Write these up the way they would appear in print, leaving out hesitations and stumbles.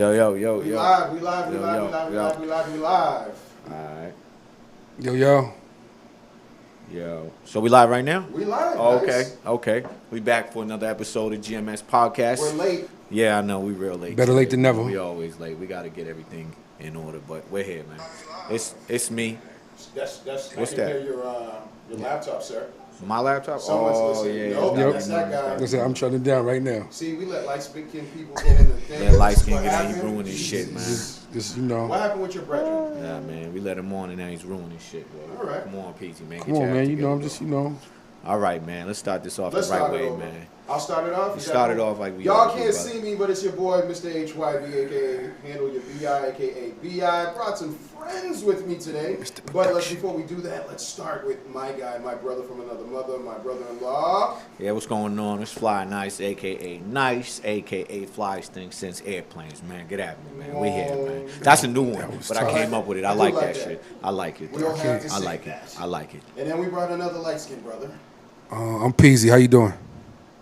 We live. Alright. Yo. So we live right now? We live. Oh, Nice. okay. We back for another episode of GMS podcast. We're late. Yeah, I know we real late. Better late than never. We always late. We got to get everything in order, but we're here, man. It's me. That's What's I can that? hear your laptop, sir. My laptop. Someone's oh listening. yeah. Nope, Yep. that's that guy. Like I said, I'm shutting it down right now. See, we let light-skinned people get in the thing. That light This is skin what get he happened. ruining his shit, man. Just you know. What happened with your brethren? Nah, man. We let him on and now he's ruining shit, bro. All right. Come on, PG, man. Come on, man. You know, I'm just, you know. All right, man. Let's start this off Let's the right start it way, over. man. I'll start it off. We started off like we Y'all always do, can't brother. see me, but it's your boy, Mr. HYB, aka Handle Your BI, aka BI. Brought some friends with me today. But before we do that, let's start with my guy, my brother from another mother, my brother-in-law. Yeah, what's going on? It's Fly Nyce, a.k.a. Nyce, a.k.a. Fly Stink Since Airplanes, man. Get at me, man. We here, man. That's a new one, was but I tough. came up with it. I I do like like that that. shit. I like it. We don't have to I say like it. that. I like it. And then we brought another light-skinned brother. I'm Peasy. How you doing?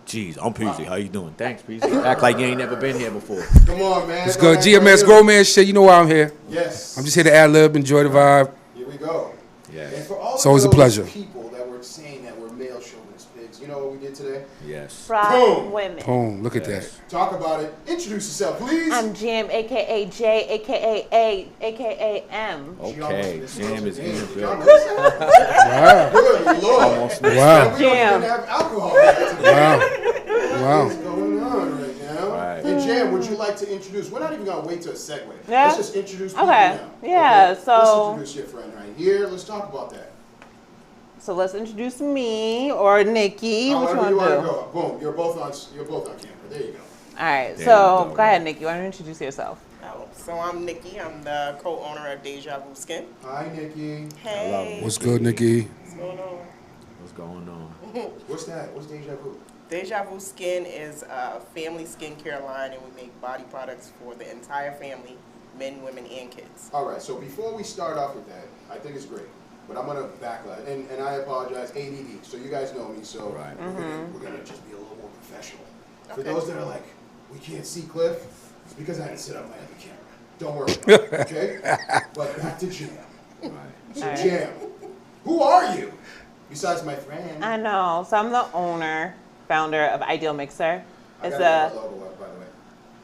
Jeez, I'm Peasy. How you doing? Thanks, Peasy. Act like you ain't never been here before. Come on, man. It's Go good. ahead, GMS go grown ahead. man shit. You know why I'm here. Yes. I'm just here to ad lib, enjoy the vibe. Here we go. Yes. And for all It's always a of those pleasure. people that were saying that we're male chauvinist pigs, you know what we did today? Yes. From Boom. women. Boom. Look at Yes. that. Talk about it. Introduce yourself, please. I'm Jam, aka J, aka A, aka M. Okay. Jam is in the building. Wow. Good Lord. Wow. We don't Jam. even have alcohol here today. Wow. What is Wow. going on right now? Right. And Jam, would you like to introduce? We're not even gonna wait till a segue. Yeah? Let's just introduce people Okay. now. Yeah, Okay? so- let's introduce your friend right here. Let's talk about that. So let's introduce me or Nikki. What you However want to do? go. Boom. You're both on camera. There you go. All right. There So you go. go ahead, Nikki. Why don't you introduce yourself? Oh, so I'm Nikki. I'm the co-owner of Deja Vu Skin. Hi, Nikki. Hey. What's good, Nikki? What's going on? What's going on? What's that? What's Deja Vu? Deja Vu Skin is a family skincare line, and we make body products for the entire family, men, women, and kids. All right, so before we start off with that, I think it's great, but I'm gonna backlight, and I apologize, ADD. So you guys know me, so Right. we're gonna just be a little more professional. For Okay. those that are like, we can't see Cliff, it's because I didn't set up my other camera. Don't worry about it, okay? But back to Jam. Right. So All right. Jam, who are you? Besides my friend. I know. So I'm the owner, founder of Ideal Mixer. I It's got a that logo up, by the way.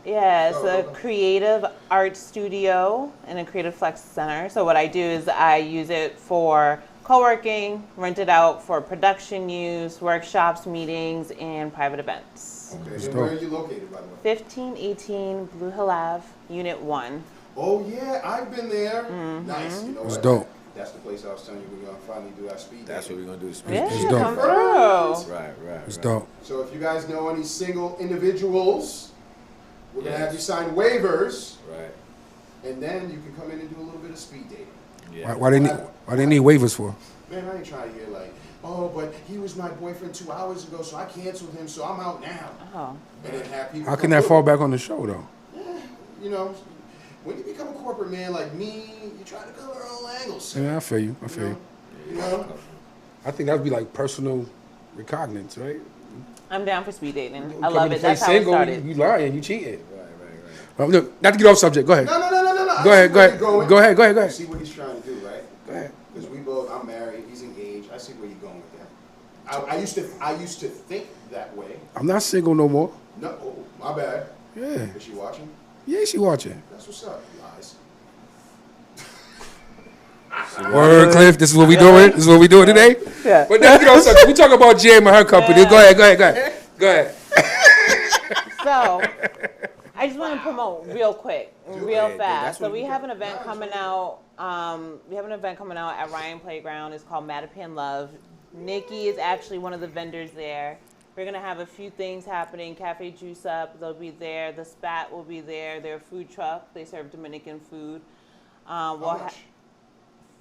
Yeah, it's Go, a go, go. creative art studio and a creative flex center. So what I do is I use it for co-working, rent it out for production use, workshops, meetings, and private events. Okay, That's and where dope. are you located, by the way? 1518 Blue Hill Ave, Unit 1. Oh yeah, I've been there. Mm-hmm. Nice. You know It's what? dope. That's the place I was telling you we're gonna finally do our speed. That's what dating. we're going to do. Is Yeah, It's dope. come through. Right. It's right. dope. So if you guys know any single individuals, we're gonna have you Yes. sign waivers, Right. and then you can come in and do a little bit of speed dating. Yeah. Why they need waivers for? Man, I ain't trying to hear like, oh, but he was my boyfriend 2 hours ago, so I canceled him, so I'm out now. Oh. And then have people. How come can that through. fall back on the show though? You know, when you become a corporate man like me, you try to cover all angles. Yeah, I feel you. I You feel know? you. You know? I think that would be like personal recognizance, right? I'm down for speed dating. You I come love in to it. play That's how it single, started. You lying, you cheating. Right. Look, not to get off subject. Go ahead. No. Go ahead. Go ahead. Go ahead. Go You ahead. see what he's trying to do, right? Go ahead. Because we both, I'm married, he's engaged. I see where you're going with that. I used to think that way. I'm not single no more. No, oh, my bad. Yeah. Is she watching? Yeah, she watching. That's what's up. Lies. Word, Cliff. This is what we doing. This is what we doing today. Yeah. But now, we talk about Jam and her company. Yeah. Go ahead. So, I just want to promote real quick, real ahead. fast. That's So what we you have got. an event coming out. We have an event coming out at Ryan Playground. It's called Mattapan Love. Nikki is actually one of the vendors there. We're gonna have a few things happening. Cafe Juice Up, they'll be there. The Spat will be there. Their food truck. They serve Dominican food. How much?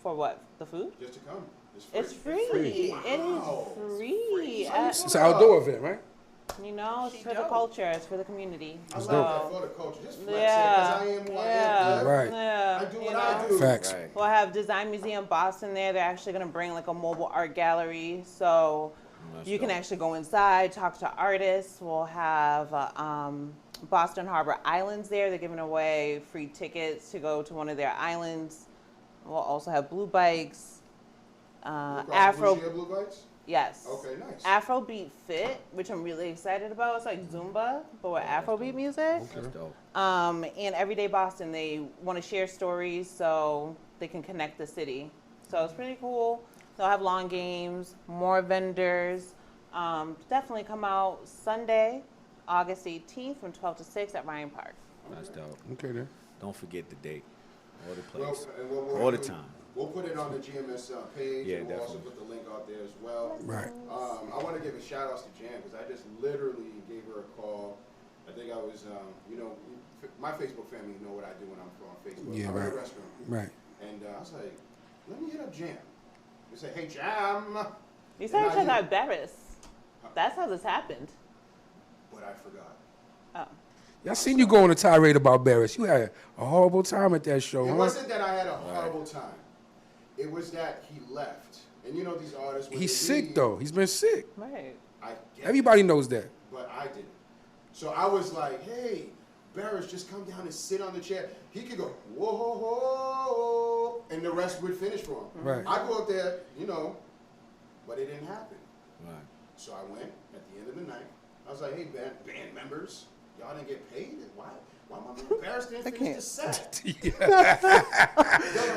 For what? The food? Just to come. It's free. It Wow. is free. It's an outdoor event, right? You know, it's She for the dope. culture. It's for the community. I love So, that for the culture. Just flex yeah, it, because I am who I am. Right. Yeah, I do you what know. I do. Facts. Right. We'll have Design Museum Boston there. They're actually going to bring like a mobile art gallery. So That's you can dope. actually go inside, talk to artists. We'll have Boston Harbor Islands there. They're giving away free tickets to go to one of their islands. We'll also have blue bikes. Afro. Blue bikes? Yes. Okay, nice. Afrobeat Fit, which I'm really excited about. It's like Zumba, but with Afrobeat music. That's dope. And Everyday Boston, they want to share stories so they can connect the city. So it's pretty cool. They'll have lawn games, more vendors. Definitely come out Sunday, August 18th from 12 to 6 at Ryan Park. That's dope. Okay, then. Don't forget the date or the Well, place and what or the time. We'll put it on the GMS page, Yeah, and we'll also definitely. put the link out there as well. Right. I want to give a shout outs to Jan because I just literally gave her a call. I think I was, my Facebook family know what I do when I'm on Facebook. Yeah, I'm in right. a restaurant. Right. And I was like, let me hit up Jam. They say, hey, Jam. You said And you I got did. embarrassed. That's how this happened. But I forgot. Oh. Yeah, I seen you go on a tirade about Barris. You had a horrible time at that show, It huh? wasn't that I had a horrible time. It was that he left. And you know these artists. when He's they sick, leave, though. He's been sick. Right. I get Everybody knows that. But I didn't. So I was like, hey, Barris, just come down and sit on the chair. He could go, whoa, whoa, whoa, and the rest would finish for him. Right. I go up there, but it didn't happen. Right. So I went at the end of the night. I was like, hey, band members, y'all didn't get paid? Why my Barris didn't finish the set?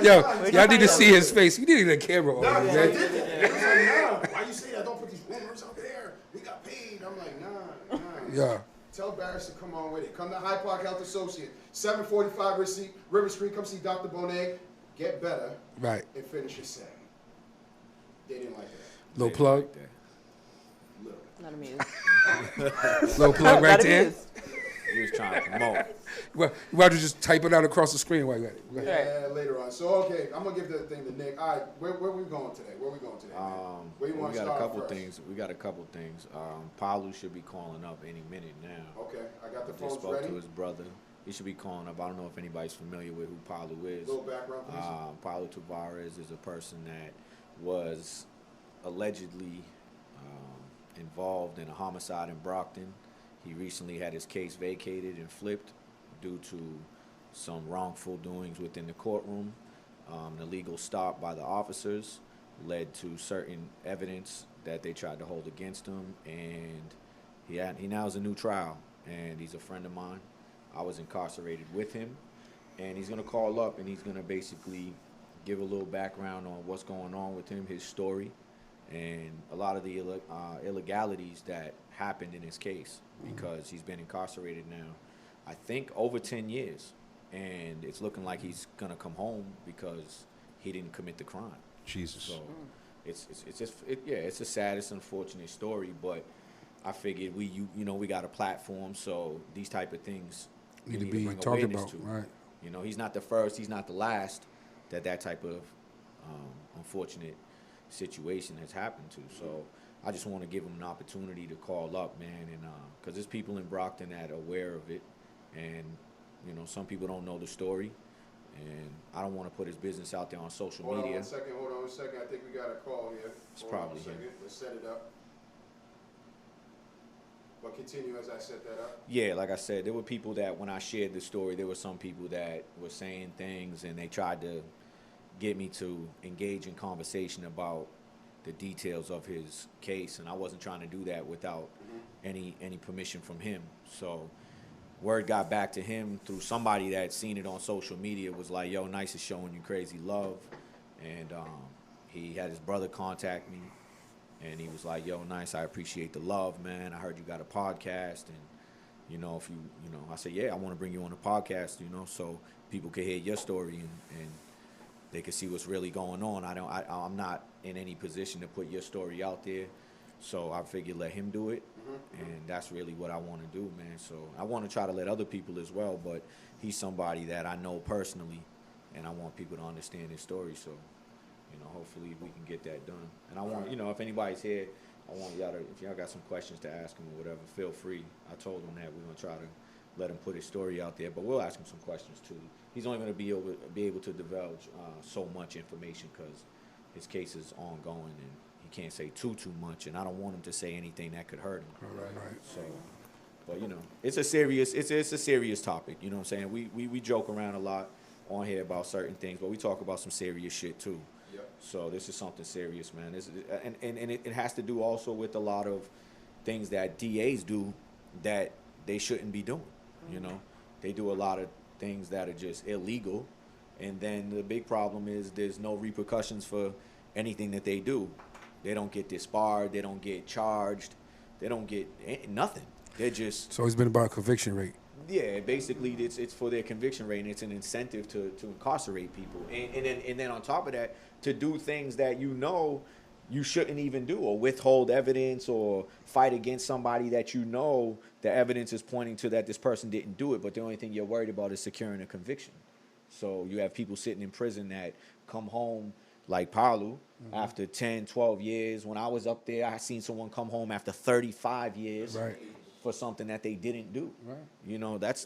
Yo, y'all need to see his face. He didn't even camera No, on I him, man. did that. He was like, nah, why you say that? Don't put these rumors out there. We got paid. I'm like, nah. Yeah. Tell Barris to come on with it. Come to Hyde Park Health Associate, 745 River Street. Come see Dr. Bonet. Get better Right. and finish your set. They didn't like that. Little plug. Like that. Literally. Not amused. Little plug right Not there. amused. He was trying to promote. Well, you want to just type it out across the screen while you got it. Go ahead. Yeah, later on. So, okay, I'm going to give the thing to Nick. All right, where we going today? Where we going today, man? Where you want We to got a start couple first? things. We got a couple things. Palu should be calling up any minute now. Okay, I got the Just phones spoke ready. to his brother. He should be calling up. I don't know if anybody's familiar with who Palu is. Little background, please. Paulo Tavares is a person that was allegedly involved in a homicide in Brockton. He recently had his case vacated and flipped due to some wrongful doings within the courtroom. An illegal stop by the officers led to certain evidence that they tried to hold against him, and he now has a new trial, and he's a friend of mine. I was incarcerated with him, and he's going to call up and he's going to basically give a little background on what's going on with him, his story, and a lot of the illegalities that happened in his case, because he's been incarcerated now, I think, over 10 years, and it's looking like he's going to come home because he didn't commit the crime. Jesus. So it's a sad, it's unfortunate story, but I figured we got a platform, so these type of things Need we to be bring talked awareness about, to. right. You know, he's not the first, he's not the last that type of unfortunate situation has happened to. So I just want to give him an opportunity to call up, man, and because there's people in Brockton that are aware of it, and some people don't know the story, and I don't want to put his business out there on social Hold media. on one second. I think we got a call here. It's Hold on probably a second. him. Let's set it up. But continue as I set that up. Yeah, like I said, there were people that when I shared the story, there were some people that were saying things, and they tried to get me to engage in conversation about the details of his case, and I wasn't trying to do that without any permission from him. So word got back to him through somebody that had seen it on social media, was like, yo, Nyce is showing you crazy love. And he had his brother contact me, and he was like, yo, Nyce, I appreciate the love, man. I heard you got a podcast, and if you I said, yeah, I want to bring you on a podcast, so people can hear your story and they can see what's really going on. I'm not in any position to put your story out there, so I figured let him do it, and that's really what I want to do, man. So I want to try to let other people as well, but he's somebody that I know personally, and I want people to understand his story. So, hopefully we can get that done. And I want, if anybody's here, I want y'all to, if y'all got some questions to ask him or whatever, feel free. I told him that we're gonna try to let him put his story out there, but we'll ask him some questions too. He's only going to be able to divulge so much information because his case is ongoing, and he can't say too much, and I don't want him to say anything that could hurt him. Right. So But you know, it's a serious topic. You know what I'm saying? We joke around a lot on here about certain things, but we talk about some serious shit too. Yep. So this is something serious, man. And it has to do also with a lot of things that DAs do that they shouldn't be doing. You know, they do a lot of things that are just illegal, and then the big problem is there's no repercussions for anything that they do. They don't get disbarred, they don't get charged, they don't get nothing. They're just So it's been about conviction rate. yeah. Basically, it's for their conviction rate, and it's an incentive to incarcerate people, and then on top of that, to do things that you know you shouldn't even do, or withhold evidence, or fight against somebody that you know the evidence is pointing to that this person didn't do it, but the only thing you're worried about is securing a conviction. So you have people sitting in prison that come home like Palu after 10, 12 years. When I was up there, I seen someone come home after 35 years Right. for something that they didn't do. Right. You know, that's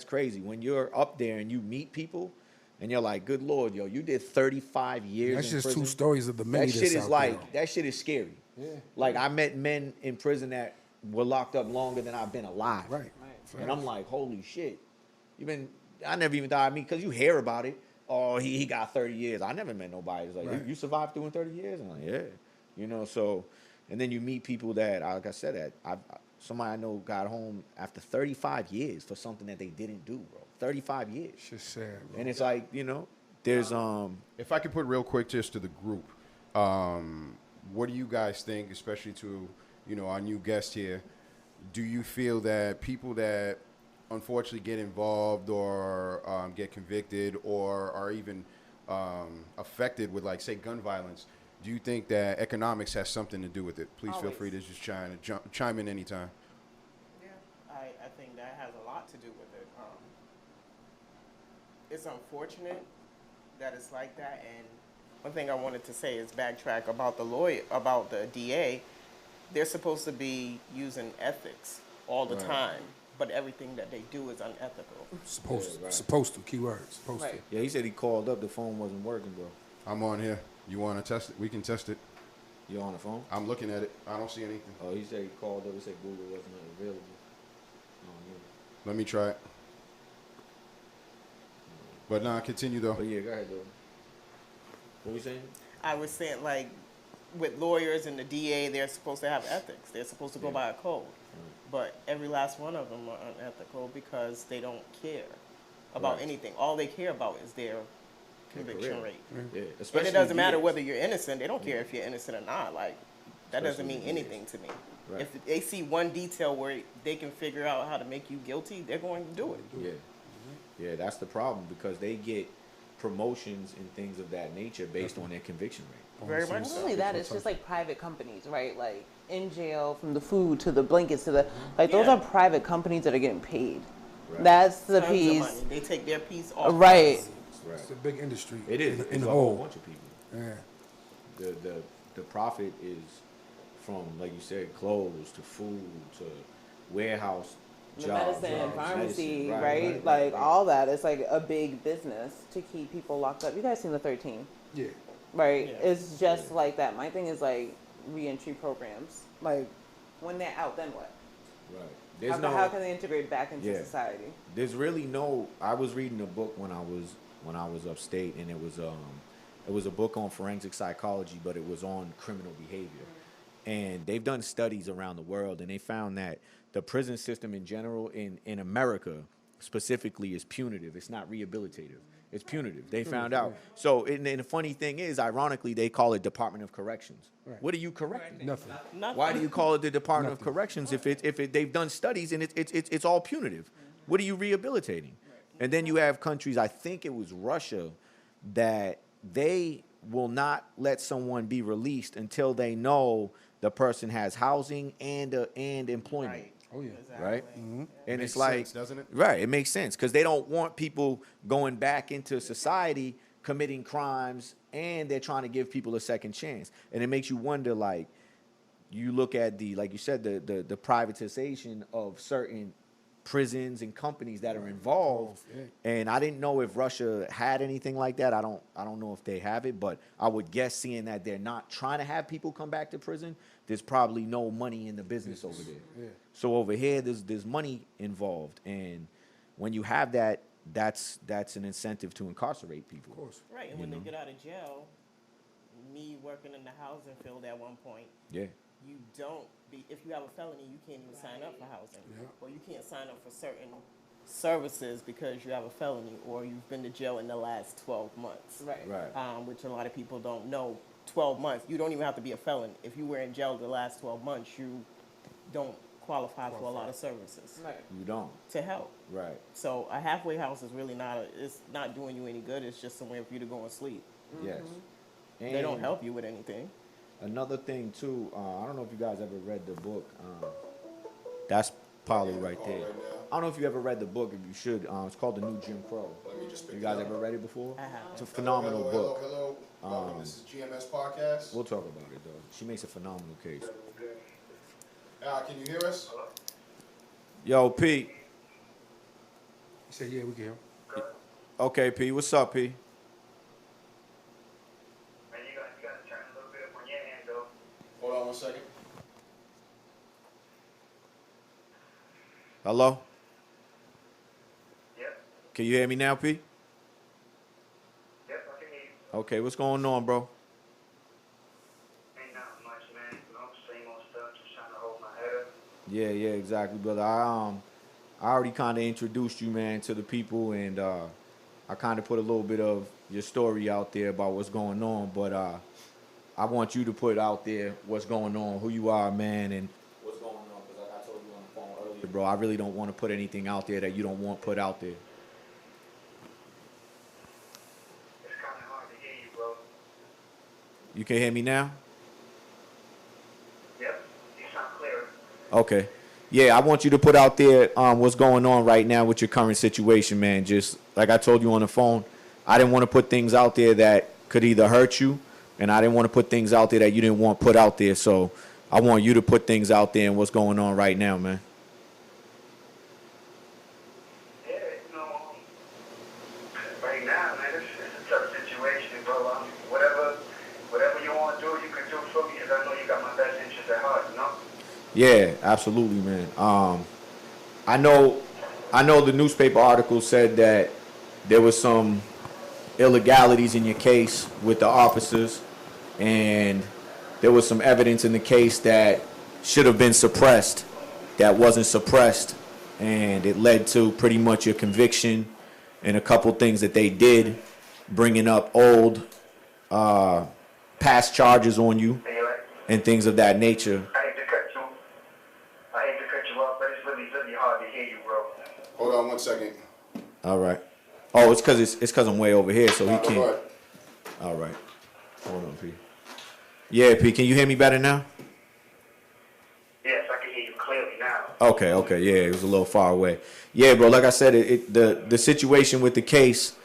crazy. When you're up there and you meet people and you're like, good Lord, yo, you did 35 years That's in just prison. two stories of the many That that's shit is out like, there. that shit is scary. Yeah. Like, I met men in prison that were locked up longer than I've been alive. Right. And I'm like, holy shit. I never even thought of me, because you hear about it. Oh, he got 30 years. I never met nobody who's like, Right. you survived doing 30 years? I'm like, yeah. You know, so, and then you meet people that, like I said, somebody I know got home after 35 years for something that they didn't do, bro. 35 years. Shit's sad, bro. And it's like, you know, there's, If I could put real quick just to the group, what do you guys think, especially to, you know, our new guest here? Do you feel that people that unfortunately get involved or get convicted or are even affected with, like, say, gun violence, do you think that economics has something to do with it? Please feel Always. free to just chime in anytime. Yeah, I think that has a lot to do with it. It's unfortunate that it's like that, and one thing I wanted to say is backtrack about the DA. They're supposed to be using ethics all the Right. time, but everything that they do is unethical. Supposed to, keyword, supposed Right. yeah, he said he called up, the phone wasn't working, bro. I'm on here. You want to test it? We can test it. You on the phone? I'm looking at it. I don't see anything. Oh, he said he called up, he said Google wasn't available. Let me try it. But nah, continue though. But yeah, go ahead, though. What were you saying? I was saying, like, with lawyers and the DA, they're supposed to have ethics. They're supposed to go by a code. But every last one of them are unethical because they don't care about Right. anything. All they care about is their conviction career. rate. Yeah, And especially it doesn't matter DAs. whether you're innocent. They don't care if you're innocent or not. Like, that doesn't Especially mean DAs. anything to me. Right. If they see one detail where they can figure out how to make you guilty, they're going to do it. Yeah, yeah, that's the problem, because they get promotions and things of that nature based on their conviction rate. Very much Not so. only that, it's just like private companies, right? Like in jail, from the food to the blankets to the, like those Yeah. are private companies that are getting paid. Right. That's the Tons of piece, money. They take their piece off. right? us. Right. It's a big industry. It is. in It's the a whole whole. bunch of people. Yeah. The profit is from, like you said, clothes to food to warehouse The jobs, medicine, pharmacy, medicine. right? Like all that. It's like a big business to keep people locked up. You guys seen the 13, Yeah. right? Yeah. It's just like that. My thing is like reentry programs. Like when they're out, then what? Right. There's How can they integrate back into Yeah. society? There's really no. I was reading a book when I was upstate, and it was a book on forensic psychology, but it was on criminal behavior. And they've done studies around the world, and they found that the prison system in general, in America specifically, is punitive. It's not rehabilitative. It's punitive. They found out. So, and the funny thing is, ironically, they call it Department of Corrections. Right. What are you correcting? Nothing. Nothing. Why do you call it the Department of Corrections if they've done studies and it's all punitive? What are you rehabilitating? And then you have countries, I think it was Russia, that they will not let someone be released until they know the person has housing and employment. Right. Oh, yeah. Exactly. Right? Mm-hmm. And Makes it's like, sense, doesn't it? Right, it makes sense, because they don't want people going back into society committing crimes, and they're trying to give people a second chance. And it makes you wonder, like, you look at like you said, the privatization of certain prisons and companies that are involved. And I didn't know if Russia had anything like that. I don't know if they have it, but I would guess, seeing that they're not trying to have people come back to prison, there's probably no money in the business over there. Yeah. So over here, there's money involved, and when you have that, that's an incentive to incarcerate people. Of course. Right, and when they get out of jail, me working in the housing field at one point, Yeah. you don't be, if you have a felony, you can't even sign up for housing. Yeah. Or you can't sign up for certain services because you have a felony or you've been to jail in the last 12 months. Right. Right. Which a lot of people don't know. 12 months, you don't even have to be a felon. If you were in jail the last 12 months, you don't qualify for a lot of services Right. You don't. to help. Right. So a halfway house is really it's not doing you any good. It's just somewhere for you to go and sleep. Yes. They don't And help you with anything. Another thing too, I don't know if you guys ever read the book. That's probably right there. I don't know if you ever read the book. If you should, it's called The New Jim Crow. Let me just pick You it guys up. ever read it before? I have. It's a phenomenal book. Hello. Welcome. This is GMS Podcast. We'll talk about it though. She makes a phenomenal case. Can you hear us? Yo, P. He said, yeah, we can hear him. Okay, P. What's up, P? Man, you got to turn a little bit up on your end, though. Hold on one second. Hello? Yep, Can you hear me now, P? yep, I can hear you. Okay, what's going on, bro? Ain't nothing much, man. You know, same old stuff, just trying to hold my head up. Yeah, exactly, brother. I already kind of introduced you, man, to the people, and I kind of put a little bit of your story out there about what's going on, but I want you to put out there what's going on, who you are, man, and what's going on, because like I told you on the phone earlier, bro, I really don't want to put anything out there that you don't want put out there. It's kind of hard to hear you, bro. You can hear me now? Yep, you sound clear. Okay. Yeah, I want you to put out there what's going on right now with your current situation, man. Just like I told you on the phone, I didn't want to put things out there that could either hurt you, and I didn't want to put things out there that you didn't want put out there. So I want you to put things out there and what's going on right now, man. Yeah, you know, right now, man, it's a tough situation, bro. Whatever you want to do, you can do for me, because I know you got my best interest at heart, you know? Yeah, absolutely, man. I know the newspaper article said that there was some illegalities in your case with the officers, and there was some evidence in the case that should have been suppressed that wasn't suppressed, and it led to pretty much your conviction and a couple things that they did, bringing up old past charges on you Hey, like, and things of that nature. I hate to cut you off, but it's really hard to hear you, bro. Hold on one second. All right. Oh, it's because I'm way over here, so he Go can't. ahead. All right. Hold on, P. Yeah, P, can you hear me better now? Yes, I can hear you clearly now. Okay, yeah, it was a little far away. Yeah, bro, like I said, the situation with the case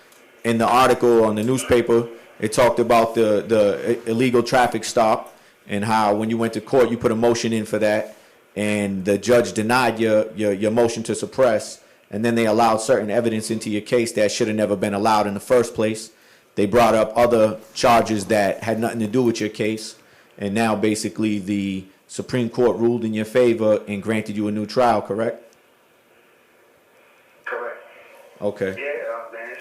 in the article on the newspaper, it talked about the illegal traffic stop and how when you went to court, you put a motion in for that, and the judge denied your motion to suppress, and then they allowed certain evidence into your case that should have never been allowed in the first place. They brought up other charges that had nothing to do with your case, and now basically the Supreme Court ruled in your favor and granted you a new trial, correct? Correct. Okay. Yeah, man,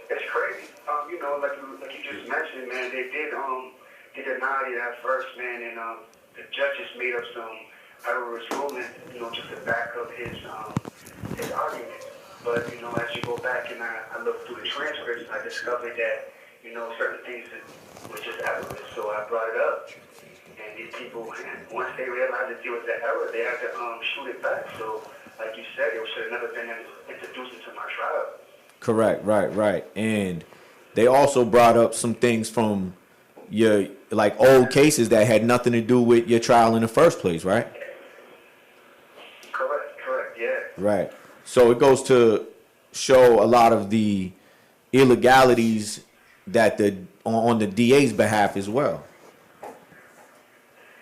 it's crazy. You know, like you just mentioned, man, they denied it at first, man, and the judges made up some errors ruling, you know, just to back up his argument. But you know, as you go back and I look through the transcripts, I discovered that, you know, certain things were just errors. So I brought it up, and these people, once they realized that there was an error, they had to shoot it back. So, like you said, it should have never been introduced into my trial. Correct, right. And they also brought up some things from your like old cases that had nothing to do with your trial in the first place, right? Correct, yeah. Right. So it goes to show a lot of the illegalities that on the DA's behalf as well.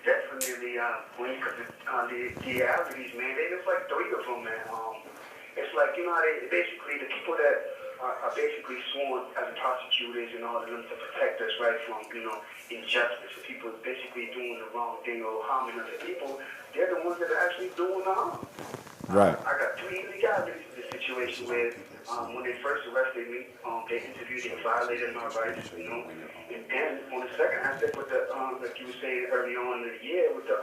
Definitely, when you the illegalities, man, there's like 3 of them, man. basically sworn as prosecutors and all of them to protect us, right, from, injustice. If people are basically doing the wrong thing or harming other people, they're the ones that are actually doing the harm. Right. I got 3 easy guys in this situation where when they first arrested me, they interviewed and violated my rights, And then on the second aspect with the, like you were saying early on in the year, with the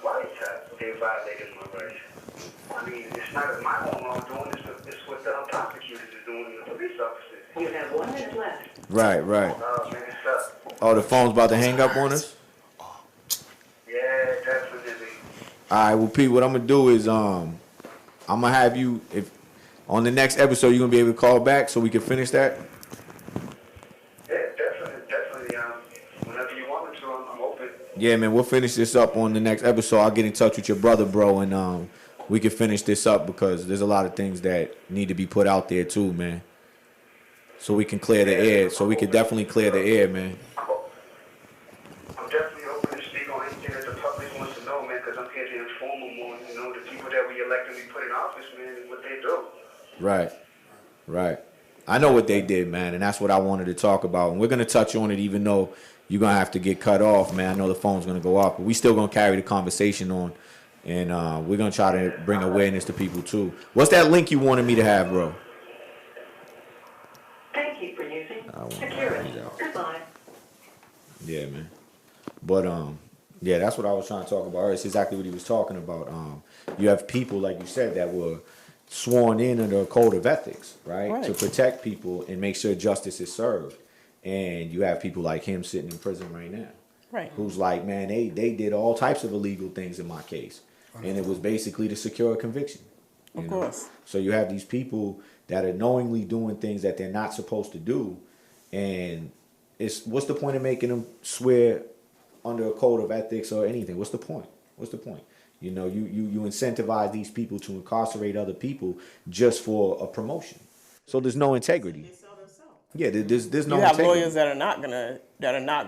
wiretap, they violated my rights. I mean, it's not my own wrongdoing, it's what the prosecutors are doing and the police officers. You have 1 minute left. Right. Oh, man, it's up. Oh, the phone's about to hang up on us? Yeah, definitely. All right, well, Pete, what I'm going to do is I'm going to have you, if on the next episode, you're going to be able to call back so we can finish that? Yeah, definitely. Whenever you want me to, I'm open. Yeah, man, we'll finish this up on the next episode. I'll get in touch with your brother, bro, and we can finish this up because there's a lot of things that need to be put out there too, man. So we can clear the air. So we can definitely clear the air, man. I'm definitely open to speak on anything that the public wants to know, man, because I'm here to inform them on, the people that we elect and we put in office, man, and what they do. Right. I know what they did, man, and that's what I wanted to talk about. And we're going to touch on it even though you're going to have to get cut off, man. I know the phone's going to go off, but we still going to carry the conversation on, and we're going to try to bring awareness to people, too. What's that link you wanted me to have, bro? Thank you for using security. Goodbye. Yeah, man. But, yeah, that's what I was trying to talk about. It's exactly what he was talking about. You have people, like you said, that were sworn in under a code of ethics, right? To protect people and make sure justice is served. And you have people like him sitting in prison right now. Right. Who's like, man, they did all types of illegal things in my case. And it was basically to secure a conviction. Of course. So you have these people that are knowingly doing things that they're not supposed to do. And what's the point of making them swear under a code of ethics or anything? What's the point? You incentivize these people to incarcerate other people just for a promotion. So there's no integrity. Yeah, there's no You have integrity. lawyers that are not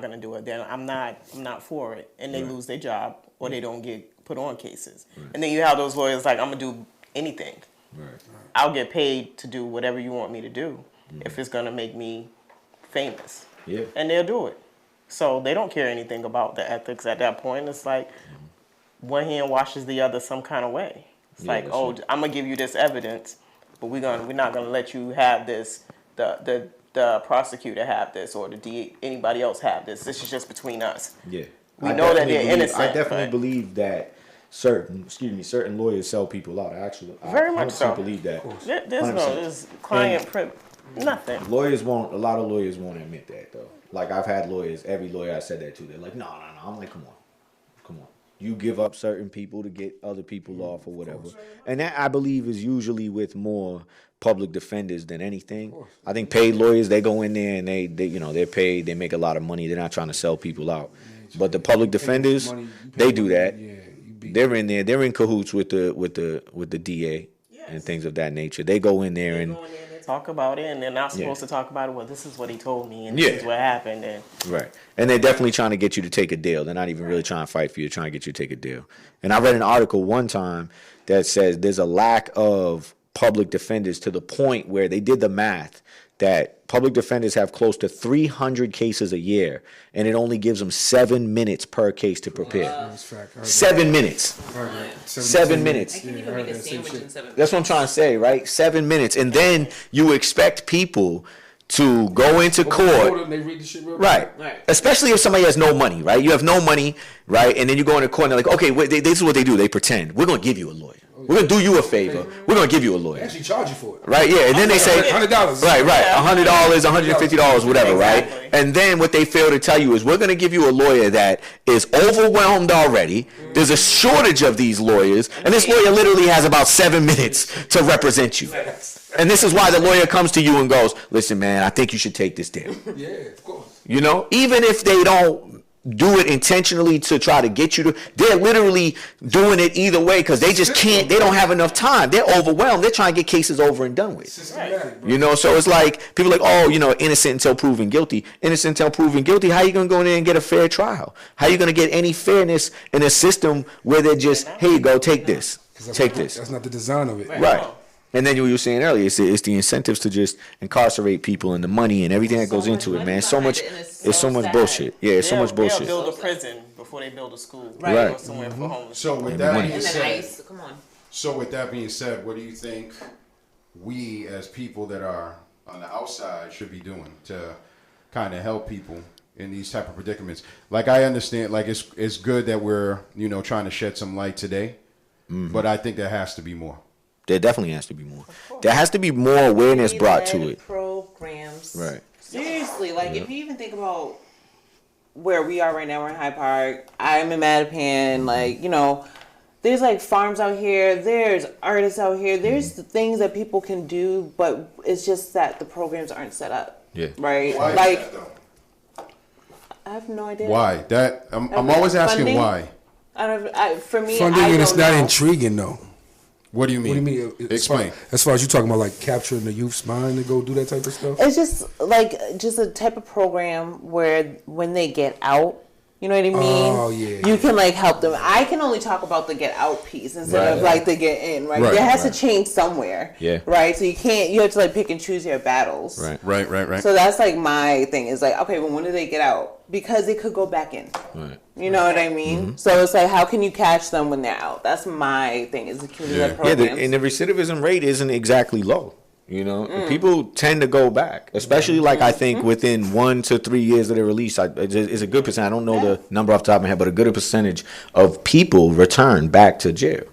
gonna do it. Then I'm not for it, and they lose their job or they don't get put on cases. And then you have those lawyers like, I'm gonna do anything. Right. I'll get paid to do whatever you want me to do if it's gonna make me famous. Yeah. And they'll do it. So they don't care anything about the ethics at that point. It's like one hand washes the other some kind of way. It's like, oh, I'm gonna give you this evidence, but we're not gonna let you have this. The prosecutor have this, or the DA, anybody else have this. This is just between us. Yeah. We know that they're innocent. I definitely believe that certain lawyers sell people out. Very much so. Believe that. There's client nothing. A lot of lawyers won't admit that though. Like I've had lawyers, every lawyer I said that to, they're like, no. I'm like, come on. You give up certain people to get other people off or whatever. And that I believe is usually with more public defenders than anything. I think paid lawyers, they go in there and they're paid, they make a lot of money. They're not trying to sell people out. But the public defenders, they do that. They're in there. They're in cahoots with the DA and things of that nature. They go in there and talk about it, and they're not supposed to talk about it. Well, this is what he told me, and this is what happened. And right, and they're definitely trying to get you to take a deal. They're not even really trying to fight for you. They're trying to get you to take a deal. And I read an article one time that says there's a lack of public defenders to the point where they did the math that public defenders have close to 300 cases a year, and it only gives them 7 minutes per case to prepare. 7 minutes. 7 minutes. I can even make a sandwich in 7 minutes. That's what I'm trying to say, right? 7 minutes. And then you expect people to go into court. Right. Especially if somebody has no money, right? You have no money, right? And then you go into court and they're like, okay, this is what they do. They pretend. We're going to give you a lawyer. We're going to do you a favor. We're going to give you a lawyer. They actually charge you for it. Right, yeah. And then they say $100. Right. $100, $150, whatever, right? And then what they fail to tell you is we're going to give you a lawyer that is overwhelmed already. There's a shortage of these lawyers. And this lawyer literally has about 7 minutes to represent you. And this is why the lawyer comes to you and goes, listen, man, I think you should take this deal. Yeah, of course. Even if they don't do it intentionally to try to get you to, they're literally doing it either way because they just can't, they don't have enough time. They're overwhelmed. They're trying to get cases over and done with. So it's like, people are like, oh, innocent until proven guilty. Innocent until proven guilty. How are you going to go in there and get a fair trial? How are you going to get any fairness in a system where they're just, here you go, take this. Take this. That's not the design of it. Right. And then you were saying earlier, it's the incentives to just incarcerate people and the money and everything that goes into it, man. So much, it's so much bullshit. Yeah, it's so much bullshit. They'll build a prison before they build a school. Right. Or somewhere for homeless. So with that being And then said, ICE, come on. so with that being said, what do you think we as people that are on the outside should be doing to kind of help people in these type of predicaments? Like, I understand, like, it's good that we're, trying to shed some light today, but I think there has to be more. There definitely has to be more. There has to be more awareness brought to it. Programs. Right. Seriously, like if you even think about where we are right now, we're in Hyde Park. I'm in Mattapan. Like, there's like farms out here. There's artists out here. There's the things that people can do, but it's just that the programs aren't set up. Yeah. Right. Why like, is that, though? I have no idea. Why? I'm always asking Funding? why. For me, Funding I and don't it's not know. intriguing though. What do you mean? What do you mean? Explain. As far as you talking about like capturing the youth's mind to go do that type of stuff. It's just like a type of program where when they get out, you know what I mean? Oh, yeah. You can like help them. I can only talk about the get out piece instead of like the get in, right? Right, There has to change somewhere. Yeah. Right? So you have to like pick and choose your battles. Right. Right. So that's like my thing is like, okay, well, when do they get out? Because they could go back in. Right. You know what I mean? So it's like, how can you catch them when they're out? That's my thing is the community-led Yeah, programs. and the recidivism rate isn't exactly low. People tend to go back, especially like I think within 1 to 3 years of their release. It's a good percent. I don't know the number off the top of my head, but a good percentage of people return back to jail,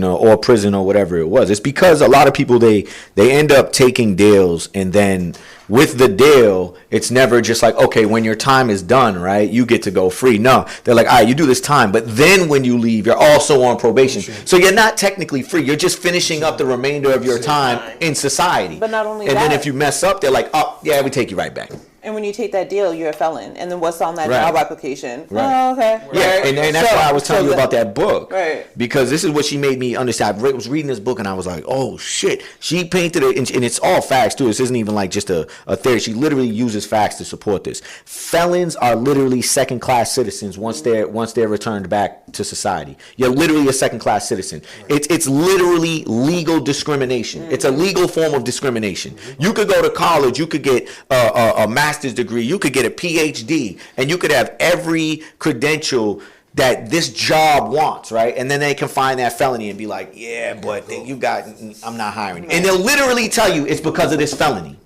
or prison or whatever it was. It's because a lot of people they end up taking deals, and then with the deal, it's never just like, okay, when your time is done, right, you get to go free. No, they're like, all right, you do this time, but then when you leave, you're also on probation. So you're not technically free. You're just finishing up the remainder of your time in society. But not only and then that- if you mess up, they're like, oh, yeah, we take you right back. And when you take that deal, you're a felon. And then what's on that Right. job application? Right. Oh, okay. Yeah, Right. and that's why I was telling you about that book. Right. Because this is what she made me understand. I was reading this book and I was like, oh, shit. She painted it, and it's all facts, too. This isn't even like just a theory. She literally uses facts to support this. Felons are literally second-class citizens once they're returned back to society. You're literally a second-class citizen. It's literally legal discrimination. It's a legal form of discrimination. You could go to college. You could get a master's degree, you could get a PhD, and you could have every credential that this job wants, right? And then they can find that felony and be like, yeah, but I'm not hiring you. And they'll literally tell you it's because of this felony.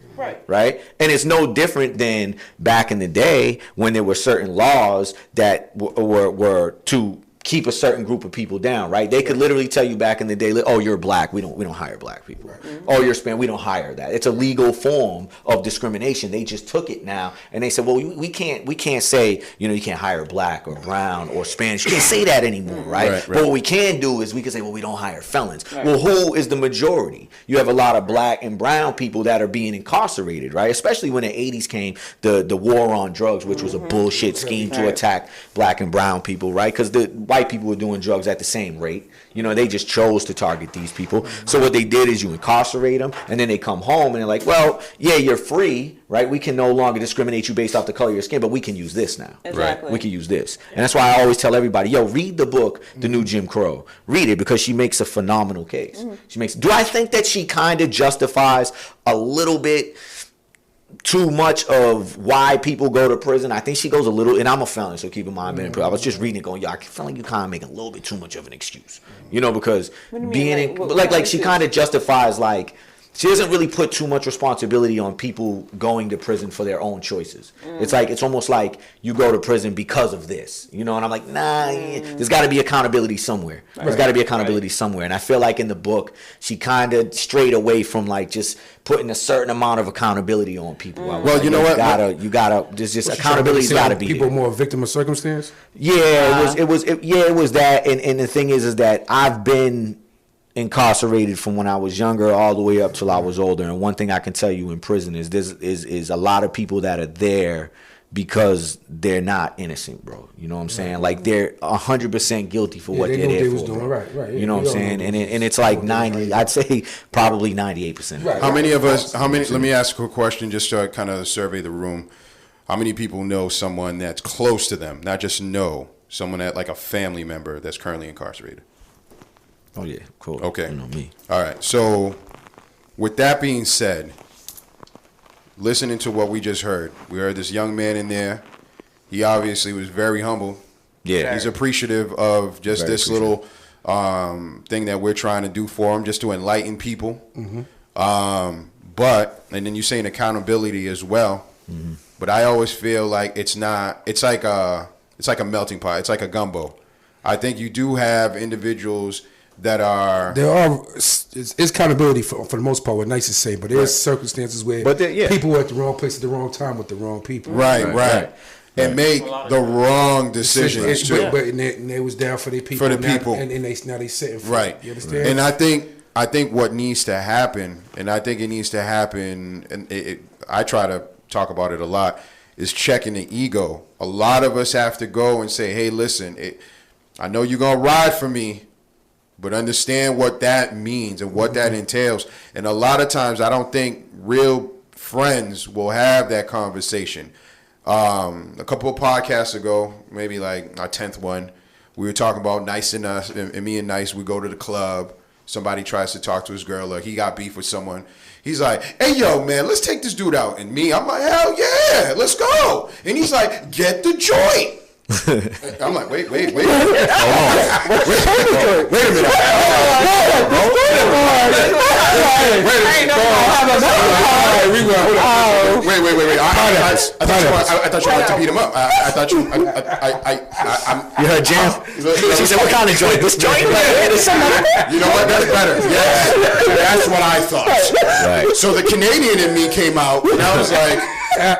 Right? And it's no different than back in the day when there were certain laws that were to keep a certain group of people down, right? They could literally tell you back in the day, oh, you're black, we don't hire black people. Oh, you're Spanish, we don't hire that. It's a legal form of discrimination. They just took it now and they said, well, we can't say, you can't hire black or brown or Spanish. You can't say that anymore, right? But what we can do is we can say, well, we don't hire felons. Well, who is the majority? You have a lot of black and brown people that are being incarcerated, right? Especially when the 80s came, the war on drugs, which was a bullshit scheme to attack black and brown people, right? Because the white people were doing drugs at the same rate. They just chose to target these people. So what they did is you incarcerate them, and then they come home, and they're like, well, yeah, you're free, right? We can no longer discriminate you based off the color of your skin, but we can use this now. Exactly. We can use this. And that's why I always tell everybody, yo, read the book, The New Jim Crow. Read it, because she makes a phenomenal case. Do I think that she kind of justifies a little bit too much of why people go to prison? I think she goes a little, and I'm a felon, so keep in mind, I was just reading it going, I feel like you kind of make a little bit too much of an excuse, because being she kind of justifies, like, she doesn't really put too much responsibility on people going to prison for their own choices. It's almost like you go to prison because of this, and I'm like, nah, there's got to be accountability somewhere. There's got to be accountability somewhere. And I feel like in the book, she kind of strayed away from like just putting a certain amount of accountability on people. Well, you know what? You gotta. There's just accountability's got to be people there. more a victim of circumstance. Yeah, it was that. And the thing is that I've been incarcerated from when I was younger all the way up till I was older. And one thing I can tell you in prison is is a lot of people that are there because they're not innocent, bro. You know what I'm saying? Like they're 100% guilty for what they're there for. Doing. Right. You know what I'm saying? And it's like 90. I'd say probably 98%. Right. How many of us? Let me ask a question just to kind of survey the room. How many people know someone that's close to them, not just know someone that like a family member that's currently incarcerated? Oh yeah, cool. Okay. Me. All right. So with that being said, listening to what we just heard, we heard this young man in there. He obviously was very humble. Yeah. He's appreciative of just this little thing that we're trying to do for him, just to enlighten people. But, and then you're saying accountability as well. But I always feel like it's like a melting pot. It's like a gumbo. I think you do have individuals that are... There are, it's accountability for the most part, what Nyce is saying, but there's circumstances where people are at the wrong place at the wrong time with the wrong people. Right. And make the wrong decisions too. But they was down for their people. And now they sitting for it. You understand? And I think what needs to happen, and I think it needs to happen, and I try to talk about it a lot, is checking the ego. A lot of us have to go and say, hey, listen, I know you're going to ride for me, but understand what that means and what that entails. And a lot of times I don't think real friends will have that conversation. A couple of podcasts ago, maybe like our 10th one, we were talking about Nyce and us, and me and Nyce, we go to the club. Somebody tries to talk to his girl, or he got beef with someone. He's like, hey, yo, man, let's take this dude out. And me, I'm like, hell yeah, let's go. And he's like, get the joint. I'm like, wait a minute. Wait a minute. I thought you wanted to beat him up. I thought you. You heard Jam? She said, what kind of joint? This joint? You know what? That's better. Yes, that's what I thought. Right. So the Canadian in me came out, and I was like, I'm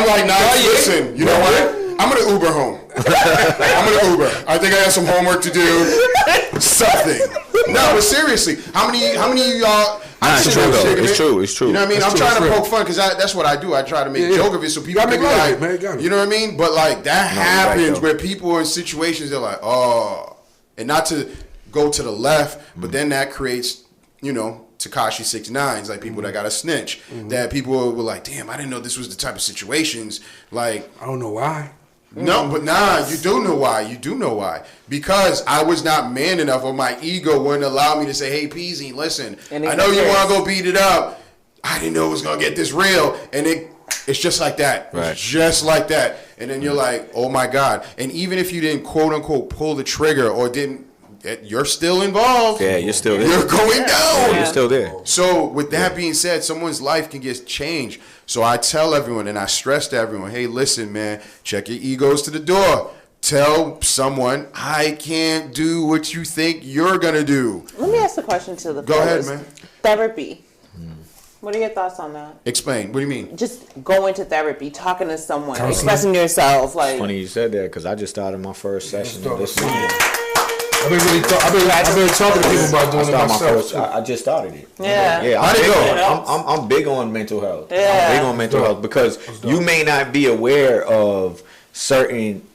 like, nah, listen, you know what? I'm going to Uber home. I think I have some homework to do. Something. No, but seriously, how many of y'all... It's true. You know what I mean? I'm trying to poke fun because that's what I do. I try to make joke of it so people can be like, you know what I mean? But like that happens where people are in situations they're like, oh, and not to go to the left, but then that creates, Tekashi 6ix9ine, like people that got a snitch. That people were like, damn, I didn't know this was the type of situations. Like, I don't know why. No, but you do know why. You do know why. Because I was not man enough, or my ego wouldn't allow me to say, hey, Peasy, listen, I know you want to go beat it up. I didn't know it was going to get this real. And it's just like that. Right. It's just like that. And then you're like, oh, my God. And even if you didn't, quote, unquote, pull the trigger or didn't, you're still involved. Yeah, you're still there. You're going down. Yeah. You're still there. So with that being said, someone's life can get changed. So I tell everyone, and I stress to everyone, hey, listen, man, check your egos to the door. Tell someone, I can't do what you think you're going to do. Let me ask a question to the Go ahead, man. Therapy. What are your thoughts on that? Explain. What do you mean? Just going to therapy, talking to someone, expressing yourself. Like, it's funny you said that because I just started my first session of this season. I've been talking to people about doing it myself. I just started it. Yeah. How'd it go? I'm big on mental health. Yeah. I'm big on mental health because you may not be aware of certain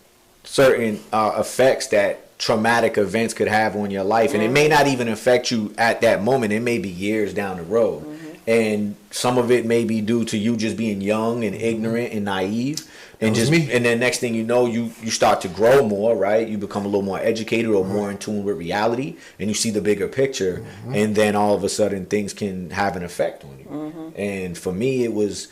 effects that traumatic events could have on your life, and it may not even affect you at that moment. It may be years down the road, and some of it may be due to you just being young and ignorant and naive. And then next thing you know, you start to grow more, right? You become a little more educated or more in tune with reality, and you see the bigger picture. And then all of a sudden, things can have an effect on you. And for me, it was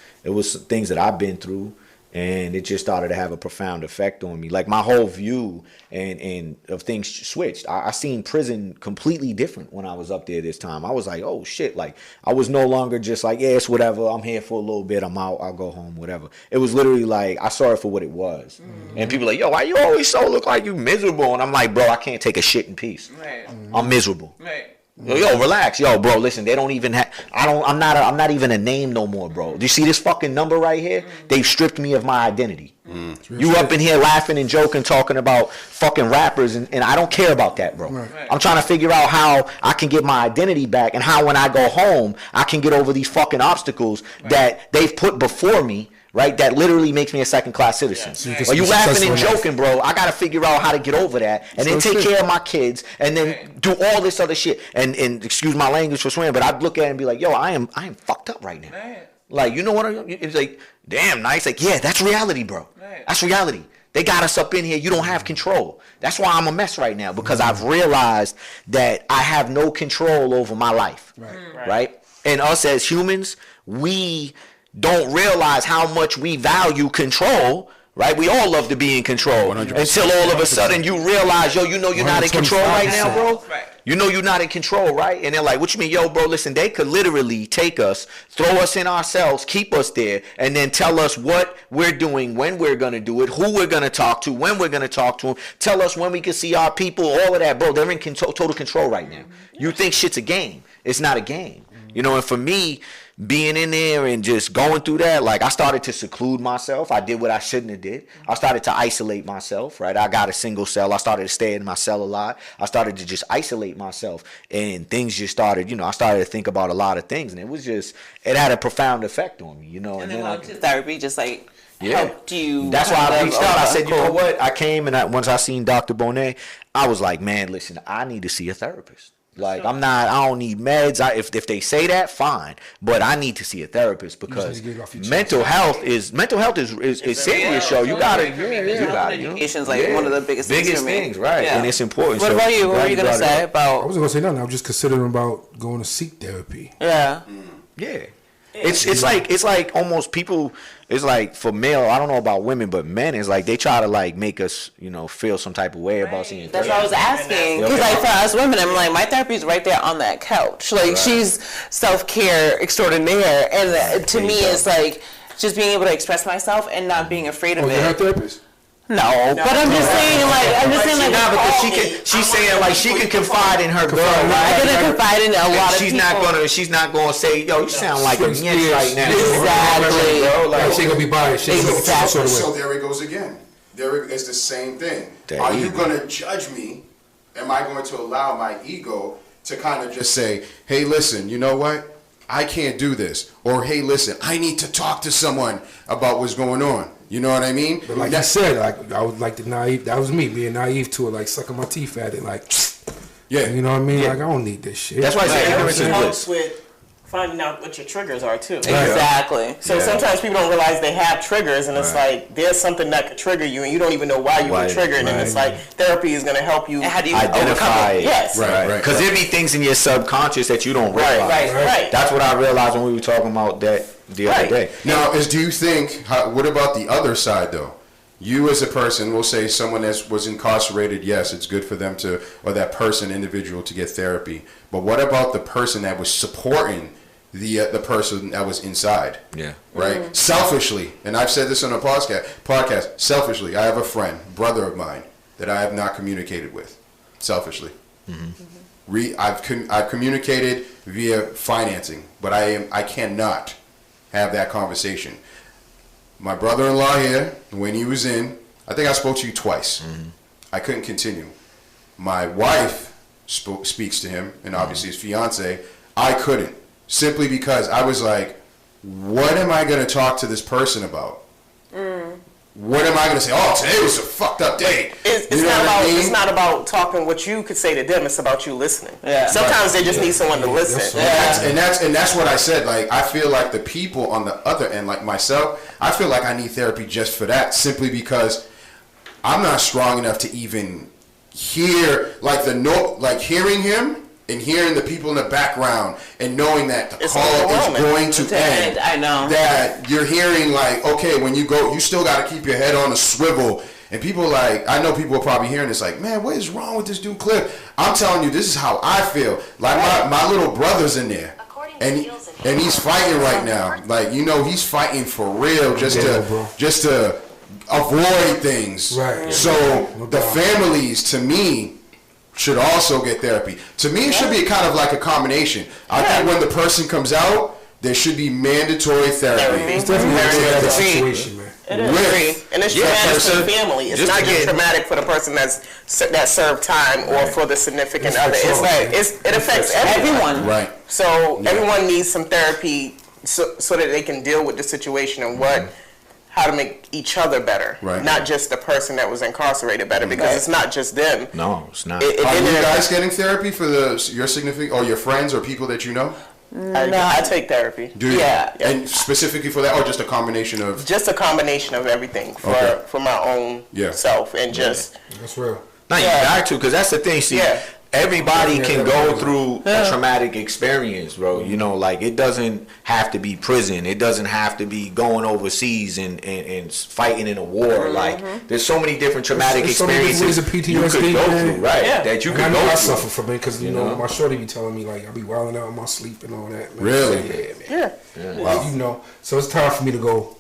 things that I've been through, and it just started to have a profound effect on me. Like my whole view and of things switched. I seen prison completely different when I was up there this time. I was like, oh shit! Like I was no longer just like, yeah, it's whatever. I'm here for a little bit. I'm out. I'll go home. Whatever. It was literally like I saw it for what it was. And people like, yo, why you always so look like you miserable? And I'm like, bro, I can't take a shit in peace. Right. I'm miserable. Right. Yo, relax. Yo, bro, listen, they don't even have, I'm not even a name no more, bro. Do you see this fucking number right here? They've stripped me of my identity. You up in here laughing and joking, talking about fucking rappers, and I don't care about that, bro. Right. I'm trying to figure out how I can get my identity back and how when I go home, I can get over these fucking obstacles that they've put before me. Right, that literally makes me a second-class citizen. Yeah. So you laughing and joking, bro. I gotta figure out how to get over that, and then take care of my kids, and then do all this other shit. And excuse my language for swearing, but I'd look at it and be like, yo, I am fucked up right now. Right. Like, you know what? It's like, damn, nice. Like, yeah, that's reality, bro. Right. That's reality. They got us up in here. You don't have control. That's why I'm a mess right now, because I've realized that I have no control over my life. Right? And us as humans, we don't realize how much we value control. Right? We all love to be in control 100%. Until all of a sudden you realize, yo, you know you're not in control right now, bro. Right. You know you're not in control, right? And they're like, what you mean? Yo, bro, listen, they could literally take us, throw us in ourselves, keep us there, and then tell us what we're doing, when we're going to do it, who we're going to talk to, when we're going to talk to them, tell us when we can see our people, all of that, bro. They're in total control right now. You think shit's a game. It's not a game. You know, and for me, being in there and just going through that, like, I started to seclude myself. I did what I shouldn't have did. I started to isolate myself, right? I got a single cell. I started to stay in my cell a lot. I started to just isolate myself, and things just started, you know, I started to think about a lot of things, and it had a profound effect on me, you know. And then therapy just like helped you. That's why I reached out. I said, you know what? I came, and once I seen Dr. Bonet, I was like, man, listen, I need to see a therapist. Like, I don't need meds. If they say that, fine. But I need to see a therapist, because mental health is serious, show. You got it. Education's like one of the biggest things, right? Yeah. And it's important. What about you? What were you going to say about? I wasn't going to say nothing. I was just considering about going to seek therapy. Yeah. Yeah. It's like almost people. It's like for male, I don't know about women, but men is like they try to like make us, you know, feel some type of way about seeing. That's what I was asking, because like for us women, I'm like, my therapy is right there on that couch. Like she's self-care extraordinaire, and to me, it's like just being able to express myself and not being afraid of it. You're her therapist? No, but I'm just saying, because she's saying like she can confide in her girl. I can confide in a lot of people. She's not gonna say, yo, you sound like a bitch right now. Exactly. Like she gonna be biased. Exactly. So there it goes again. It's the same thing. Are you gonna judge me? Am I going to allow my ego to kind of just say, hey, listen, you know what? I can't do this. Or, hey, listen, I need to talk to someone about what's going on. You know what I mean? But like I said, like I was like the naive. That was me being naive to it, like sucking my teeth at it, like, yeah, you know what I mean? Yeah. Like I don't need this shit. That's why I say ignorance is bliss. With finding out what your triggers are too. Exactly. So sometimes people don't realize they have triggers, and it's like there's something that could trigger you, and you don't even know why you were triggered. And it's like therapy is going to help you. And how do you identify it? Yes. Right. Because there be things in your subconscious that you don't realize. Right. That's what I realized when we were talking about that the other day. Now, do you think? What about the other side though? You as a person, we'll say someone that was incarcerated, yes, it's good for them to, or that person, individual, to get therapy. But what about the person that was supporting the person that was inside? Yeah. Right? Mm-hmm. Selfishly, and I've said this on a podcast, selfishly, I have a friend, brother of mine, that I have not communicated with. Selfishly. Mm-hmm. I've communicated via financing, but I cannot have that conversation. My brother-in-law here, when he was in, I think I spoke to you twice. Mm-hmm. I couldn't continue. My wife speaks to him, and obviously his fiance. I couldn't, simply because I was like, what am I going to talk to this person about? What am I going to say? Oh, today was a fucked up day. It's not about talking what you could say to them. It's about you listening. Yeah. Sometimes they just need someone to listen. And that's what I said. Like, I feel like the people on the other end, like myself, I feel like I need therapy just for that, simply because I'm not strong enough to even hear hearing him. And hearing the people in the background and knowing that the call is going to end. I know. That you're hearing like, okay, when you go, you still got to keep your head on a swivel. And people like, I know people are probably hearing this like, man, what is wrong with this dude Cliff? I'm telling you, this is how I feel. Like my little brother's in there. And he's fighting right now. Like, you know, he's fighting for real just to avoid things. Right. So the families, to me, should also get therapy. To me, it should be kind of like a combination. I think when the person comes out, there should be mandatory therapy. It's definitely a situation, man. It is. And it's traumatic for the family. It's not just traumatic for the person that served time or for the significant other. It's like it affects everyone. Right. So everyone needs some therapy so that they can deal with the situation and how to make each other better, not just the person that was incarcerated better, because it's not just them. No, it's not. Are you guys getting therapy for your significant or your friends or people that you know? I take therapy. Do you? Yeah. And specifically for that, or just a combination of? Just a combination of everything for my own self and just. That's real. No, you got to, because that's the thing. See, everybody can go through a traumatic experience, bro. You know, like, it doesn't have to be prison. It doesn't have to be going overseas and fighting in a war. Like, there's so many different traumatic experiences so many you could go through, that you could go through. I suffer from it because, you know, my shorty be telling me, like, I be wilding out in my sleep and all that. Man. Really? Yeah, man. Wow. You know, so it's time for me to go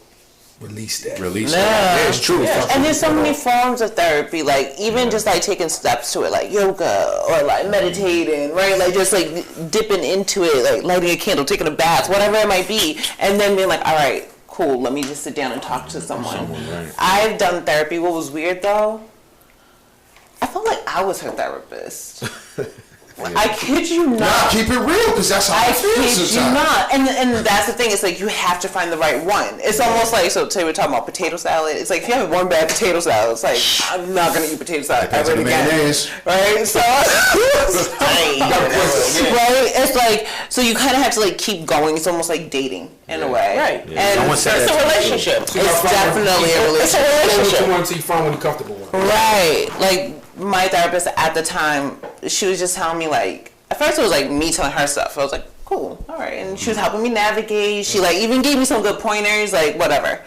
release that. Yeah, it's true. Yeah. And there's so many forms of therapy, like even just like taking steps to it, like yoga or like meditating, right? Like just like dipping into it, like lighting a candle, taking a bath, whatever it might be, and then being like, all right, cool, let me just sit down and talk to someone. Right. I've done therapy. What was weird though, I felt like I was her therapist. I kid you not. Nah, keep it real, because that's how I feel sometimes. You not. And that's the thing. It's like you have to find the right one. It's almost like, so today we're talking about potato salad. It's like if you have one bad potato salad, it's like I'm not gonna eat potato salad ever again. Right? So right? It's like, so you kind of have to like keep going. It's almost like dating in a way. Right. Yeah. And it's a relationship. It's definitely a relationship. It's a relationship. Until you find one you're comfortable with. Right. Like my therapist at the time, she was just telling me, like, at first it was like me telling her stuff. I was like, cool, all right. And she was helping me navigate. She like even gave me some good pointers, like whatever.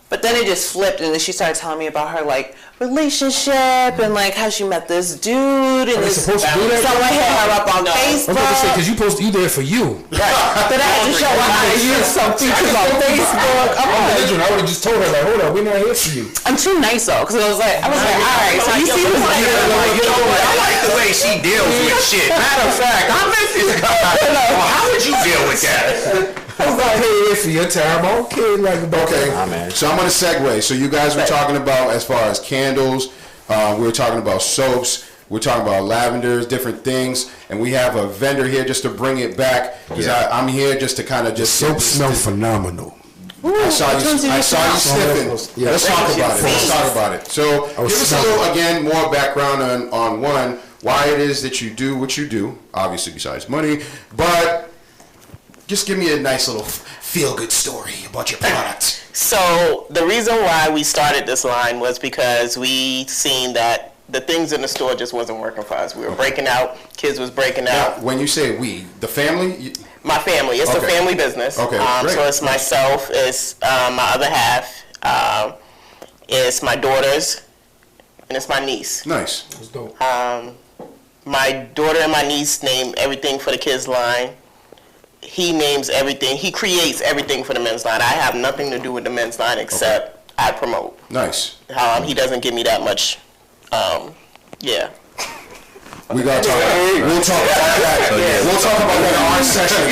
But then it just flipped, and then she started telling me about her like relationship and like how she met this dude and this. Someone hit her up on Facebook. I was about to say, because you there for you. Right. Then I had to show her how to use some features on Facebook. I would have just told her, like, hold on, we're not here for you. I'm too nice though, because I was like, all right, so you see this like, you know what? I like the way she deals with shit. Matter of fact, I met this guy. Well, how would you deal with that? I was like, hey, for your time, okay, like, okay. So I'm gonna segue. So you guys were talking about, as far as candles, we were talking about soaps, we're talking about lavenders, different things, and we have a vendor here just to bring it back, because I'm here just to kind of just. Soaps smell phenomenal. Ooh, I saw you sniffing. Yeah, let's talk about it. So give us a little, again, more background on one, why it is that you do what you do, obviously besides money, but just give me a nice little feel-good story about your product. So the reason why we started this line was because we seen that the things in the store just wasn't working for us. We were breaking out. Kids was breaking out. Now, when you say we, the family? My family. It's a family business. Okay, great. So it's myself, it's my other half, it's my daughters, and it's my niece. Nice. That's dope. My daughter and my niece name everything for the kids line. He names everything. He creates everything for the men's line. I have nothing to do with the men's line except I promote. Nice. He doesn't give me that much. Yeah. We gotta talk. We'll talk about that. We'll talk about that in our session.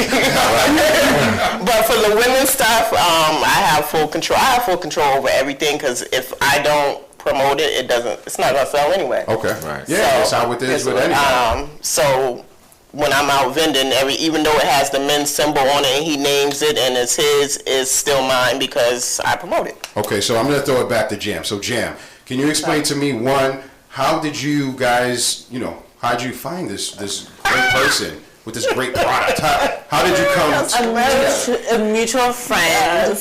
But for the women's stuff, I have full control. I have full control over everything, because if I don't promote it, it's not gonna sell anyway. Okay. Right. Yeah. That's how it is with anything. So when I'm out vending, even though it has the men's symbol on it and he names it and it's his, it's still mine because I promote it. Okay, so I'm going to throw it back to Jam. So Jam, can you explain to me, one, how did you guys, how did you find this great person with this great product? How did you come? A mutual friend.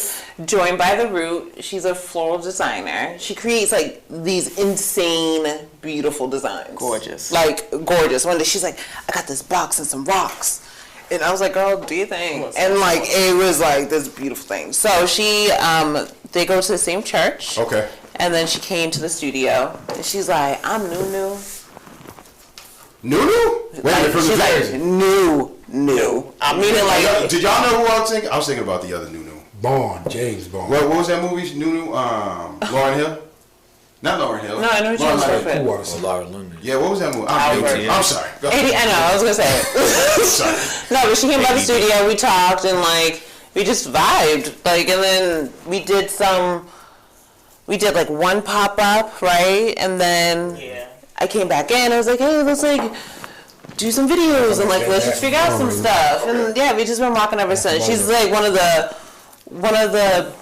Joined by the Root. She's a floral designer. She creates like these insane, beautiful designs. Gorgeous. Like gorgeous. One day she's like, I got this box and some rocks. And I was like, girl, do you think? And like it was like this beautiful thing. So she they go to the same church. Okay. And then she came to the studio and she's like, I'm Nunu. Nunu? Wait, from the like, new. Meaning like, did y'all know who I was thinking? I was thinking about the other Nunu. James Bond. What was that movie? Nunu? Lauryn Hill? Not Lauryn Hill. No, I know what you're talking about. Lauryn London. Yeah, what was that movie? I'm sorry. I know, I was going to say it. Sorry. No, but she came by the studio, we talked, and like, we just vibed. Like, and then we did like one pop-up, right? And then I came back in, I was like, hey, let's like do some videos and like let's just figure out some stuff. And yeah, we just been rocking ever since. She's like one of the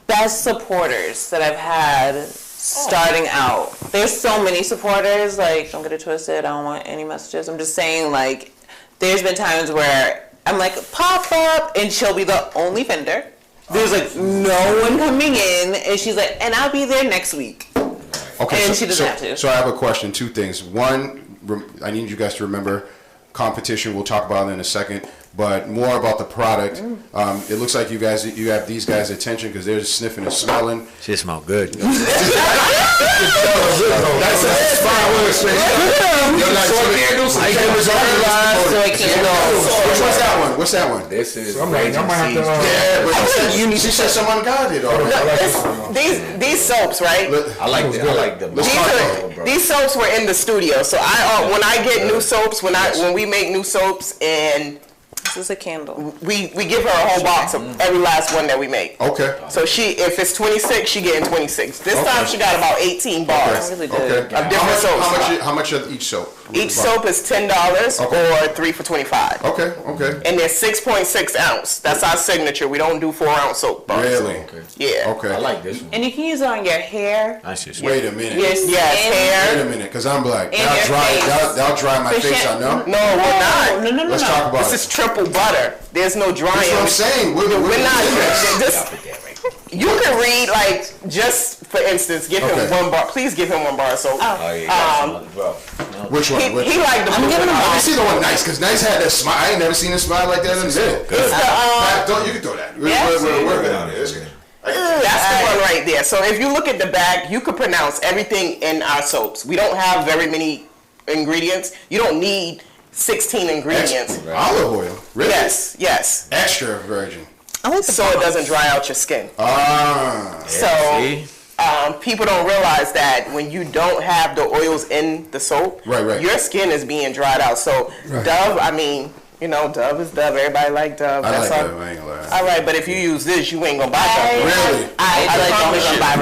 best supporters that I've had starting out. There's so many supporters, like don't get it twisted, I don't want any messages. I'm just saying like there's been times where I'm like, pop up, and she'll be the only vendor. There's like no one coming in, and she's like, and I'll be there next week. Okay, and she doesn't have to. So I have a question, 2 things. One, I need you guys to remember competition. We'll talk about it in a second, but more about the product. It looks like you have these guys' attention because they're just sniffing and smelling. Shit smell good. That's a fine way to say it. What's that one? What's that one? This is. So I might have to. You need to say someone got it already. These soaps, right? I like them. These soaps were in the studio, so when I get new soaps, when we make new soaps, and this is a candle. We give her a whole box of every last one that we make. Okay. So if it's 26, she getting 26. This time she got about 18 bars of different soaps. How much of each soap? Each soap is $10 or 3 for $25. Okay. And they're 6.6 ounce. That's our signature. We don't do 4-ounce soap bars. Really? Okay. Yeah. Okay. I like this one. And you can use it on your hair. Wait a minute. Yes, hair. Wait a minute, because I'm black. In your face. That'll dry my face out, no? No, we're not. No. Let's talk about This is triple butter. There's no drying. That's what I'm saying. We're not. You can read, like, just for instance, give him 1 bar. Please give him 1 bar of soap. Which one? He liked the blue one. Let me see the one Nyce, because Nyce had that smile. I ain't never seen a smile like that in a minute. Good. You can throw that. We're good out here. It's good. That's the one right there. So if you look at the back, you could pronounce everything in our soaps. We don't have very many ingredients. You don't need 16 ingredients. Olive oil? Really? Yes. Extra virgin. So it doesn't dry out your skin. So people don't realize that when you don't have the oils in the soap, your skin is being dried out. So Dove, Dove is Dove. Everybody like Dove. I like Dove. I ain't gonna lie. All right, but if you use this, you ain't gonna buy Dove. Really?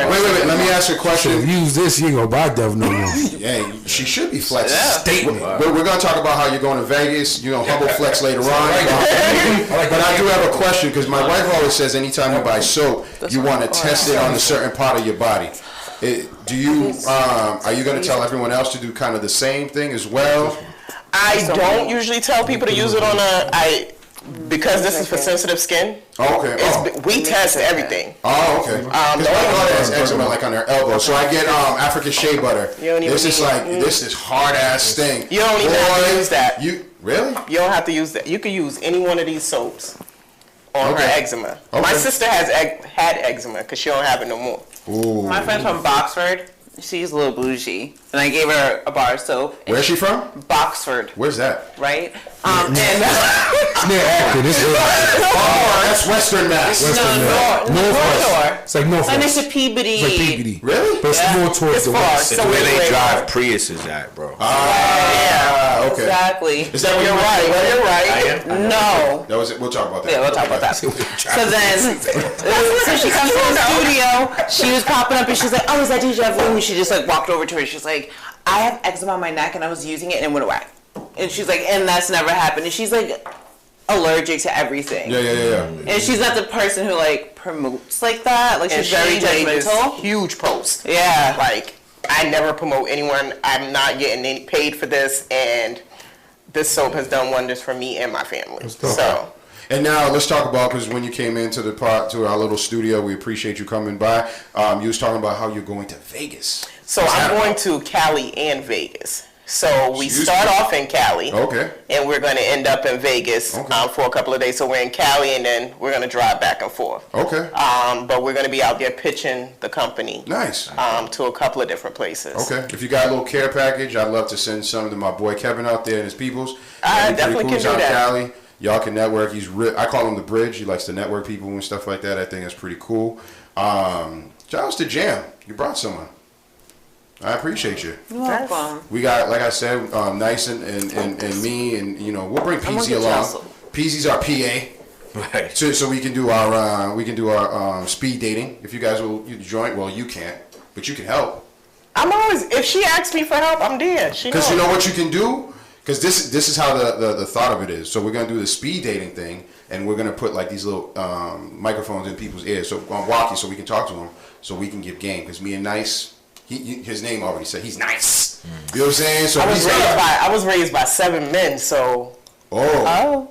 Wait. Let me ask you a question. If you use this, you ain't gonna buy Dove no more. Yeah, she should be flexing. Statement. We're gonna talk about how you're going to Vegas. Humble flex later on. But I do have a question because my wife always says anytime you buy soap, you want to test it on a certain part of your body. Are you going to tell everyone else to do kind of the same thing as well? I don't usually tell people to use it on because this is for sensitive skin. Okay. We test everything. Oh, okay. Because my daughter has eczema like on her elbow, so I get African shea butter. This is hard ass thing. You don't even have to use that. Really? You don't have to use that. You can use any one of these soaps on her eczema. Okay. My sister had eczema because she don't have it no more. Ooh. My friend's from Boxford. She's a little bougie, and I gave her a bar of soap. Where's she from? Boxford. Where's that? Right? It's near Akron. That's Western Mass. North. It's like North. And it's a Peabody. It's like Peabody. Really? But it's more towards the west. It's where they drive Priuses at, bro. Okay. Exactly. Is that what you're right? No. That was it. We'll talk about that. Yeah, we'll talk about that. So she comes to the studio. She was popping up, and she's like, "Oh, is that deja vu?" And she just like walked over to her. She's like, "I have eczema on my neck, and I was using it, and it went away." And she's like, "And that's never happened." And she's like allergic to everything. Yeah. And she's not the person who like promotes like that. Like she's very judgmental. Huge post. Yeah. Like I never promote anyone. I'm not getting any paid for this, and this soap has done wonders for me and my family. So. And now let's talk about, because when you came into to our little studio, we appreciate you coming by. You was talking about how you're going to Vegas. So I'm going to Cali and Vegas. So we start off in Cali. Okay. And we're going to end up in Vegas for a couple of days. So we're in Cali, and then we're going to drive back and forth. Okay. But we're going to be out there pitching the company. Nice. To a couple of different places. Okay. If you got a little care package, I'd love to send some to my boy Kevin out there and his peoples. I definitely can do that. Cali. Y'all can network. I call him the bridge. He likes to network people and stuff like that. I think that's pretty cool. Shout outs to Jam. You brought someone. I appreciate you. You're welcome. We got, like I said, Nyce and me, and we'll bring Peasy along. Peasy's our PA, right? So we can do our speed dating. If you guys will join, well, you can't, but you can help. I'm always, if she asks me for help, I'm there. Because you know what you can do. Because this is how the thought of it is. So we're gonna do the speed dating thing, and we're gonna put like these little microphones in people's ears, so on walkie, so we can talk to them, so we can give game. Because me and Nyce, his name already said he's nice. You know what I'm saying? So I was raised by 7 men, so So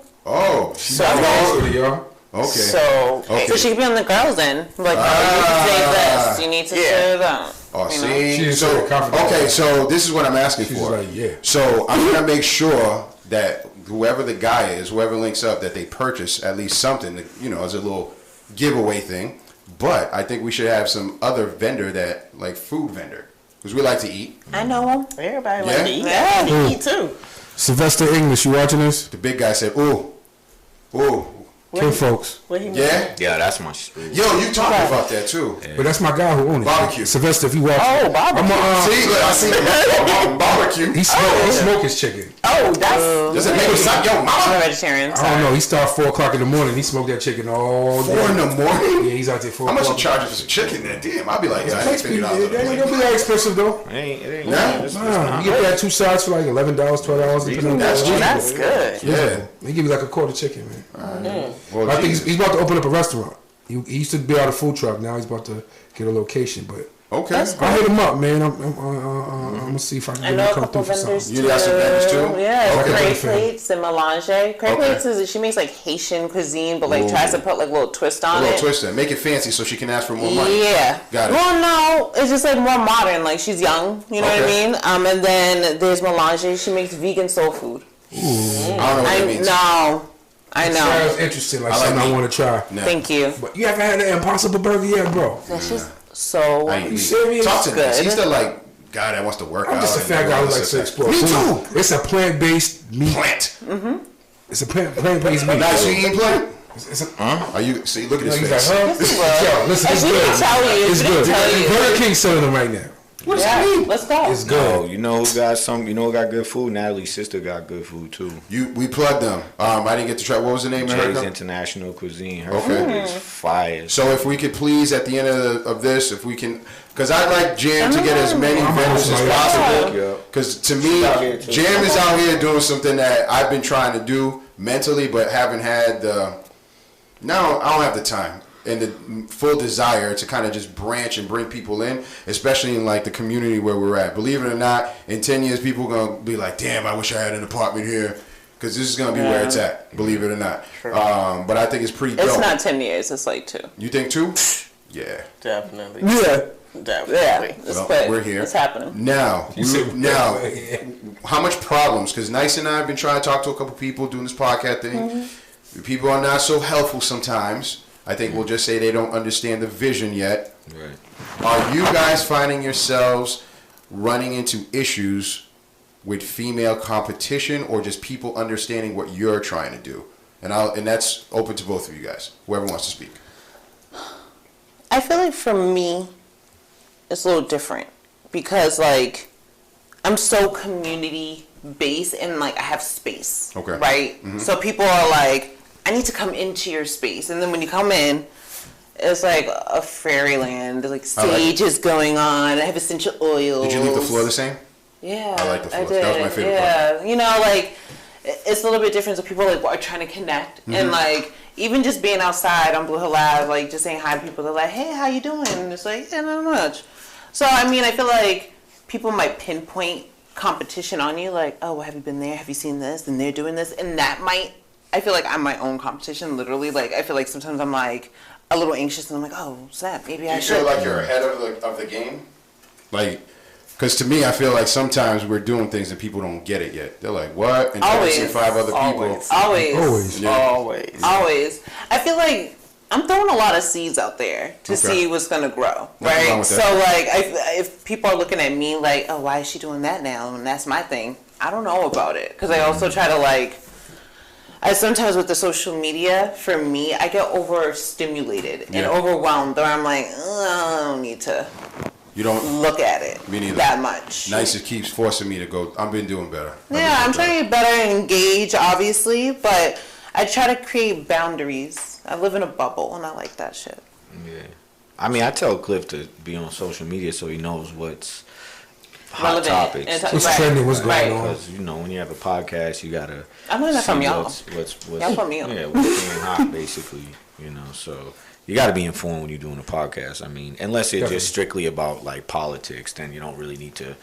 she could be on the girls' end. Like, you need to say this. You need to say that. Oh, see. So this is what I'm asking for. Like, yeah. So I'm gonna make sure that whoever the guy is, whoever links up, that they purchase at least something, as a little giveaway thing. But I think we should have some other vendor like food vendor, because we like to eat. I know him. Everybody like to eat. Yeah, they eat too. Sylvester English, you watching this? The big guy said, "Ooh." Kin folks. Yeah, that's my street. Yo, you talking about that too? Yeah. But that's my guy who owns it. Barbecue. Sylvester, if you watch. Oh, barbecue. I see the barbecue. He smoke his chicken. Oh, that's. Does it make him stop? Yo, mama. Vegetarian. I don't know. He starts 4 o'clock in the morning. He smoked that chicken all day. 4 in the morning? Yeah, he's out there 4 How o'clock. much you charging for some chicken then? Damn, I'll be like, I ain't $50. That ain't gonna be that expensive though. It ain't. Nah, you get that 2 sides for like $11, $12. Depending on That's good. Yeah. They give you like a quarter chicken, man. Well, I think he's about to open up a restaurant. He used to be out a food truck. Now he's about to get a location. But okay, I'll hit him up, man. I'm gonna see if I can get him to come through for something. You got some vendors too? Yeah, Okay. Cray Plates and Melange. Cray Plates is she makes like Haitian cuisine, but like tries to put like a little twist on it. A little twist in. Make it fancy so she can ask for more money. Yeah. Got it. Well, no, it's just like more modern. Like she's young, you know what I mean? And then there's Melange. She makes vegan soul food. I don't know what that means. No. I know. Sounds interesting, like something I want to try. No. Thank you. But you ever had an Impossible Burger yet, bro? That's just so you serious? Talk to me. good. He's still like guy that wants to work out. I'm just a fat guy who likes to explore. Me too. It's a plant-based meat. Mm-hmm. It's a plant-based meat. Nice, you eating plant? Huh? Are you? See, look at his He's face. like, huh? Yo, listen, it's good. It's good. Burger King's selling them right now. What does that mean? Let's go. It's good. No, you know who got good food? Natalie's sister got good food too. We plugged them. I didn't get to try. What was the name of her? Jay's International Cuisine. Her food is fire. So if we could please, at the end of this, if we can, because I'd like Jam to get as many vendors as possible. Because to me, Jam is out here doing something that I've been trying to do mentally, but haven't had the. Now I don't have the time and the full desire to kind of just branch and bring people in, especially in like the community where we're at. Believe it or not, in 10 years, people are going to be like, damn, I wish I had an apartment here, because this is going to be where it's at, believe it or not. But I think it's pretty dope. It's not 10 years, it's like 2. You think 2? Yeah. Definitely. Yeah. Definitely. Well, we're here. It's happening. Now, how much problems, because Nyce and I have been trying to talk to a couple people doing this podcast thing. People are not so helpful sometimes. I think we'll just say they don't understand the vision yet. Right. Are you guys finding yourselves running into issues with female competition, or just people understanding what you're trying to do? And that's open to both of you guys. Whoever wants to speak. I feel like for me, it's a little different because like I'm so community based and like I have space. Okay. Right? So people are like, I need to come into your space. And then when you come in, it's like a fairyland. There's like stages going on. I have essential oils. Did you leave the floor the same? Yeah. I like the floor. I did. That was my favorite part. You know, like it's a little bit different. So people like are trying to connect. And like even just being outside on Blue Hill Live, like just saying hi to people, they're like, hey, how you doing? And it's like, yeah, not much. So I mean, I feel like people might pinpoint competition on you, like, oh, well, have you been there? Have you seen this? And they're doing this, and that might. I feel like I'm my own competition, literally. Like I feel like sometimes I'm like a little anxious, and I'm like, oh, snap, maybe I should. You feel like you're ahead of the game, like. Because to me, I feel like sometimes we're doing things and people don't get it yet. They're like, what? And trying to see 5 other people. Always. I feel like I'm throwing a lot of seeds out there to see what's going to grow, right? So, like, if people are looking at me like, oh, why is she doing that now? And that's my thing. I don't know about it. Because I also try to, like, sometimes with the social media, for me, I get overstimulated and overwhelmed. Or I'm like, I don't need to. You don't look at it that much. Nyce just keeps forcing me to go. I've been doing better. I'm trying to get better and engage, obviously, but I try to create boundaries. I live in a bubble, and I like that shit. Yeah. I mean, I tell Cliff to be on social media so he knows what's hot topics. What's trending, what's going on. Because, you know, when you have a podcast, you got to I'm learning that from y'all. Y'all put me on. Yeah, what's being hot, basically, you know, so... You got to be informed when you're doing a podcast. I mean, unless it's just strictly about like politics, then you don't really need to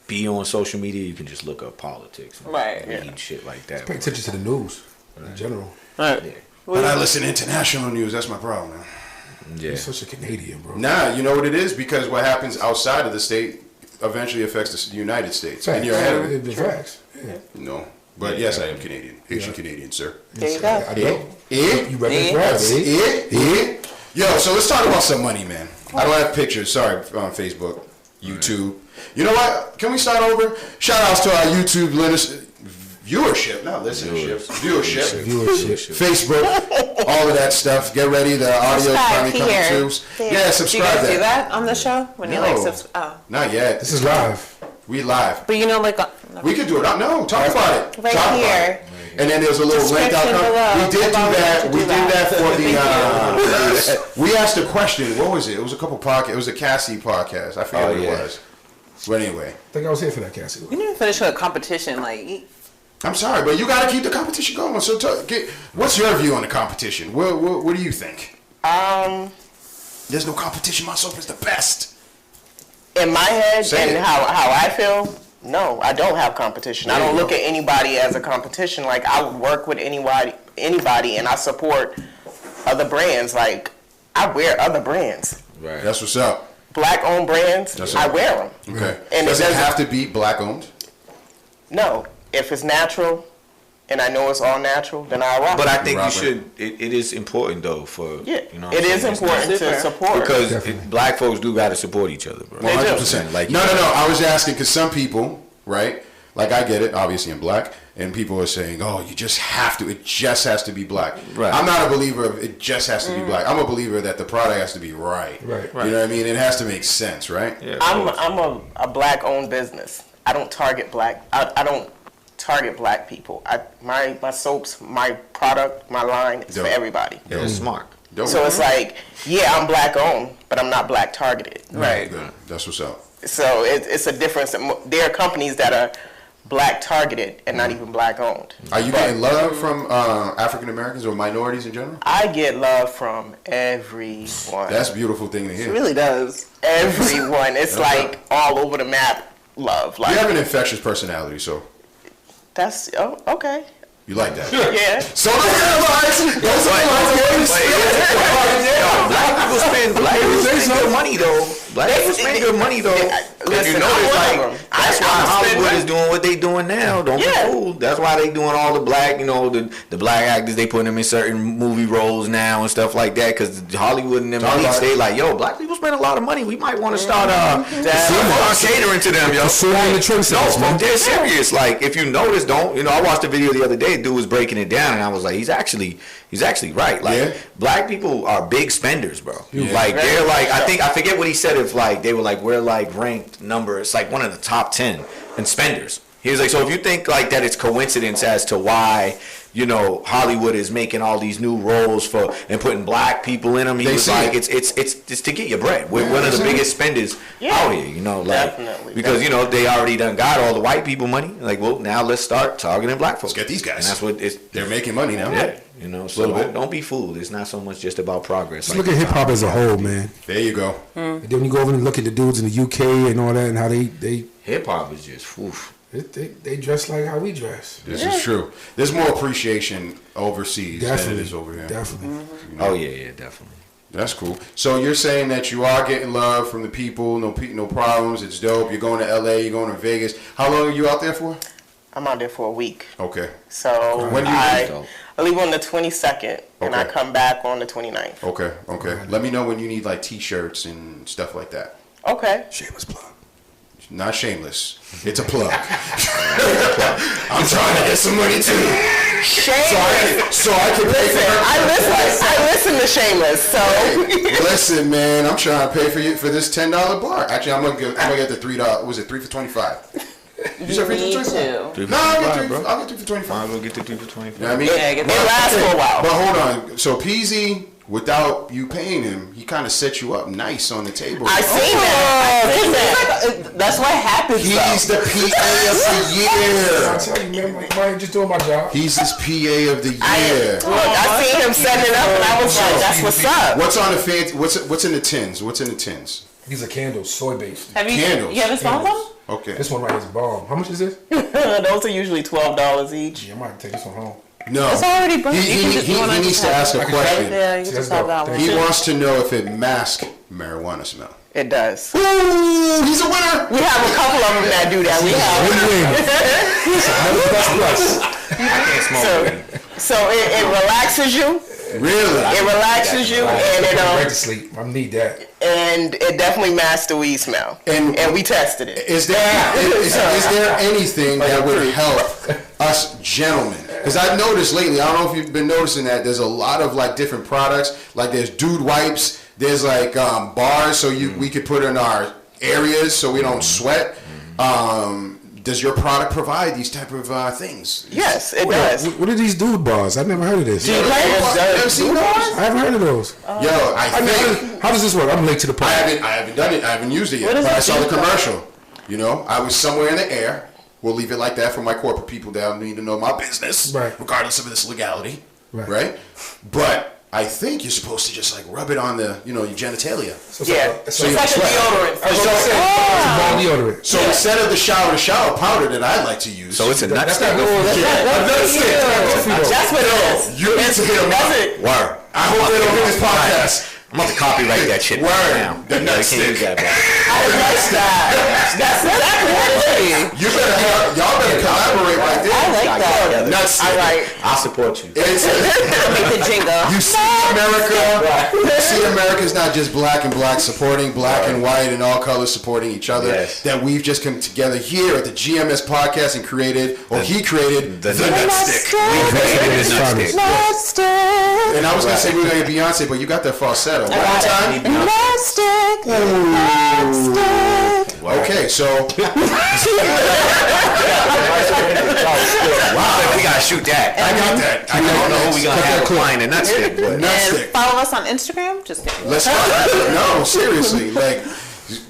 be on social media, you can just look up politics, and read shit like that. Pay attention to the news in general. Right. Yeah. But I listen to international news. That's my problem, man. Yeah. You're such a Canadian, bro. Nah, you know what it is? Because what happens outside of the state eventually affects the United States. Facts. And you're ahead of it. Facts. Yeah. No. But yes, I am Canadian. Haitian Canadian, sir. There you go. I know. You represent Yo, so let's talk about some money, man. I don't have pictures. Sorry, on Facebook, YouTube. You know what? Can we start over? Shout outs to our YouTube viewership, not listenership. Viewership. Facebook, all of that stuff. Get ready. The audio finally coming too. Yeah, subscribe. Do you guys do that on the show? When you not yet. This is live. We live. But you know, like we could do it. No, talk about it. Right talk here. About it. And then there's a little link out there. We did do that. We did that for the. We asked a question. What was it? It was a couple podcasts. It was a Cassie podcast. I forget what it was. But anyway, I think I was here for that, Cassie. You didn't finish with a competition, like. I'm sorry, but you got to keep the competition going. So, what's your view on the competition? What do you think? There's no competition. My soap is the best. In my head and how I feel, no, I don't have competition. I don't look at anybody as a competition. Like, I would work with anybody, and I support other brands. Like, I wear other brands. Right. That's what's up. Black-owned brands, I wear them. Okay. And does it have to be black-owned? No. If it's natural, and I know it's all natural, then I'll rock it. But I think you should. It is important though for you know. It is important to support because black folks do got to support each other, bro. 100%. Like no. I was asking because some people, right? Like I get it. Obviously, I'm black, and people are saying, "Oh, you just have to. It just has to be black." Right. I'm not a believer of it just has to be black. I'm a believer that the product has to be right. Right. You know what I mean? It has to make sense, right? Yeah, I'm a black-owned business. I don't target black. I don't target black people. My soaps, my product, my line is for everybody. Yeah, smart. So it's like, yeah, I'm black owned, but I'm not black targeted. Right. Good. That's what's up. So it's a difference. There are companies that are black targeted and not even black owned. Are you getting love from African Americans or minorities in general? I get love from everyone. That's a beautiful thing to hear. It really does. Everyone. It's like all over the map love. Like, you have an infectious personality, so. That's okay. You like that? Yeah. So black people spend good money though. Black people spend good money though. Listen, you notice that's why Hollywood is doing what they doing now. Don't be fooled. That's why they doing all the black, the black actors. They putting them in certain movie roles now and stuff like that. Because Hollywood and them elites, they like, yo, black people spend a lot of money. We might want to start catering to them, yo. No, they're serious. Like if you notice, I watched a video the other day. Dude was breaking it down, and I was like, he's actually right. Like black people are big spenders, bro. Like they're like, I forget what he said. If like they were like, we're like ranked number, it's like one of the top 10 in spenders. He was like, so if you think like that, it's coincidence as to why Hollywood is making all these new roles and putting black people in them. He was like, it's to get your bread. We're one of the biggest spenders out here, Definitely. because they already done got all the white people money. Like, well, now let's start targeting black folks. Let's get these guys. And that's what they're making money now. Yeah. So don't be fooled. It's not so much just about progress. Just look at hip hop as a whole, man. There you go. And then when you go over and look at the dudes in the UK and all that, and how they hip hop is just they dress like how we dress. This is true. There's more appreciation overseas than it is over here. Definitely. Oh yeah, definitely. That's cool. So you're saying that you are getting love from the people, no problems. It's dope. You're going to LA. You're going to Vegas. How long are you out there for? I'm out there for a week. Okay. So when do you leave? I leave on the 22nd, and I come back on the 29th. Okay. Let me know when you need like T-shirts and stuff like that. Okay. Shameless plug. Not shameless. It's a plug. I'm trying to get some money too. Shameless. So I can pay for her. I listen to Shameless. So listen, man. I'm trying to pay for you for this $10 bar. Actually, I'm gonna get the $3. Was it 3 for $25? You said 3 for $25? No, I'll get 3 for $25. We'll get the 3 for $25. You know what I mean? it lasts for a while. But hold on. So Peasy, without you paying him, he kind of set you up nice on the table. I seen that. That's what happens. He's the PA of the year. I tell you, man, I ain't just doing my job. He's his PA of the year. I seen him setting it up, and I was like, "That's what's up." What's on the fancy? What's in the tins? What's in the tins? These are candles, soy based. Have you haven't smelled them? Okay. This one right is bomb. How much is this? Those are usually $12 each. Yeah, I might take this one home. No. It's already burnt. He needs to ask a question. Yeah, you can just have that one. He wants to know if it masks marijuana smell. It does. Ooh, he's a winner. We have a couple of them that do that. We have. So it relaxes you. Really? It relaxes you, and it Right to sleep. I need that. And it definitely masks the weed smell. And we tested it. Is there anything that would help us gentlemen? Because I've noticed lately, I don't know if you've been noticing that there's a lot of like different products. Like there's dude wipes. There's like bars so we could put in our areas so we don't sweat. Does your product provide these type of things? Yes, it does. What are these dude bars? I've never heard of this. You ever seen those? I haven't heard of those. Yo, I think. How does this work? I'm late to the party. I haven't done it. I haven't used it yet. But I saw the commercial. You know, I was somewhere in the air. We'll leave it like that for my corporate people that need to know my business, regardless of its legality, right? But I think you're supposed to just like rub it on the, your genitalia. It's like a deodorant. Deodorant. So instead of the shower powder that I like to use. So it's a nut stick. That's what it is. You need to hit them up. Word. I hope they don't hear this podcast. I'm about to copyright that shit. Word. The nut stick. That's exactly what it is. Y'all better collaborate right there. I like that. Nut stick. I'll support you. Make the jingle. You see America. You see America's not just black and black supporting black and white and all colors supporting each other. Yes. That we've just come together here at the GMS podcast and he created the nut stick. We created the nut stick. And I was gonna say we were gonna get Beyonce, but you got that falsetto. One more time. Okay, so we gotta shoot that. I got that. I don't know who we gonna have flying a nut stick. Nut stick. Follow us on Instagram. Just kidding. Let's no, seriously. Like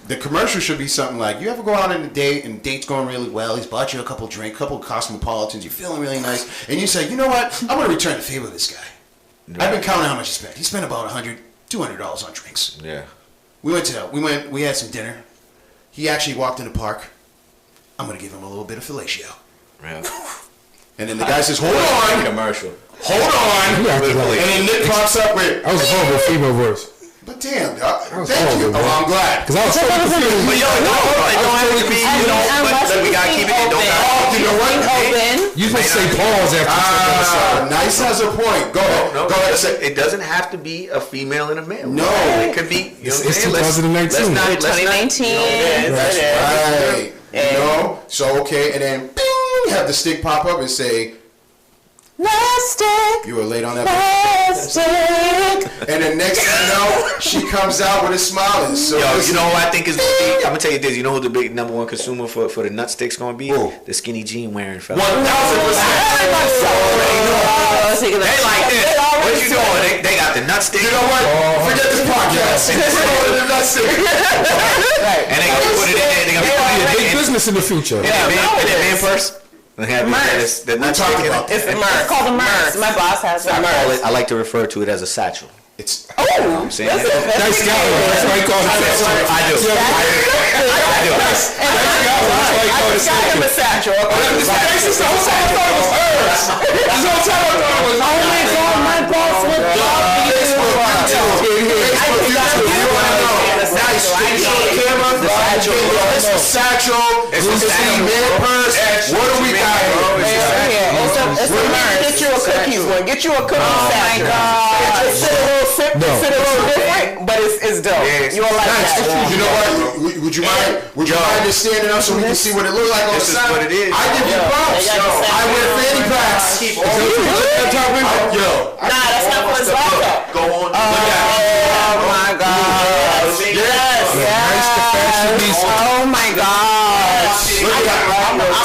the commercial should be something like, you ever go out on a date and the date's going really well, he's bought you a couple drinks, couple Cosmopolitans, you're feeling really nice, and you say, you know what, I'm gonna return the favor to this guy. I've been counting how much he spent. He spent about $200 on drinks. Yeah. We had some dinner. He actually walked in the park. I'm gonna give him a little bit of fellatio. Yeah. And then the guy says, hold on. Commercial. Hold on. And then Nick pops up with, I was a horrible female voice. but damn, thank you. Oh, I'm glad. Because I was so confused. But yo, it don't have to be, but we gotta keep it. It don't have to You know what? You're supposed to say pause after Nyce has a point. Go ahead. Go ahead. It doesn't have to be a female and a male. No. It could be. It's 2019. 2019. That's right. So okay, and then bing, have the stick pop up and say, Plastic. you were late on that. Plastic. And then next thing you know, she comes out with a smile. So yo, you know what I think is gonna be? I'm gonna tell you this. You know who the big number one consumer for the nut stick's gonna be? Who? The skinny jean wearing fella. 1,000%. They like this. What you doing? They got the nut stick. You know what? Forget this podcast. The nut stick. And they gonna put it in there. They gonna put it in Big business in the future. their man purse. The nut stick. It's the It's called a MERS. My boss has it. I like to refer to it as a satchel. It's I'm saying Nice guy. That's why he called it satchel. I do. Nice guy. That's why he called it satchel. satchel. Oh my God, my boss would love you. It's the satchel. It's the man purse. What do we got here? It's the MERS. Get you a cookies one. Get you a cookie satchel. Oh my God. It's a little different, but it's dope. You will like that. You know what? Would you mind? Would you mind just standing up so we can see what it looks like on the This is side? what it is. I give you props. I wear fanny packs. Yo. Nah, that's not for his laptop. Go on. Oh my God. Yes. Oh my God. Look at that.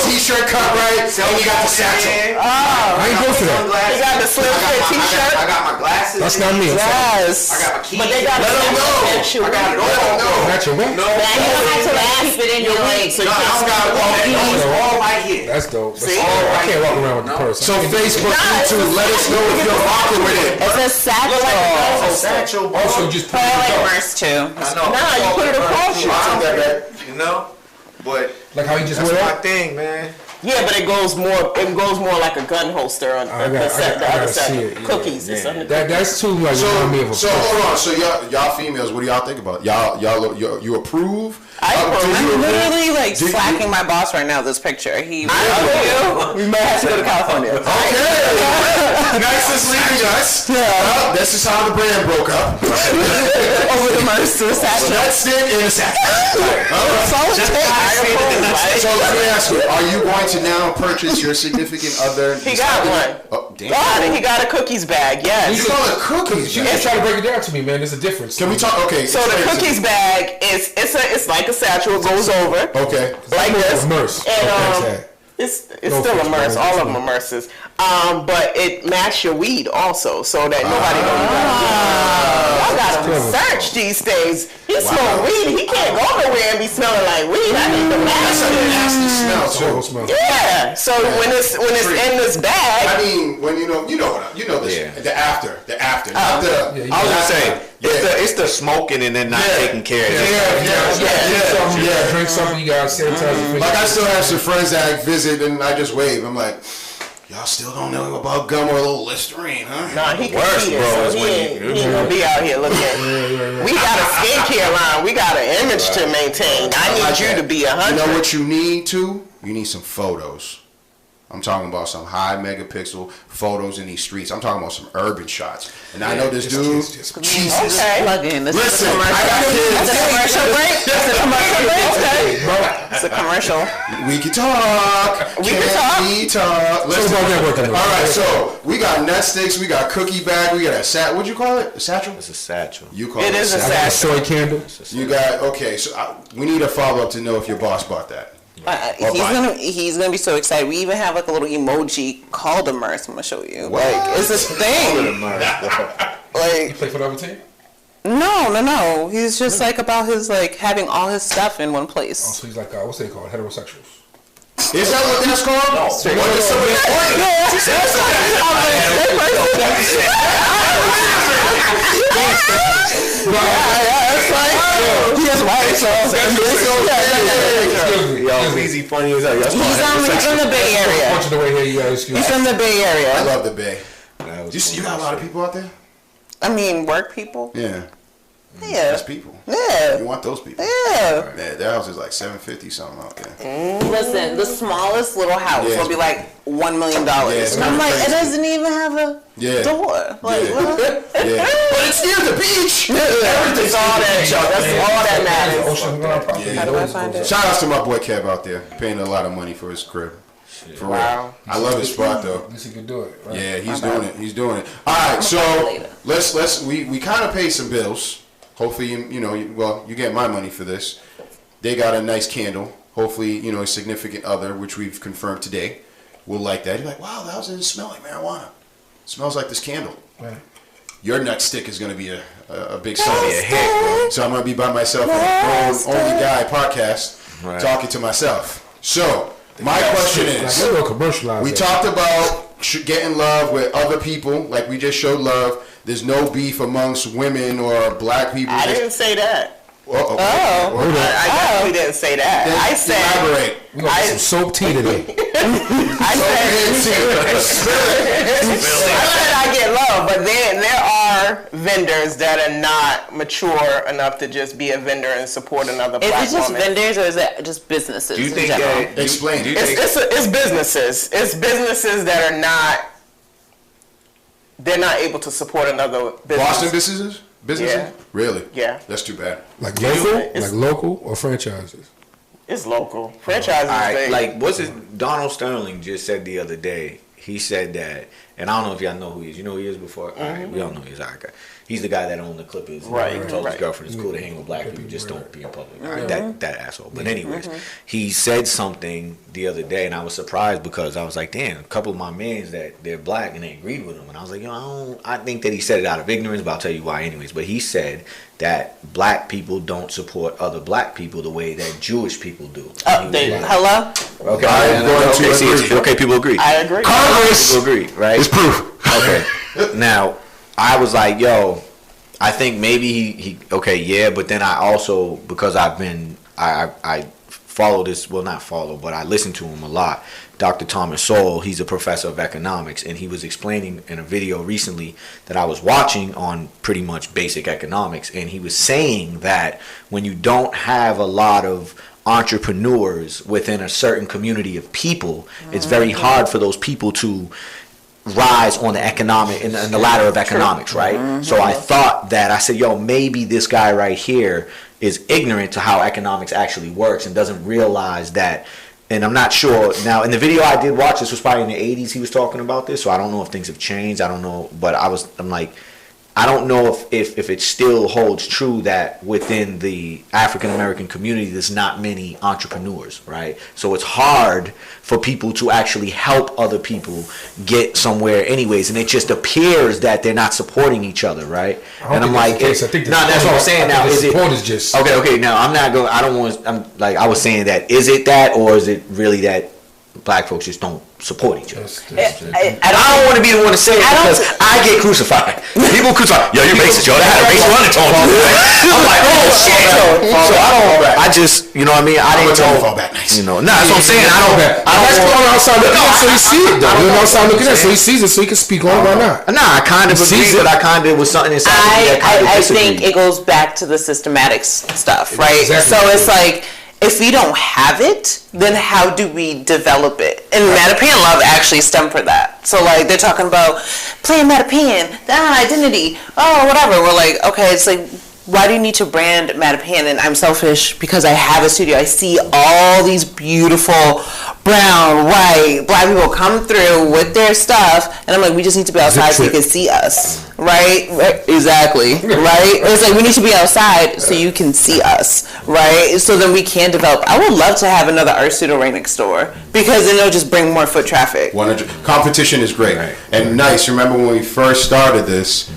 T-shirt cut right, and you got the satchel. I ain't go for that. He got the slim fit T-shirt. I got my glasses. That's not me. Yes. I got my keys. But they got Let them know. I got it all. That's your way. No. Then you don't have to keep it in your leg. So you I got all right here. That's dope. I can't walk around with the purse. So Facebook, YouTube, let us know if you're rocking with it. It's a satchel. Satchel. Also, just put I it like up. MERS too. I know. Nah, you put it across you. You know? But like how he just that's went my up. thing, man. Yeah, but it goes more like a gun holster on the other set. Cookies. Yeah. That's too like So hold on. So y'all females, what do y'all think about it? You approve? I'm literally like slacking my boss right now. This picture. We might have to go to California. Okay. Nyce is leaving us. Well, this is how the brand broke up. Over the merch to the satchel. That's it in a satchel. So let me ask you: are you going to now purchase your significant other? He got one. Oh, damn. He got a cookies bag. Yes. You call it cookies? You try to break it down to me, man. There's a difference. Can we talk? Okay. So the cookies bag it's like a satchel. It goes over. Okay. Like this. Immerse. And it's still immersed. All of them immerses. But it match your weed also, so that nobody knows. Y'all got him search these days. He smoke weed. He can't go nowhere and be smelling like weed. I need to match it. That's a nasty smell. Yeah. So when it's in this bag. I mean, when you know this. Yeah. The after. I was gonna say it's the smoking and then not taking care of it. Yeah. Drink something. You gotta sanitize. Like I still have some friends that visit and I just wave. I'm like, y'all still don't know about gum or a little Listerine, huh? Nah, he can Worst, see it, bro, so is he when ain't gonna be out here looking. We got a skincare line. We got an image to maintain. I need you to be 100. You know what you need too? You need some photos. I'm talking about some high megapixel photos in these streets. I'm talking about some urban shots. And I know this dude. Jesus. Okay. Plug in. Listen, I got kids. That's a commercial break. That's a commercial break. It's a commercial. We can talk. We talk. Listen. All right, so we got nut sticks. We got cookie bag. We got a satchel. What'd you call it? A satchel? It's a satchel. You call It it is a I got a satchel. soy candle. You got, okay, so we need a follow-up to know if your boss bought that. He's gonna be so excited. We even have like a little emoji called immerse. I'm gonna show you. What? Like it's this thing. You Like play for the other team? no. He's just like about his like having all his stuff in one place. Oh, so he's like what's they called? Heterosexuals. Is that what that's called? No. What is somebody Yo, easy funny as hell. He's from the Bay Area. He's from the Bay Area. I love the Bay. You got a lot of people out there? I mean, work people. Yeah. Yeah. That's people. Yeah. You want those people. Yeah. Man, their house is like 750 something out there. Listen, the smallest little house will be like $1 million. it's And I'm like, crazy. it doesn't even have a door. Like, what? Yeah. But it's near the beach. Everything's all that, Joe. That's all that matters. How do I find it? Shout out to my boy Kev out there, paying a lot of money for his crib. For real. I love his spot though. At least he can do it. Right? Yeah, he's doing it. He's doing it. All right, so we kind of paid some bills. Hopefully, you get my money for this. They got a nice candle. Hopefully, a significant other, which we've confirmed today, will like that. You're like, wow, that doesn't smell like marijuana. It smells like this candle. Right. Your nut stick is going to be a big song. A hit. So I'm going to be by myself on the Only Guy podcast, talking to myself. So my question is, we talked about getting love with other people, like we just showed love. There's no beef amongst women or black people. I didn't say that. Oh. I definitely didn't say that. Then I said. Elaborate. We gonna get some soap tea today. I said I get love, but then there are vendors that are not mature enough to just be a vendor and support another black woman. Is it just vendors or is it just businesses? Do you think that? Explain. It's businesses. It's businesses that are not. They're not able to support another business. Boston businesses? Yeah. Really? Yeah. That's too bad. Like local? Like local or franchises? It's local. Franchises. All right, like what's his? Donald Sterling just said the other day. He said that, and I don't know if y'all know who he is. You know who he is before? All right, we all know he's our guy. He's the guy that owned the Clippers. Right. He told his girlfriend it's cool to hang with black people, just don't be in public. All right, that asshole. But anyways, he said something the other day, and I was surprised because I was like, damn, a couple of my mans that they're black and they agreed with him, and I was like, I think that he said it out of ignorance, but I'll tell you why anyways. But he said that black people don't support other black people the way that Jewish people do. Hello? Okay, people agree. I agree. Congress People agree, right? is proof. Okay. Now, I was like, yo, I think maybe he but then I also, because I follow this, well, not follow, but I listen to him a lot. Dr. Thomas Sowell, he's a professor of economics, and he was explaining in a video recently that I was watching on pretty much basic economics, and he was saying that when you don't have a lot of entrepreneurs within a certain community of people, it's very hard for those people to rise on the economic in the ladder of economics, right? So I thought that, I said, yo, maybe this guy right here is ignorant to how economics actually works and doesn't realize that. And I'm not sure now, in the video I did watch, this was probably in the 80s he was talking about this, so I don't know if things have changed, I don't know, but I'm like, I don't know if it still holds true that within the African American community there's not many entrepreneurs, right? So it's hard for people to actually help other people get somewhere anyways, and it just appears that they're not supporting each other, right? And I'm like, that's what I'm saying now. Is it just okay? Now I'm not going. I don't want. I'm like, I was saying that. Is it that, or is it really that black folks just don't support each other? I don't want to be the one to say it because I get crucified. People crucify. Yo, you're racist, yo. That had a racial undertone to it. I'm like, oh shit. So I just, you know what I mean? I didn't know. Fall back nice. You know, nah, that's what I'm saying. I don't. That's going outside looking at, so he sees it though. You're outside looking at, so he sees it, so he can speak on it. Why not? Nah, I kind of agree, but I kind of was something inside me that kind of disagreed. I think it goes back to the systematics stuff, right? So it's like, if we don't have it, then how do we develop it? And Metapan Love actually stemmed for that. So like they're talking about playing Metapan, identity, whatever. We're like, okay, it's like, why do you need to brand Metapan? And I'm selfish because I have a studio. I see all these beautiful brown, white, black people come through with their stuff, and I'm like, we just need to be outside so you can see us, right? Exactly, right? It's like we need to be outside so you can see us, right? So then we can develop. I would love to have another art studio right next door because then it'll just bring more foot traffic. 100. Competition is great. And Nyce, remember when we first started this,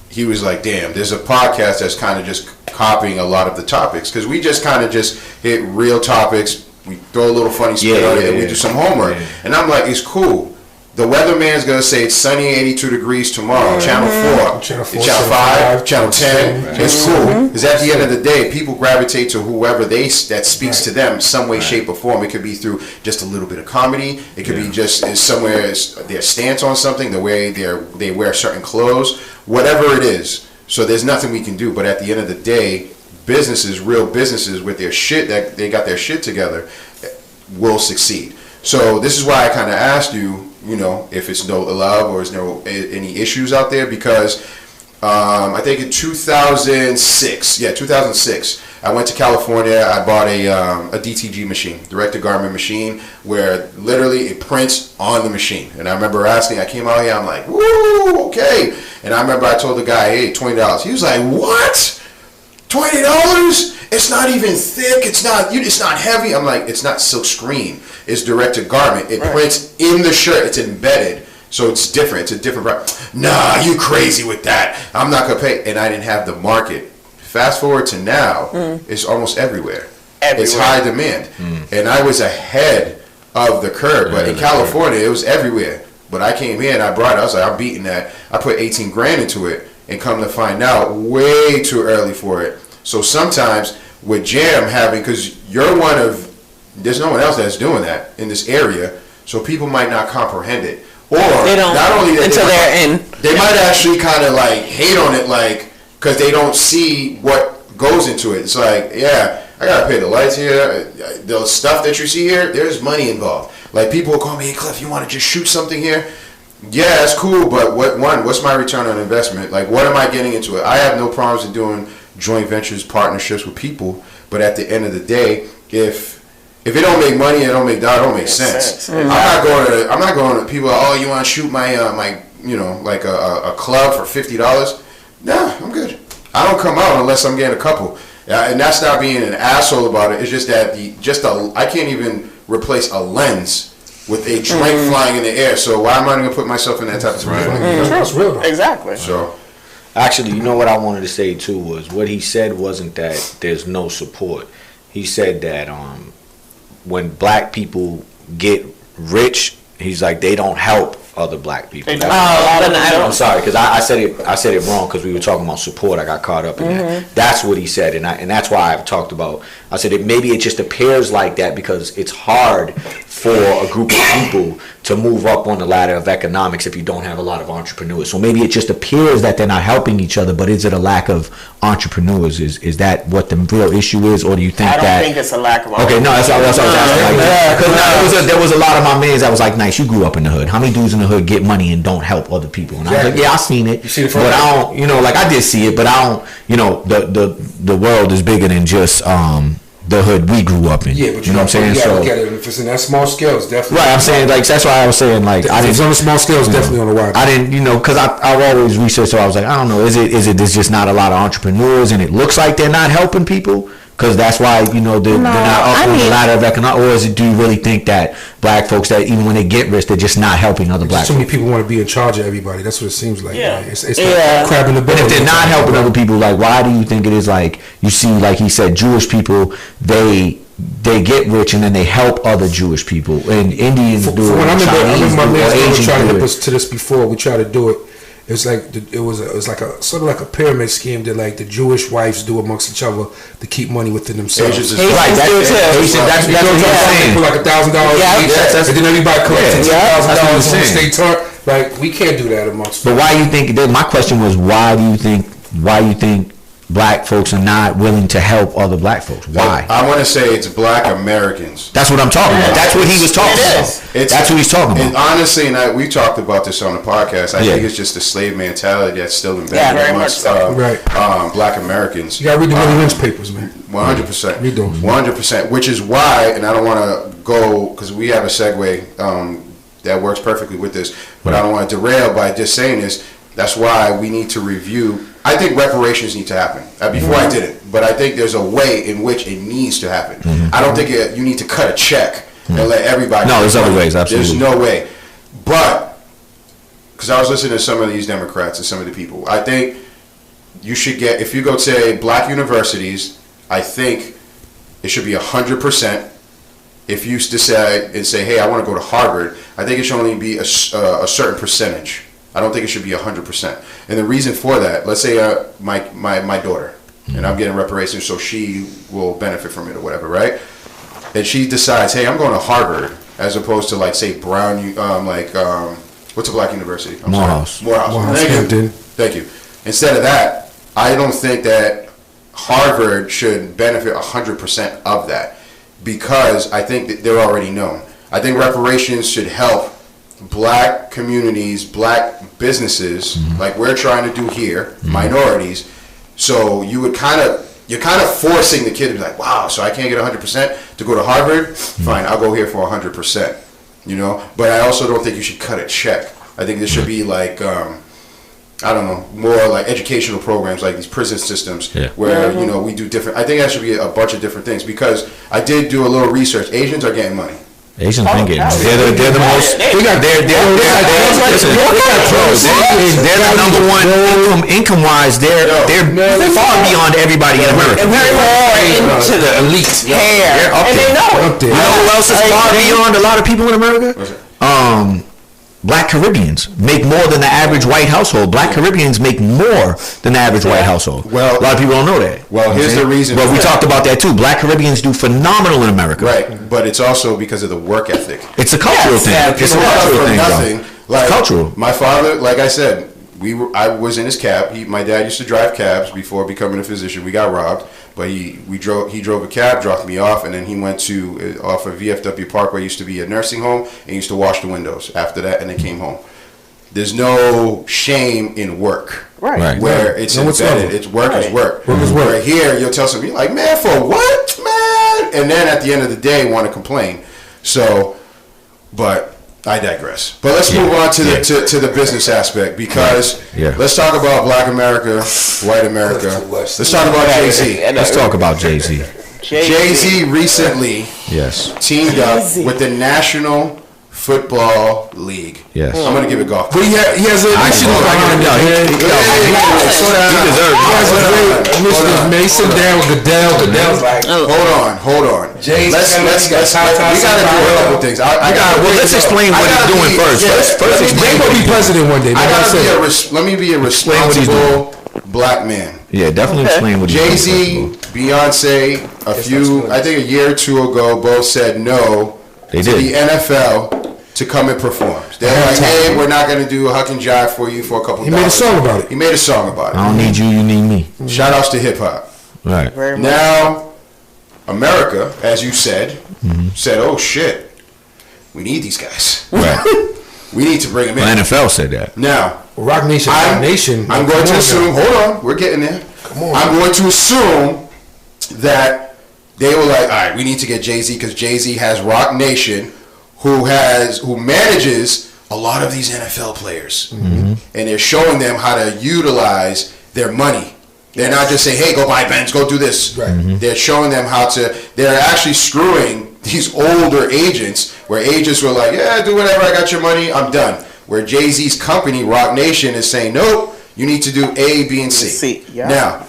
he was like, damn, there's a podcast that's kind of just copying a lot of the topics because we just kind of just hit real topics. We throw a little funny spin on it and we do some homework. And I'm like, it's cool. The weatherman's going to say it's sunny 82 degrees tomorrow. Channel 4, Channel 5, Channel 10. It's cool. Because at the end of the day, people gravitate to whoever that speaks to them some way, shape, or form. It could be through just a little bit of comedy. It could be just somewhere their stance on something, the way they wear certain clothes, whatever it is. So there's nothing we can do. But at the end of the day, businesses, real businesses with their shit, that they got their shit together, will succeed. So this is why I kind of asked you, you know, if it's no love or is no any issues out there, because I think in 2006, I went to California. I bought a DTG machine, direct-to-garment machine, where literally it prints on the machine. And I remember asking, I came out here, I'm like, woo, okay. And I remember I told the guy, hey, $20. He was like, what? $20? It's not even thick. It's not heavy. I'm like, it's not silk screen. It's direct to garment. It prints in the shirt. It's embedded. So it's different. It's a different product. Nah, you crazy with that. I'm not going to pay. And I didn't have the market. Fast forward to now, it's almost everywhere. It's high demand. And I was ahead of the curve. But in California, it was everywhere. But I came here and I brought it. I was like, I'm beating that. I put 18 grand into it. And come to find out, way too early for it. So sometimes with Jam having, because you're one of, there's no one else that's doing that in this area, so people might not comprehend it. Or they don't, not only that, until they're in. They might actually kind of like hate on it, like, because they don't see what goes into it. It's like, yeah, I got to pay the lights here. The stuff that you see here, there's money involved. Like people will call me, hey Cliff, you want to just shoot something here? Yeah, that's cool, but what's my return on investment? Like, what am I getting into it? I have no problems in doing joint ventures, partnerships with people, but at the end of the day, if it don't make money, it don't make sense. I'm not going to people. Oh, you want to shoot my like a club for $50? Nah, I'm good. I don't come out unless I'm getting a couple, and that's not being an asshole about it. It's just that I can't even replace a lens with a drink flying in the air. So why am I going to put myself in that type of situation? That's real though. Exactly. So. Actually, you know what I wanted to say too was what he said wasn't that there's no support. He said that when black people get rich, he's like they don't help other black people. I'm sorry, because I said it wrong because we were talking about support. I got caught up in that. That's what he said, and that's why I've talked about. I said maybe it just appears like that because it's hard for a group of people to move up on the ladder of economics if you don't have a lot of entrepreneurs. So maybe it just appears that they're not helping each other, but is it a lack of entrepreneurs? Is that what the real issue is, or do you think that? I don't think it's a lack of entrepreneurs. Okay, no, that's what I was asking. Because there was a lot of my mans that was like, Nyce, you grew up in the hood. How many dudes in the hood get money and don't help other people? And I was like, yeah, I seen it. You see it but I don't, like I did see it, but I don't, the world is bigger than just the hood we grew up in. Yeah, but you know what I'm saying? You gotta look at it. If it's in that small scale, it's definitely right. I'm saying like that's why I was saying like if it's on the small scale, it's definitely on the wide. I didn't, because I've always researched. So I was like, I don't know. Is it there's just not a lot of entrepreneurs, and it looks like they're not helping people? Because that's why they're not up on the ladder of economic. Or do you really think that black folks that even when they get rich, they're just not helping other black? So many people want to be in charge of everybody. That's what it seems like. Yeah, it's like crab in the barrel. But if they're not helping other people, like why do you think it is like you see, like he said, Jewish people they get rich and then they help other Jewish people and Indians do it. I remember my man was trying to help us to this before. We tried to do it. It's like it was like a sort of like a pyramid scheme that like the Jewish wives do amongst each other to keep money within themselves. Asians right, that's what I'm saying. For like $1,000 each, and then everybody collects $10,000 on the state chart. Like we can't do that amongst. But why do you think? My question was, why do you think black folks are not willing to help other black folks? Why? I want to say it's black Americans. That's what I'm talking about. That's what he was talking about. That's what he's talking about. And honestly, and we talked about this on the podcast. I think it's just the slave mentality that's still embedded amongst black Americans. You got to read the Willie Lynch papers, man. 100%. Read those. 100%. Which is why, and I don't want to go, because we have a segue that works perfectly with this, but I don't want to derail by just saying this. That's why we need to review. I think reparations need to happen. Before I didn't, but I think there's a way in which it needs to happen. I don't think you need to cut a check and let everybody. No, there's other ways. Absolutely, there's no way. But because I was listening to some of these Democrats and some of the people, I think you should get, if you go to black universities, I think it should be 100%. If you decide and say, hey, I want to go to Harvard, I think it should only be a certain percentage. I don't think it should be 100%. And the reason for that, let's say my daughter, and I'm getting reparations so she will benefit from it or whatever, right? And she decides, hey, I'm going to Harvard, as opposed to like say Brown, what's a black university? Morehouse. Thank you. Instead of that, I don't think that Harvard should benefit 100% of that, because I think that they're already known. I think reparations should help black communities, black businesses, like we're trying to do here, minorities. So you're kind of forcing the kid to be like, wow, so I can't get 100% to go to Harvard? Fine, I'll go here for 100%. But I also don't think you should cut a check. I think there should be like, I don't know, more like educational programs, like these prison systems, where we do different. I think that should be a bunch of different things, because I did do a little research. Asians are getting money. Asians been getting. They're the most. They're the number one income wise. They're far beyond everybody in America. And very well into the elite. They're up there. You know who else is far beyond a lot of people in America? Black Caribbeans make more than the average white household. Black Caribbeans make more than the average white household. Well, a lot of people don't know that. Well, here's the reason. Well, we talked about that too. Black Caribbeans do phenomenal in America. Right, but it's also because of the work ethic. It's a cultural thing. It's a cultural thing. Nothing. Like, cultural. My father, like I said, I was in his cab. My dad used to drive cabs before becoming a physician. We got robbed, but he drove a cab, dropped me off, and then he went to off of VFW Parkway. Used to be a nursing home, and used to wash the windows after that, and then came home. There's no shame in work, right? Where it's embedded. It's work is work. Work is work. Where here you'll tell somebody like, man, for what, man? And then at the end of the day, want to complain. So, but I digress. But let's move on to the business aspect, because let's talk about Black America, White America. Let's talk about Jay-Z. Let's talk about Jay-Z. Jay-Z recently teamed up with the National Football League. Yes. I'm going to give it golf. But he has a mission. He has a great mission Mason down with Goodell's like, hold on. Jay's let's we gotta do a couple things. Let's explain what he's doing first. First, Jay gonna be president one day. Let me be a responsible black man. Yeah, definitely explain what he's doing. Jay-Z, Beyonce, I think a year or two ago, both said no to the NFL to come and perform. They're like, hey, we're not going to do a huck and jive for you for a couple He made a song about it. He made a song about it. I don't need you, you need me. Shout outs to hip hop. Right. Now, America, as you said, said, oh shit, we need these guys. Right. We need to bring them in. The NFL said that. Now, Rock Nation, I'm going to assume, hold on, we're getting there. I'm going to assume that they were like, all right, we need to get Jay-Z because Jay-Z has Rock Nation, who manages a lot of these NFL players, and they're showing them how to utilize their money. They're not just saying, hey, go buy Benz, go do this. Right. They're showing them how to. They're actually screwing these older agents, where agents were like, yeah, do whatever, I got your money, I'm done. Where Jay-Z's company, Rock Nation, is saying, nope, you need to do A, B, and C. Now,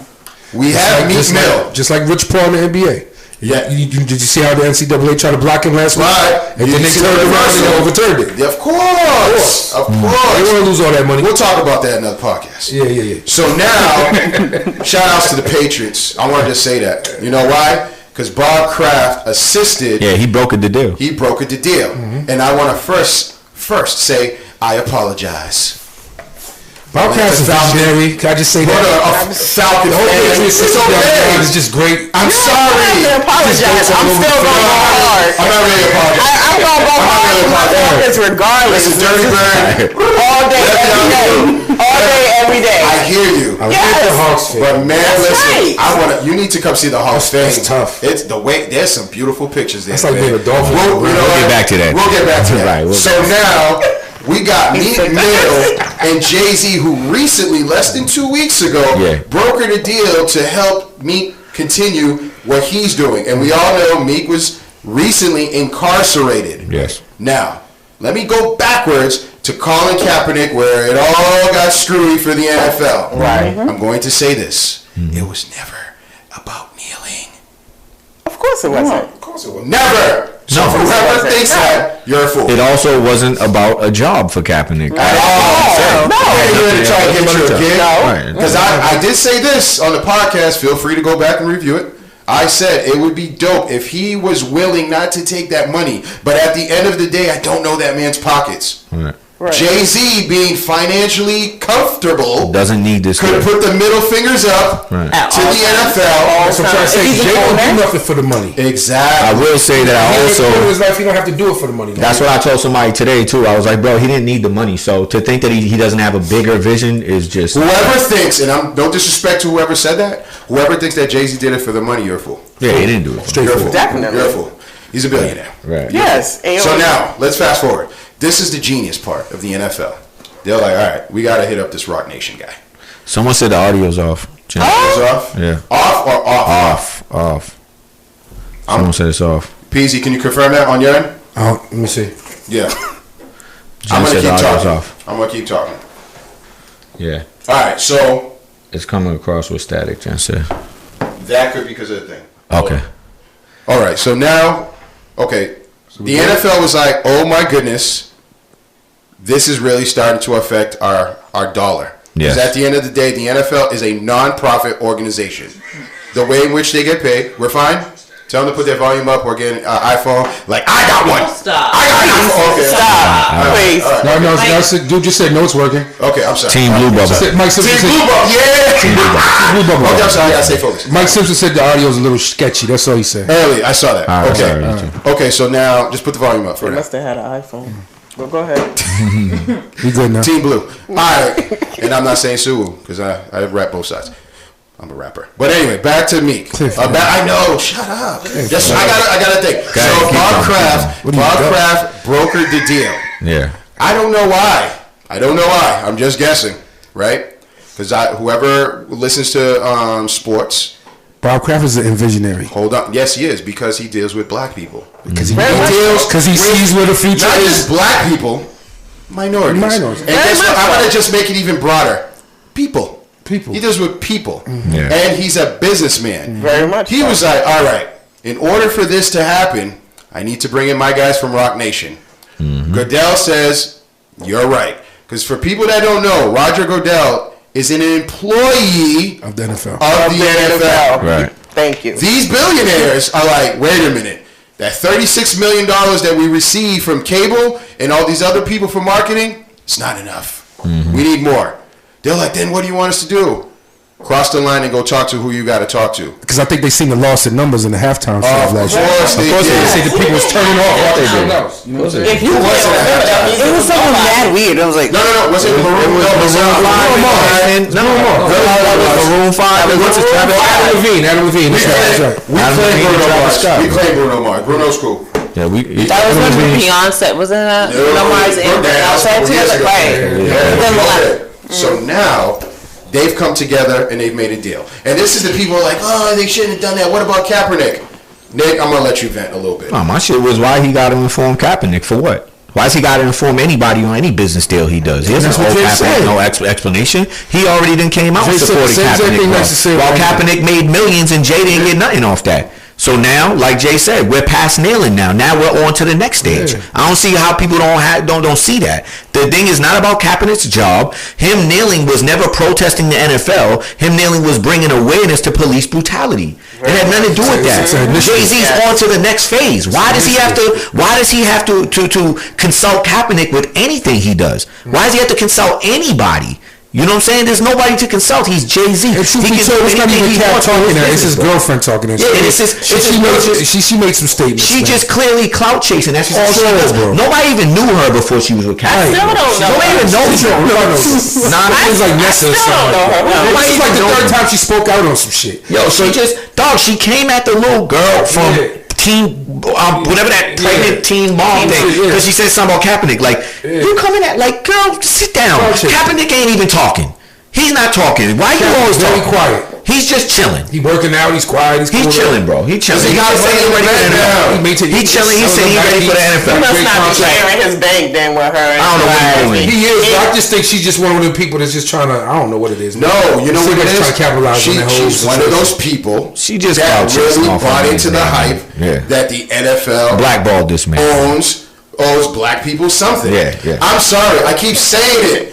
we have Meek Mill. Just like Rich Paul in the NBA. Yeah, did you see how the NCAA tried to block him last week? Right. And then they turned around and overturned it. Of course. They want to lose all that money. We'll talk about that in another podcast. Yeah. So now, shout outs to the Patriots. I want to just say that. You know why? Because Bob Kraft assisted. Yeah, he brokered the deal. And I want to first say, I apologize. Bob Kraft's a visionary. Can I just say that? Falcon fan. It's okay. It's just great. I'm sorry. I apologize. I'm still going to go hard. I'm not ready to apologize. I'm going to go hard for my Falcons regardless. Listen, Dirty Bird. All day, every day. All day, every day. I hear you. The Hawks fan. But man, listen. You need to come see the Hawks fan. It's tough. It's the way. There's some beautiful pictures there. That's like being a Dolphin. We'll get back to that. We'll get back to that. Right, So now we got Meek Mill and Jay-Z, who recently, less than 2 weeks ago, brokered a deal to help Meek continue what he's doing. And we all know Meek was recently incarcerated. Yes. Now, let me go backwards to Colin Kaepernick, where it all got screwy for the NFL. Right. I'm going to say this. It was never about kneeling. Of course it wasn't. Of course it was. Never. So whoever thinks that, you're a fool. It also wasn't about a job for Kaepernick. At all. No. I ain't here to try to get you a gig. No. Because I did say this on the podcast. Feel free to go back and review it. I said it would be dope if he was willing not to take that money. But at the end of the day, I don't know that man's pockets. Right. Right. Jay-Z, being financially comfortable, doesn't need this. Could put the middle fingers up to the NFL. That's what I'm trying to say. Jay don't do nothing for the money. Exactly. I will say that I also. In his life, he don't have to do it for the money. That's what I told somebody today too. I was like, bro, he didn't need the money. So to think that he doesn't have a bigger vision is just. Whoever thinks, and don't disrespect to whoever said that. Whoever thinks that Jay-Z did it for the money, you're a fool. Yeah, he didn't do it. You're a fool. Definitely. You're a fool. He's a billionaire. Right. Yes. So now let's fast forward. This is the genius part of the NFL. They're like, all right, we got to hit up this Rock Nation guy. Someone said the audio's off. Audio's off? Yeah. Off or off? Off. Someone said it's off. Peasy, can you confirm that on your end? Let me see. Yeah. I'm going to keep talking. Off. I'm going to keep talking. Yeah. All right, so. It's coming across with static, Jen said. That could be because of the thing. Okay. All right, so now, okay, the NFL was like, oh my goodness, this is really starting to affect our dollar. Because at the end of the day, the NFL is a non-profit organization. The way in which they get paid, we're fine. Tell them to put their volume up or get an iPhone. Like, I got one. Stop. I got an iPhone. Okay. Stop. Please. No, dude just said no, it's working. Okay, I'm sorry. Team Blue Bubble. Mike Simpson Team Blue Bubble. Yeah. Team Blue Bubble. Okay, I'm sorry. I got to stay focused. Mike Simpson said the audio's a little sketchy. That's all he said. Early. I saw that. Right, okay. Okay, so now just put the volume up for They now. must have had an iPhone. Well, go ahead. We good now. Team Blue. All right. And I'm not saying Sue because I rap both sides. I'm a rapper. But anyway, back to Meek. I know. Shut up. Just, I gotta think. Okay, so Bob Kraft brokered the deal. Yeah. I don't know why. I'm just guessing, right? Because whoever listens to sports. Bob Kraft is a visionary. Hold on. Yes, he is, because he deals with black people. Because he sees where the future not is. just black people, minorities. And guess what? I'm going to just make it even broader. People. people. He deals with people. Yeah. And he's a businessman. Very much. He was like, all right, in order for this to happen, I need to bring in my guys from Rock Nation. Goodell says, you're right. Because for people that don't know, Roger Goodell is an employee of the NFL. Of the NFL. Right. Thank you. These billionaires are like, wait a minute. That $36 million that we receive from cable and all these other people for marketing, it's not enough. We need more. They're like, then what do you want us to do? Cross the line and go talk to who you got to talk to. Because I think they seen the loss in numbers in the halftime show Of last course year. they did. They said the people was turning off. If you it was something mad weird. I was like, No. Was it Maroon? Maroon 5. Adam Levine. That's right. We played Bruno Mars. Bruno's cool. Yeah, that was when Beyonce wasn't that? Bruno Mars and Beyonce together, right? So now they've come together and they've made a deal. And this is the people who are like, oh, they shouldn't have done that. What about Kaepernick? Nick, I'm gonna let you vent a little bit. No, my shit was why he got to inform Kaepernick for what? Why does he got to inform anybody on any business deal he does? He doesn't owe Kaepernick no explanation. He already then came out and supported Kaepernick. While Kaepernick made millions and Jay didn't get nothing off that. So now, like Jay said, we're past kneeling now. Now we're on to the next stage. Yeah. I don't see how people don't see that. The thing is not about Kaepernick's job. Him kneeling was never protesting the NFL. Him kneeling was bringing awareness to police brutality. It had nothing to do with that. Jay-Z's on to the next phase. Why does he have to consult Kaepernick with anything he does? Why does he have to consult anybody? You know what I'm saying? There's nobody to consult. He's Jay-Z. And truth be told, it's not even Cat talking there. It's his girlfriend talking there. Yeah, and she made some statements. She just clearly clout chasing. That's all she does. Nobody even knew her before she was with Cat. I still don't know. Nobody even knows her. Nah, it was like Nessa or something. This is like the third time she spoke out on some shit. Yo, she came at the little girl from teen, whatever that pregnant teen mom thing, because she said something about Kaepernick. Like, you coming at, like, girl, sit down. Kaepernick ain't even talking. He's not talking. Why you always talking? Very quiet. He's just chilling. He working out. He's quiet. He's chilling, bro. He's chilling. He's chilling. He's saying he's ready for the NFL. He must not be sharing his bank then with her. I don't know what he's doing. He is. I just think she's just one of the people that's just trying to. I don't know what it is. No, you know what it is. Trying to capitalize on that whole. She's one of those people. She just that really bought into the hype that the NFL blackballed this man owes black people something. Yeah. I'm sorry. I keep saying it.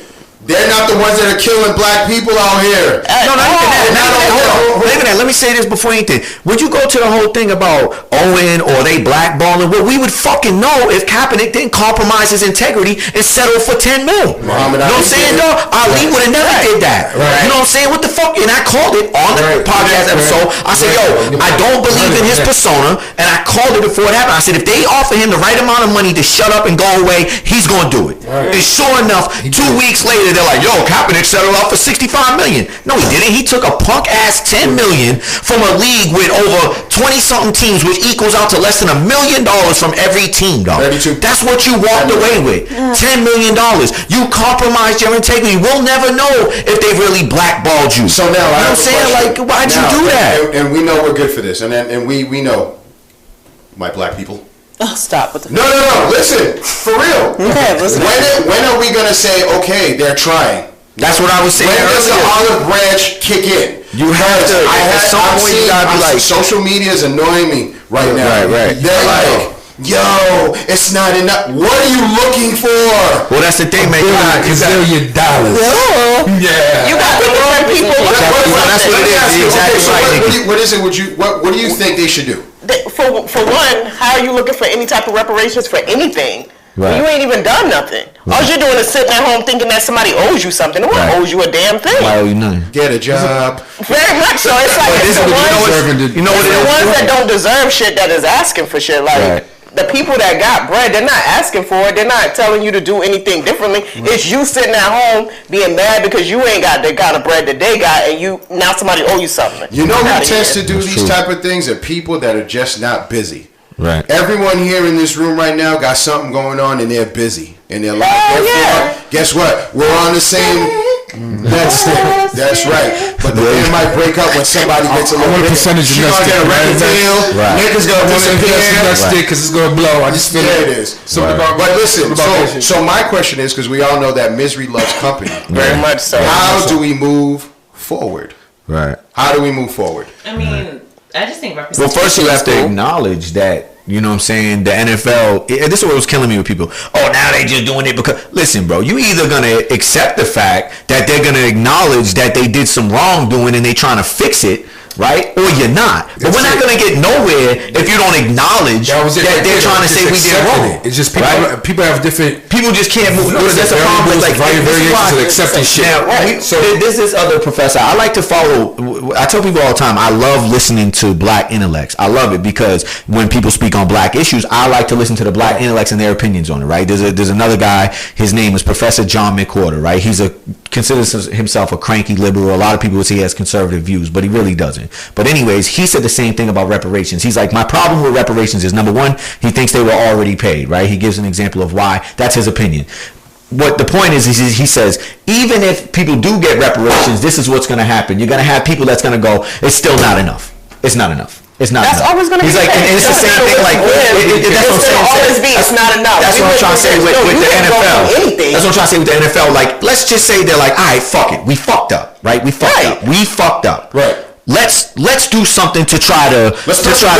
They're not the ones that are killing black people out here. No, not even that. Let me say this before anything. Would you go to the whole thing about Owen or they blackballing? Well, we would fucking know if Kaepernick didn't compromise his integrity and settle for $10 million. You know what I'm saying, dog? Ali would have never did that. Right. You know what I'm saying? What the fuck? And I called it on the podcast episode. I said, yo, I don't believe in his persona, and I called it before it happened. I said, if they offer him the right amount of money to shut up and go away, he's going to do it. Right. And sure enough, 2 weeks later, they're like, yo, Kaepernick settled out for $65 million. No, he didn't. He took a punk ass $10 million from a league with over 20-something teams, which equals out to less than $1 million from every team, dog. 32. That's what you walked away with. $10 million. You compromised your integrity. We'll never know if they really blackballed you. So now, you know what I'm saying? Like, why'd you do that? And we know we're good for this. And we know, my black people. Oh, stop with the. No. Listen, for real. Okay, listen. When are we gonna say, okay, they're trying? That's what I was saying. When does the olive branch kick in? You have to. I'm seeing social media is annoying me right now. Right. They're like, yo, it's not enough. What are you looking for? Well, that's the thing, man. $1 billion. Yeah. You got different people. That's what it is. Exactly. What is it? What do you think they should do? For one, how are you looking for any type of reparations for anything? Right. You ain't even done nothing. All you're doing is sitting at home thinking that somebody owes you something. No one owes you a damn thing. Why owe you nothing? Get a job. Very much so. It's like it's the ones that don't deserve shit that is asking for shit. Like the people that got bread, they're not asking for it. They're not telling you to do anything differently. It's you sitting at home being mad because you ain't got the kind of bread that they got, and you now somebody owe you something. You know who tends to do these type of things are people that are just not busy. Right. Everyone here in this room right now got something going on and they're busy and they're like, guess what? We're on the same. That's right. But the band might break up when somebody gets a little percentage. She's gonna get a record deal. Niggas gonna disappear because it's gonna blow. I just feel it is. But listen. So my question is, because we all know that misery loves company. Very much so. How do we move forward? Right. How do we move forward? I mean, I just think Well, representation. first you have to is cool. acknowledge that, you know what I'm saying, the NFL, this is what was killing me with people. Oh, now they just doing it because, listen, bro, you either going to accept the fact that they're going to acknowledge that they did some wrongdoing and they trying to fix it, right? Or you're not. But we're not going to get nowhere if you don't acknowledge that they're trying to say we did wrong. It's just people have different... People just can't move. No, That's a problem with like variations of accepting shit. Now, so this is other professor. I like to follow. I tell people all the time. I love listening to black intellects. I love it because when people speak on black issues, I like to listen to the black intellects and their opinions on it. Right? There's another guy. His name is Professor John McWhorter. Right? Considers himself a cranky liberal. A lot of people would say he has conservative views, but he really doesn't. But anyways, he said the same thing about reparations. He's like, my problem with reparations is, number one, he thinks they were already paid, right? He gives an example of why. That's his opinion. What the point is he says, even if people do get reparations, this is what's going to happen. You're going to have people that's going to go, it's still not enough. It's not enough. It's not That's enough. always going to be like, and it's the same thing. Like, that's what I'm saying. Always be. It's not enough. That's what I'm trying to say with the NFL. That's what I'm trying to say with the NFL. Like, let's just say they're like, all right, fuck it, we fucked up, right? We fucked up, right? Let's do something to try to let's try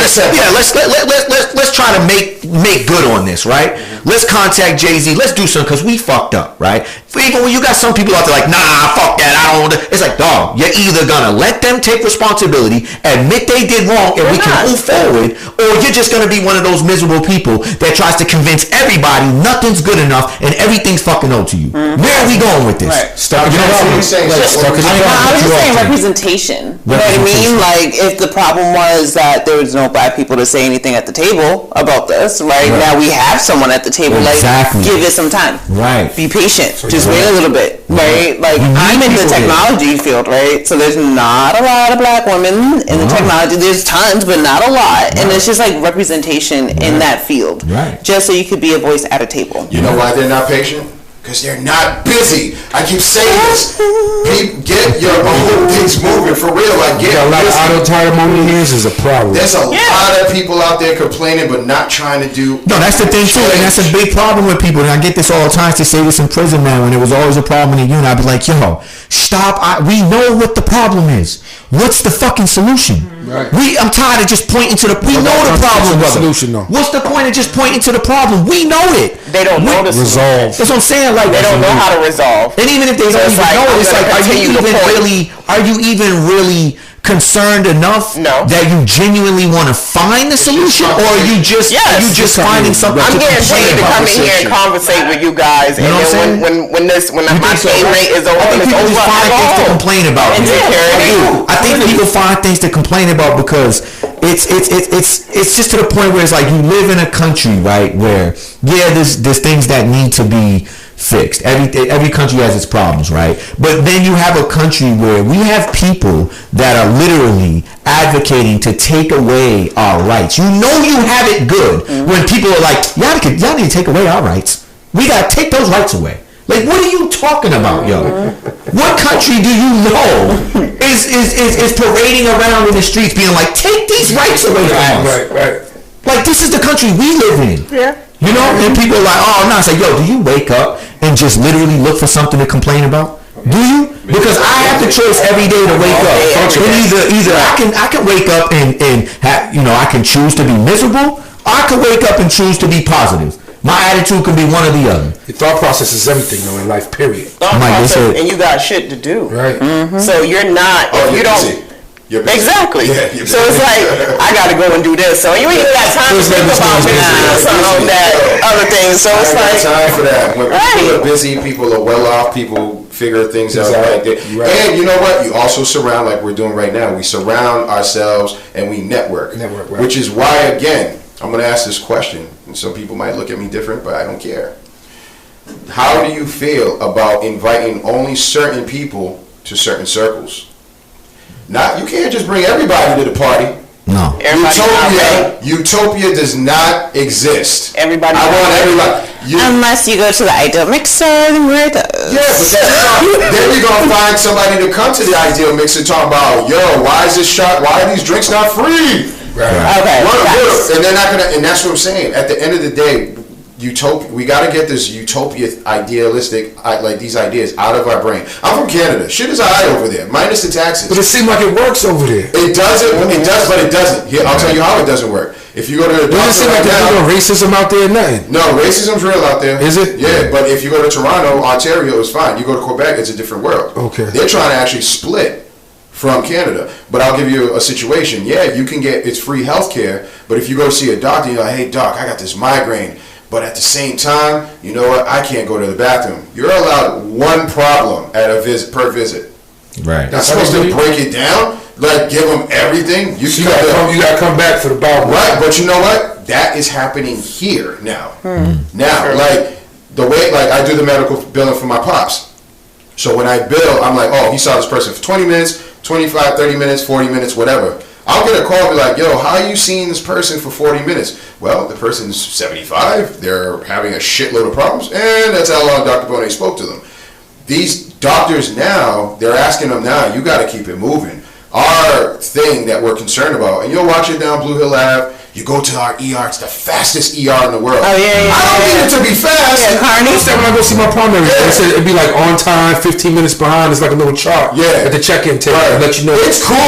to make good on this, right? Let's contact Jay-Z. Let's do something because we fucked up, right? Even when you got some people out there like, nah, fuck that, I don't. It's like, dog, you're either gonna let them take responsibility, admit they did wrong, and we can move forward, or you're just gonna be one of those miserable people that tries to convince everybody nothing's good enough and everything's fucking owed to you. Where are we going with this? I was just saying representation. You know what I mean? Like, if the problem was that there was no black people to say anything at the table about this, right? Now we have someone at the table. Like, give it some time. Right. Be patient. Just wait a little bit. Right? Like, I'm in the technology field, right? So there's not a lot of black women in the technology. There's tons, but not a lot. And it's just like representation in that field. Right. Just so you could be a voice at a table. You know why they're not patient? Because they're not busy. I keep saying this. Get your own things moving for real. Like, get a lot of auto tire moments is a problem. There's a lot of people out there complaining but not trying to do. No, that's the thing too, and that's a big problem with people. And I get this all the time. To say this in prison now, and it was always a problem in the unit. I'd be like, yo, stop. We know what the problem is. What's the fucking solution? Right. I'm tired of just pointing to the. We know the problem, brother. Solution, though. What's the point of just pointing to the problem? We know it. They don't know the solution. Resolve. That's what I'm saying. Like, they don't know how to resolve. And even if they don't even know it, it's like, are you even really concerned enough that you genuinely want to find the solution, or are you just finding something? I'm getting paid to come in here and conversate with you guys, and then when my pay rate is over, I think people just find things to complain about. I think people find things to complain about because it's just to the point where it's like you live in a country, right, where there's things that need to be fixed. Every country has its problems, right? But then you have a country where we have people that are literally advocating to take away our rights. You know you have it good when people are like, y'all need to take away our rights. We gotta take those rights away. Like, what are you talking about, yo? What country do you know is parading around in the streets being like, take these rights away from us? Right. Like, this is the country we live in. Yeah. You know, and people are like, oh no, it's like, yo, do you wake up and just literally look for something to complain about? Do you? Because I have the choice every day to wake up. And either I can wake up and I can choose to be miserable, or I can wake up and choose to be positive. My attitude can be one or the other. Your thought process is everything, though, in life. Period. Thought process, and you got shit to do. Right. So you're not. If you don't. Busy. Exactly. Yeah, so it's like, I gotta go and do this. So you ain't even got time to think about some of that other things. So it's like, time for that. When people are busy, people are well off, people figure things out like that. Right. And you know what? You also surround, like we're doing right now. We surround ourselves and we network. Right. Which is why, again, I'm going to ask this question. And some people might look at me different, but I don't care. How do you feel about inviting only certain people to certain circles? You can't just bring everybody to the party. No. Utopia does not exist. I want everybody. Unless you go to the ideal mixer and we're those. Yeah, but then you're gonna find somebody to come to the ideal mixer talking about, yo, why are these drinks not free? Right. Okay. And they're not gonna. And that's what I'm saying. At the end of the day, utopia. We got to get this utopia, idealistic, like these ideas out of our brain. I'm from Canada. Shit is alright over there, minus the taxes. But it seems like it works over there. It doesn't. It does, but it doesn't. Here, I'll tell you how it doesn't work. If you go to the Doesn't seem like there's no racism out there, nothing. No, racism's real out there. Is it? Yeah, but if you go to Toronto, Ontario, it's fine. You go to Quebec, it's a different world. Okay. They're trying to actually split from Canada. But I'll give you a situation. Yeah, you can get, it's free healthcare, but if you go see a doctor, you're like, hey, doc, I got this migraine. But at the same time, you know what? I can't go to the bathroom. You're allowed one problem at a visit per visit. Right. Not supposed to break it down, like give them everything. You gotta come back for the bottom. Right, but you know what? That is happening here now. Now, like the way, like I do the medical billing for my pops. So when I bill, I'm like, oh, he saw this person for 20 minutes, 25, 30 minutes, 40 minutes, whatever. I'll get a call and be like, yo, how are you seeing this person for 40 minutes? Well, the person's 75, they're having a shitload of problems, and that's how long Dr. Bonet spoke to them. These doctors now, they're asking them now, you got to keep it moving. Our thing that we're concerned about, and you'll watch it down Blue Hill Ave, you go to our ER, it's the fastest ER in the world. Oh, yeah. I don't need it to be fast. Yeah, Carney. When I go see my partner, they said it'd be like on time, 15 minutes behind. It's like a little chart at the check-in table. Right. Let you know it's cool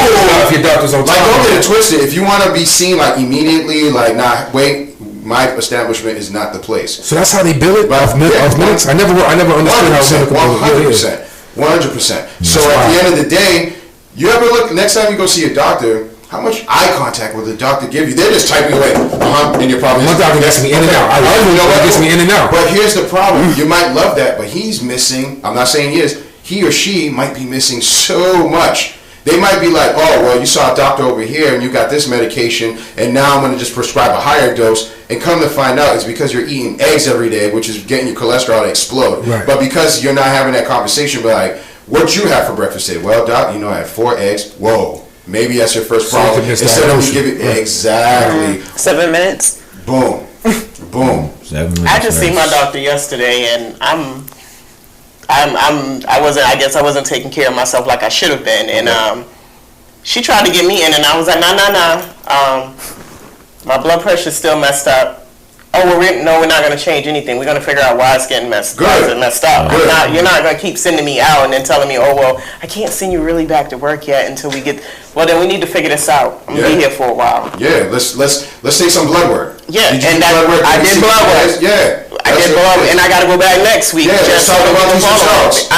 if your doctor's on time. Like, don't get it twisted. If you want to be seen like immediately, like, nah, wait, my establishment is not the place. So that's how they bill it off minutes. I never understood how medical 100%. 100%. So at the end of the day, you ever look next time you go see a doctor? How much eye contact will the doctor give you? They're just typing away. And you're probably my doctor gets me in and out. I love it. He gets me in and out. But here's the problem. You might love that, but he's missing. I'm not saying he is. He or she might be missing so much. They might be like, oh, well, you saw a doctor over here and you got this medication, and now I'm going to just prescribe a higher dose. And come to find out, it's because you're eating eggs every day, which is getting your cholesterol to explode. Right. But because you're not having that conversation, be like, what'd you have for breakfast today? Well, doc, you know, I had 4 eggs. Whoa. Maybe that's your first problem. Instead of giving exactly 7 minutes. Boom, boom. 7 minutes. I just seen my doctor yesterday, and I guess I wasn't taking care of myself like I should have been, and she tried to get me in, and I was like, nah. My blood pressure's still messed up. Oh, we're not going to change anything. We're going to figure out why it's getting messed up. You're not going to keep sending me out and then telling me, oh, well, I can't send you really back to work yet until we get. Well, then we need to figure this out. I'm going to be here for a while. Yeah, let's take some blood work. Yeah, I did blood work. Yeah. I did blood work, and I got to go back next week. Yeah, let's talk about these results.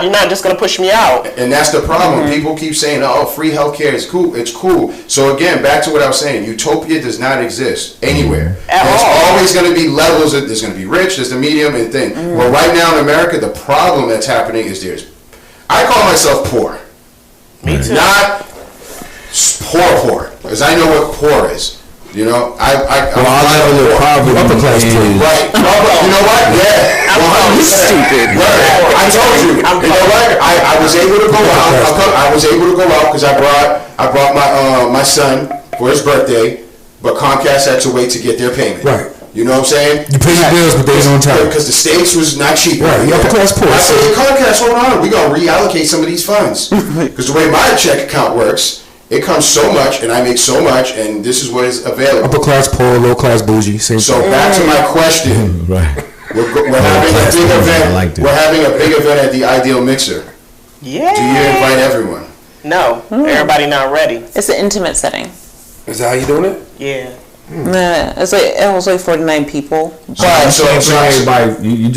You're not just going to push me out. And that's the problem. People keep saying, oh, free healthcare is cool. It's cool. So again, back to what I was saying. Utopia does not exist anywhere. There's always going to be levels. There's going to be rich, there's the medium, and thing. Well, right now in America, the problem that's happening is I call myself poor. Me too. Not poor, because I know what poor is. You know, our level of poverty is right. You know what? Yeah, I'm stupid. Right. I told you. You know what? I was able to go out. I was able to go out because I brought my son for his birthday, but Comcast had to wait to get their payment. Right. You know what I'm saying? You pay your bills, but they don't on time. Because the steaks was not cheap. Right. You upper class poor. I said, Comcast, hold on. We're going to reallocate some of these funds. Because the way my check account works, it comes so much, and I make so much, and this is what is available. Upper class poor, low class bougie, same thing. So back to my question. Right. We're having a big event. We're having a big event at the Ideal Mixer. Yeah. Do you invite everyone? No. Everybody not ready. It's an intimate setting. Is that how you doing it? Yeah. Nah, it was like 49 people. But you can't bring everybody. You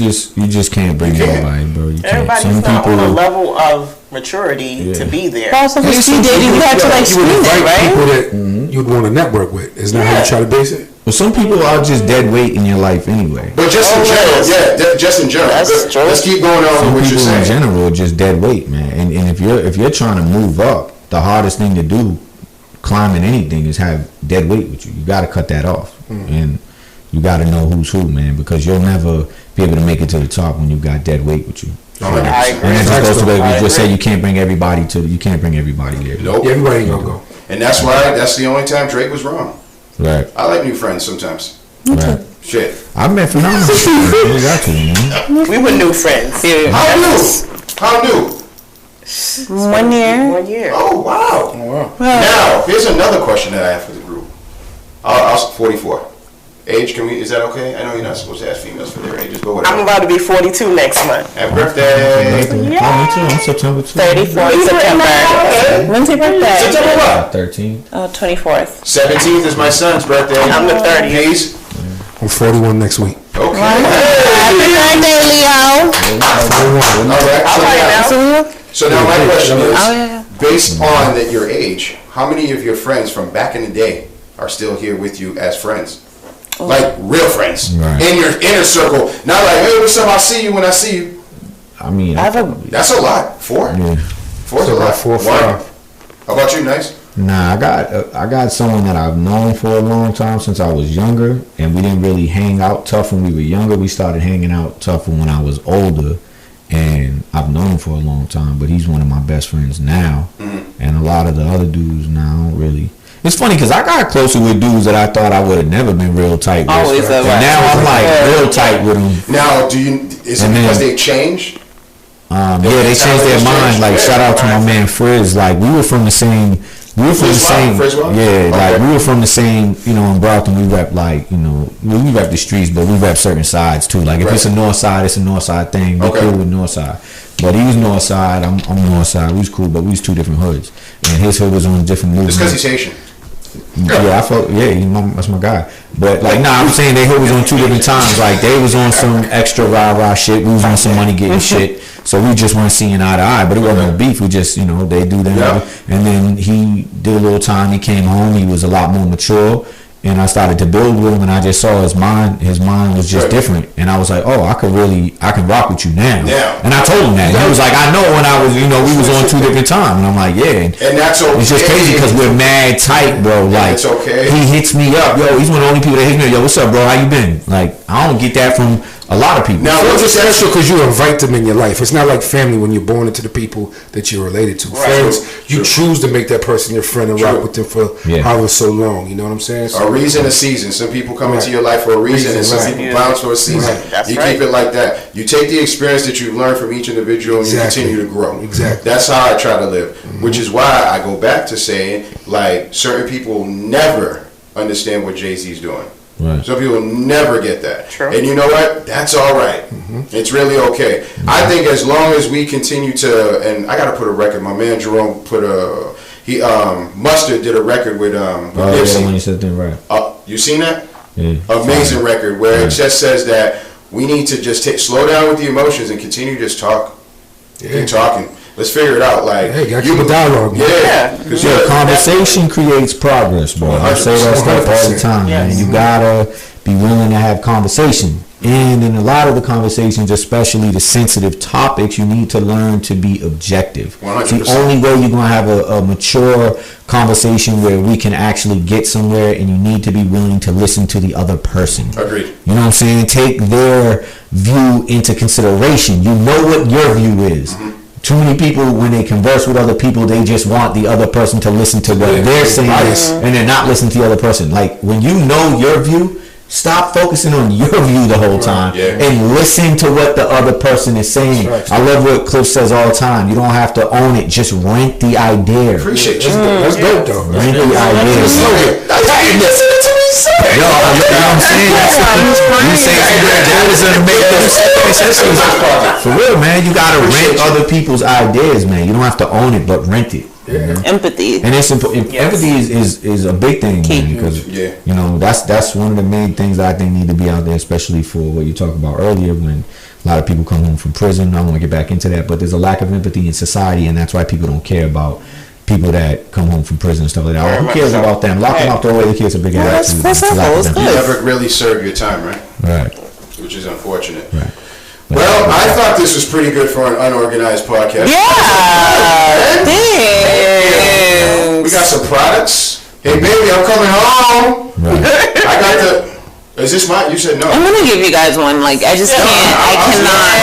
just can't bring everybody, bro. You can't. Everybody's not on a level of maturity to be there. Also, for speed dating, you have to like screen it, right? People that you'd want to network with. Isn't that how you try to base it? Well, some people are just dead weight in your life anyway. But just in general, just in general. Let's keep going on with what you're saying. Some people in general are just dead weight, man. And if you're trying to move up, the hardest thing to do, climbing anything, is have dead weight with you. You got to cut that off, and you got to know who's who, man, because you'll never be able to make it to the top when you got dead weight with you. I agree. And that's supposed to be. You just say you can't bring everybody there. Nope. Yeah, everybody ain't gonna go. And that's the only time Drake was wrong. Right. I like new friends sometimes. Right. Shit. I met phenomenal people. Exactly, man. We were new friends. Yeah. How new? 1 year. 1 year. Oh, wow. Now, here's another question that I have for the group. I was 44. Age, is that okay? I know you're not supposed to ask females for their ages, but whatever. I'm about to be 42 next month. Happy birthday! Yeah. I'm September 2. 34 September. When's your birthday? September what? 13th. Oh, 24th. 17th is my son's birthday. I'm the 30th. Please. I'm 41 next week. Okay. Happy birthday, Leo. All right. So now my question is, based on your age, how many of your friends from back in the day are still here with you as friends? Like real friends. Right. In your inner circle. Not like, hey, what's up? I'll see you when I see you. I mean, That's a lot. 4. Yeah. 4's a lot. 4 or 5. How about you, Nyce? Nah, I got someone that I've known for a long time since I was younger, and we didn't really hang out tough when we were younger. We started hanging out tougher when I was older, and I've known him for a long time. But he's one of my best friends now, and a lot of the other dudes now really. It's funny because I got closer with dudes that I thought I would have never been real tight with. Always and now I'm like real tight with them. Now, is it because they changed? Yeah, they changed their mind. Like, shout out to my man Frizz. Like, we were from the same. We were from the same. Yeah, like we were from the same. You know, in Brockton, we rep like we rep the streets, but we rep certain sides too. Like, if it's a north side, it's a north side thing. We cool with north side. But he was north side. I'm north side. We was cool, but we was two different hoods, and his hood was on a different movement. It's because he's Haitian. Yeah, I felt that's my guy. But like, I'm saying they was on two different times. Like, they was on some extra rah shit. We was on some money getting shit. So we just weren't seeing eye to eye. But it wasn't no beef. We just they do them. Yeah. And then he did a little time. He came home. He was a lot more mature. And I started to build with him, and I just saw his mind was just different. And I was like, oh, I can rock with you now. Yeah. And I told him that. And he was like, I know when I was, we was on two different times. And I'm like, yeah. And that's okay. It's just crazy because we're mad tight, bro. Like, it's okay. He hits me up. Yo, he's one of the only people that hits me up. Yo, what's up, bro? How you been? Like, I don't get that from a lot of people. Now, it's special because you invite them in your life. It's not like family when you're born into the people that you're related to. Right. Friends, you choose to make that person your friend and rock with them for however so long. You know what I'm saying? So, a reason, a season. Some people come into your life for a reason, and some people bounce for a season. Right. You keep it like that. You take the experience that you've learned from each individual, and you continue to grow. Exactly. That's how I try to live, which is why I go back to saying, like, certain people never understand what Jay-Z's doing. Right. Some people never get that. True. And you know what? That's all right. It's really okay. I think as long as we continue to, and I got to put a record. My man Jerome Mustard did a record with Nipsey. Yeah, when you said that, right. You seen that? Yeah. Amazing record where it just says that we need to just slow down with the emotions and continue to just talk. Keep talking. Let's figure it out. Like, hey, gotta keep a dialogue. Yeah. Conversation creates progress, bro. I say that stuff all the time, man. You gotta be willing to have conversation. And in a lot of the conversations, especially the sensitive topics, you need to learn to be objective. 100%. It's the only way you're going to have a mature conversation where we can actually get somewhere, and you need to be willing to listen to the other person. Agreed. You know what I'm saying? Take their view into consideration. You know what your view is. Too many people, when they converse with other people, they just want the other person to listen to what they're saying, and they're not listening to the other person. Like, when you know your view, stop focusing on your view the whole time and listen to what the other person is saying. I love what Cliff says all the time. You don't have to own it. Just rent the idea. Appreciate you. That's dope, though. Rent the idea. Yo, you know what I'm saying? You say that is an amazing. For real, man. You gotta rent other people's ideas, man. You don't have to own it, but rent it. Empathy. And it's empathy is a big thing, man, because that's one of the main things that I think need to be out there, especially for what you talked about earlier when a lot of people come home from prison. I don't want to get back into that, but there's a lack of empathy in society, and that's why people don't care about people that come home from prison and stuff like that. Who cares about them? Lock them up, throw away the kids, a big attitude. You never really serve your time, right? Right. Which is unfortunate. Right. Well, I thought this was pretty good for an unorganized podcast. Yeah. Thanks. We got some products. Hey, baby, I'm coming home. Right. I got the... Is this mine? You said no. I'm gonna give you guys one. Like, I just can't. I cannot.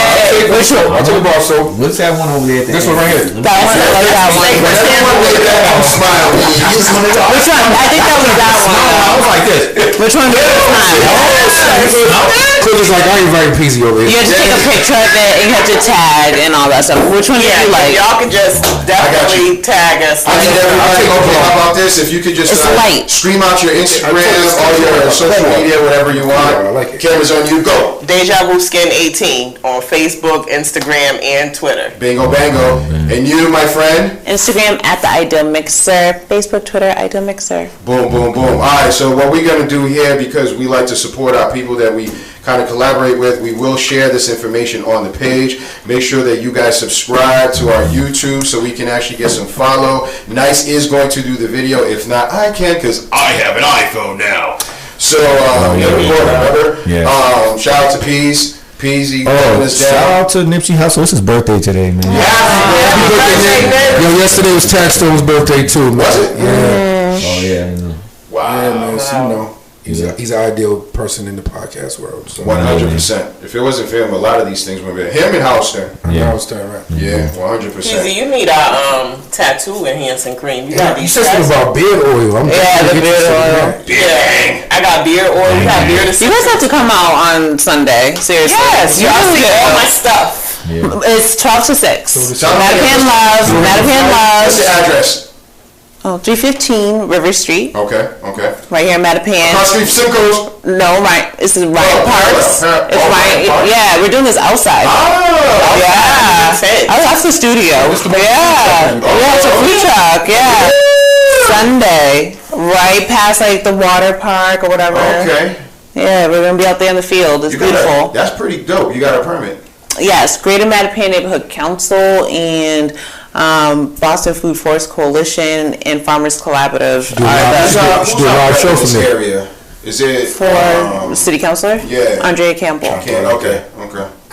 Which one? I'll take a ball. So what's that one over there? This one right here. That one. That one. Which one? I think that was that one. I was like this. Which one? Cliff is like, I invite Peasy over here. You have to take a picture of it, and you have to tag and all that stuff. Which one do you like? Y'all can just definitely tag us. I'll take about this, if you could just light. scream out your Instagram or your social media, whatever you want. I like it. Camera's on you. Go. Deja Vu Skin 18 on Facebook, Instagram, and Twitter. Bingo, bango. And you, my friend? Instagram at the Ideal Mixer. Facebook, Twitter, Ideal Mixer. Boom, boom, boom. All right, so what we're going to do here, because we like to support our people that we kind of collaborate with, we will share this information on the page. Make sure that you guys subscribe to our YouTube so we can actually get some follow. Nyce is going to do the video. If not, I can, because I have an iPhone now. So, shout out to Peas. Peasy, shout out to Nipsey Hussle. It's his birthday today, man. Happy birthday, yo, yesterday was Taxstone's birthday too, man. Was it? Yeah. Oh yeah. Wow. Yeah, man. So, you know, he's an ideal person in the podcast world. So. 100%. If it wasn't for him, a lot of these things would be him and Houston. Yeah, Houston, right? Yeah, 100%. Easy, you need our tattoo enhancing cream. You got You these. said something about beard oil. The beard oil. Yeah, I got beard oil. We got beard. You guys have to come out on Sunday. Seriously. Yes, y'all see all my stuff. Yeah. It's 12 to 6. So Mattapan Love. What's the address? 315 River Street. Okay. Right here in Mattapan. Cross Street Simcoes. No, right. It's the Ryan Parks. It's right. Yeah, we're doing this outside. Oh. Yeah. Oh, that's the studio. Yeah. Yeah, it's a food truck. Yeah. Sunday. Right past like the water park or whatever. Okay. Yeah, we're going to be out there in the field. It's beautiful. That's pretty dope. You got a permit. Yes. Greater Mattapan Neighborhood Council and Boston Food Forest Coalition and Farmers Collaborative Should do a live show from there. Area. Is it for city councilor? Yeah. Andrea Campbell. Okay.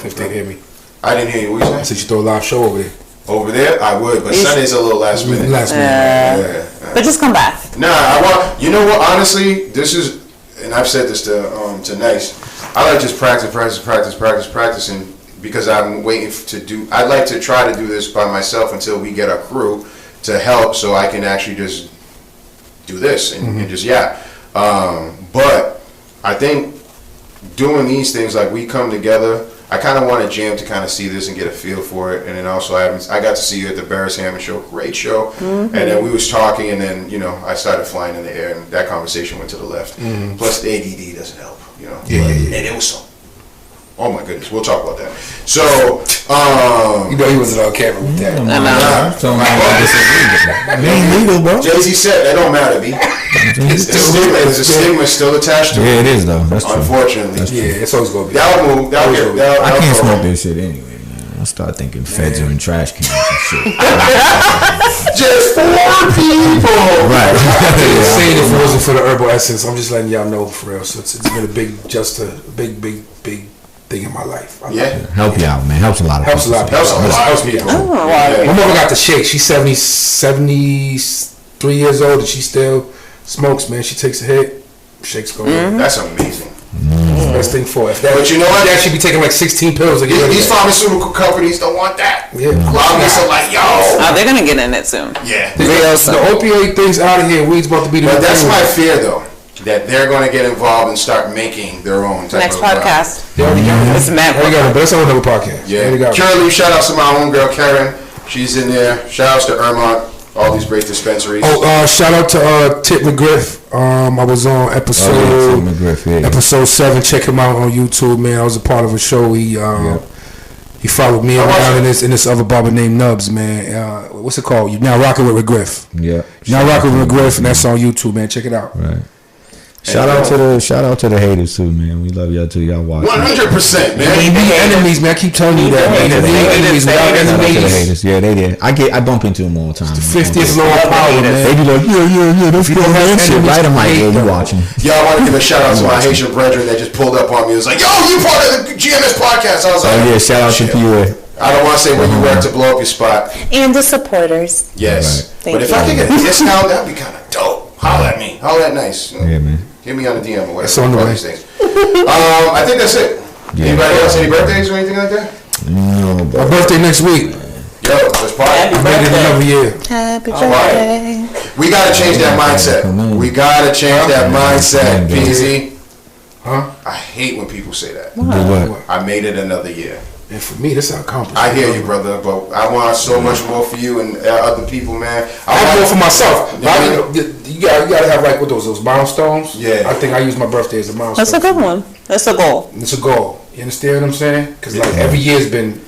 If they hear me. I didn't hear you. What you I say? said you throw a live show over there. Over there? I would, but Sunday's a little last minute. Yeah. But just come back. Nah, I want. You know what? Honestly, this is, and I've said this to Nyce. I like just practicing because I'm waiting to do. I'd like to try to do this by myself until we get a crew to help, so I can actually just do this and just But I think doing these things, like we come together. I kind of want a jam to kind of see this and get a feel for it, and then also I got to see you at the Barris Hammond show, great show, and then we was talking, and then I started flying in the air, and that conversation went to the left. Plus the ADD doesn't help, And it was so. Oh my goodness, we'll talk about that. So, he wasn't on camera with that. It ain't legal, bro. Jay-Z said that don't matter, B. The stigma is still attached to it. Yeah, it is though. That's true. Unfortunately. Yeah, it's always gonna be. That'll move. I can't smoke this shit anyway. Man. I start thinking feds are in trash cans and shit. Just 4 people. Right. I'm saying if it wasn't for the herbal essence, I'm just letting y'all know for real. So it's been a big thing in my life. Help you out, man. Helps a lot of Helps people. Helps people. My mother got the shake. She's 73 years old, and she still smokes, man. She takes a hit, shakes go. That's amazing. Best thing for it. But you know what? She actually be taking like 16 pills a day. These pharmaceutical companies don't want that. Yeah. Lobbyists are like, yo. Oh, they're gonna get in it soon. Yeah. The opioid thing's out of here. Weed's about to be the. But that's my fear, though. That they're going to get involved and start making their own type Next of podcast. They already got it. It's Matt. But that's another podcast. Yeah. Currently, shout out to my own girl Karen. She's in there. Shout outs to Ermont. All these great dispensaries. Shout out to Tip McGriff. I was on episode 7. Check him out on YouTube, man. I was a part of a show. He followed me around in this other barber named Nubs, man. What's it called? You Now Rocking with McGriff. Yeah. Now Rocking with McGriff, and that's on YouTube, man. Check it out. Right. Shout out to the haters too, man. We love y'all too. Y'all watch. 100%, man. We need enemies, man. I keep telling you that, man. Enemies without enemies. Yeah, they did. I bump into them all the time. The 50th law of power, man. They be like, yeah, that's good. Right? I'm like, yeah, you watching. Yo, I want to give a shout out to my Haitian brethren that just pulled up on me. It was like, yo, you part of the GMS podcast. I was like, yeah, shout out to PUA. I don't want to say where you work to blow up your spot. And the supporters. Yes. Right. But if I could get a discount, that'd be kind of dope. Holla at me. Holla at Nyce. Yeah, man. Hit me on the DM or whatever. It's on the way. I think that's it. Yeah. Anybody else? Any birthdays or anything like that? No, My birthday next week. Yo, let's party. I made it another year. Happy All right. birthday. We gotta change that mindset. We gotta change that mindset, PZ. Huh? I hate when people say that. Do what? I made it another year. And for me, that's an accomplishment. I hear you, brother, but I want so much more for you and other people, man. I have more for myself. You gotta have like what those milestones. Yeah. I think I use my birthday as a milestone. That's a good one. That's a goal. It's a goal. You understand what I'm saying? Because like every year's been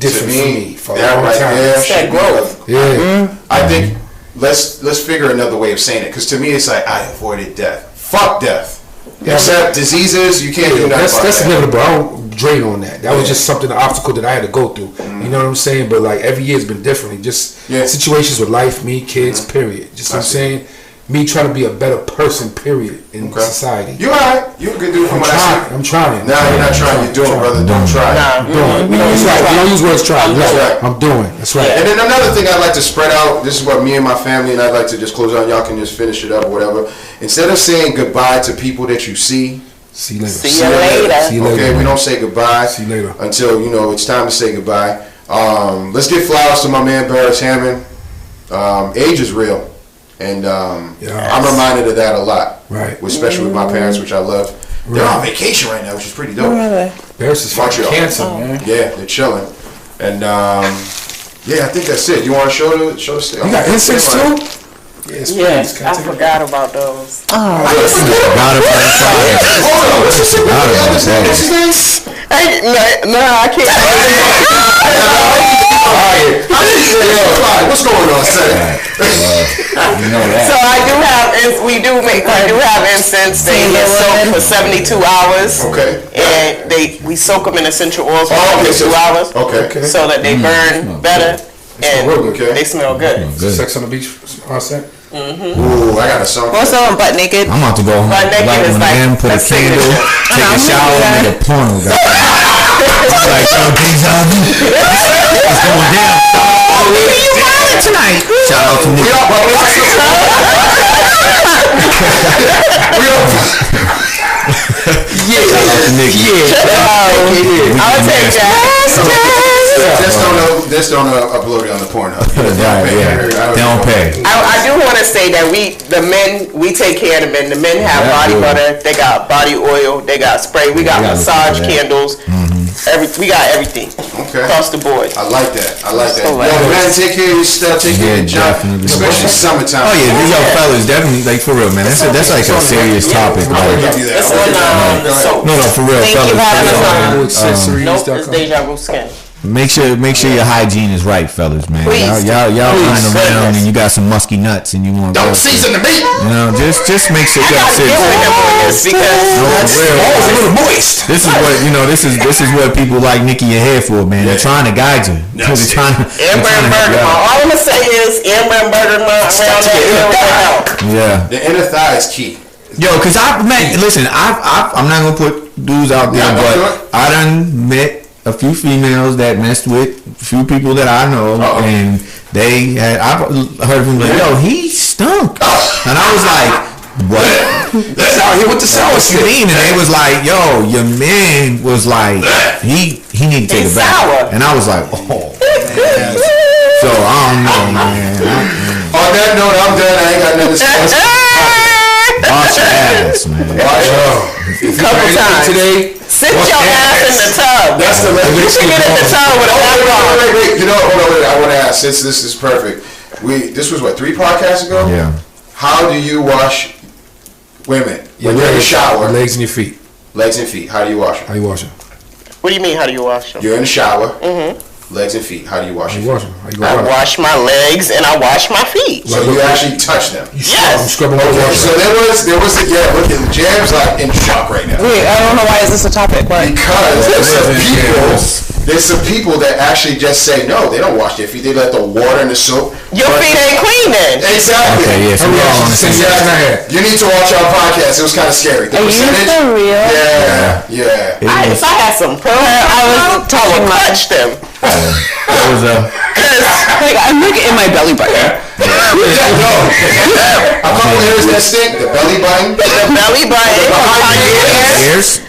different for me for a long time. It's that growth. Yeah. I think let's figure another way of saying it, because to me it's like I avoided death. Fuck death. Except diseases, you can't do nothing. That's inevitable. I don't drain on that. That was just something, an obstacle that I had to go through. You know what I'm saying? But like every year's been different. Just situations with life, me, kids, period. Just what I'm saying. Me trying to be a better person, period, in society. You alright? You a good dude from what I see. I'm trying. No, you're not trying. You're doing, brother. Don't try. I'm doing. That's right. We don't use words try. That's right. I'm doing. That's right. And then another thing I'd like to spread out. This is what me and my family, and I'd like to just close out. Y'all can just finish it up or whatever. Instead of saying goodbye to people that you see. See you later. See you later. See you later. Okay, we don't say goodbye. See you later. Until it's time to say goodbye. Let's give flowers to my man Barris Hammond. Age is real. And I'm reminded of that a lot. Right. Especially with my parents, which I love. They're on vacation right now, which is pretty dope. Barris is fighting cancer, man. Yeah, they're chilling. And I think that's it. You want to show the stage? You got incense too? Yes, I forgot about those. Forgot about Friday. Hold on, what's his name? No, I can't. What's going on, sir? You know that. So we do have incense. They get soaked for 72 hours. Okay. And we soak them in essential oils for 72 hours. Okay. So that they burn better and they smell good. Sex on the beach, set. Ooh, I got a song. What's on Butt Naked? I'm about to go home. Butt Naked is like put a candle, take a shower, and make a porno. Like, what's going down? Who are you calling tonight? Shout out to Nick. I'll take that. Just don't upload it on the Pornhub. They don't pay. I do want to say that we take care of the men. The men have body butter. They got body oil. They got spray. We got massage candles. We got everything. Okay. Across the board. I like that. So man, take care of your stuff. Take care of your job. Especially summertime. Oh yeah, yo, fellas, definitely, like, for real, man. That's like a serious topic. It's on No, for real, Thank you for having us on. Nope, it's Deja Vu Skin. Make sure your hygiene is right, fellas, man. Y'all lying around and you got some musky nuts and you want to season the meat. Just make sure y'all sit. Because it's a little moist. This is what This is what people like Nikki are here for, man. They're trying to guide you. Amber and Bergamot. All I'm gonna say is Amber and Bergamot around that area. Yeah. The inner thigh is key. Yo, cause I'm not gonna put dudes out there, but I done met a few females that messed with a few people that I know, and I've heard them like, yo, he stunk, and I was like, what? That's out here with the sour What you mean? And they was like, yo, your man was like, he need to take a bath, and I was like, oh, man. So I don't know, man. On that note, I'm done. I ain't got nothing to say. Wash your ass, man. Couple times today. Sit your ass in the tub. That's the lesson. You should get in the tub with a wait. I want to ask, since this is perfect. This was 3 podcasts ago? Yeah. How do you wash women? When you're in the shower. Legs and your feet. Legs and feet. How do you wash them? How you wash them? What do you mean, how do you wash them? You're in the shower. Legs and feet. How do you wash them? I wash my legs and I wash my feet. So you actually touch them? Yes. Okay, so there was look at Jam's like in shock right now. Wait, I don't know why is this a topic. Why? Because there's some people that actually just say no, they don't wash their feet. They let the water and the soap. Your feet ain't clean then. Exactly. Okay, yeah, so we're all on the same page. You need to watch our podcast. It was kind of scary. The percentage. Are you for real? Yeah. If I had some pearl, I would touch them. That was like I'm looking in my belly button. A couple hairs that stink. The belly button. The belly button. ears.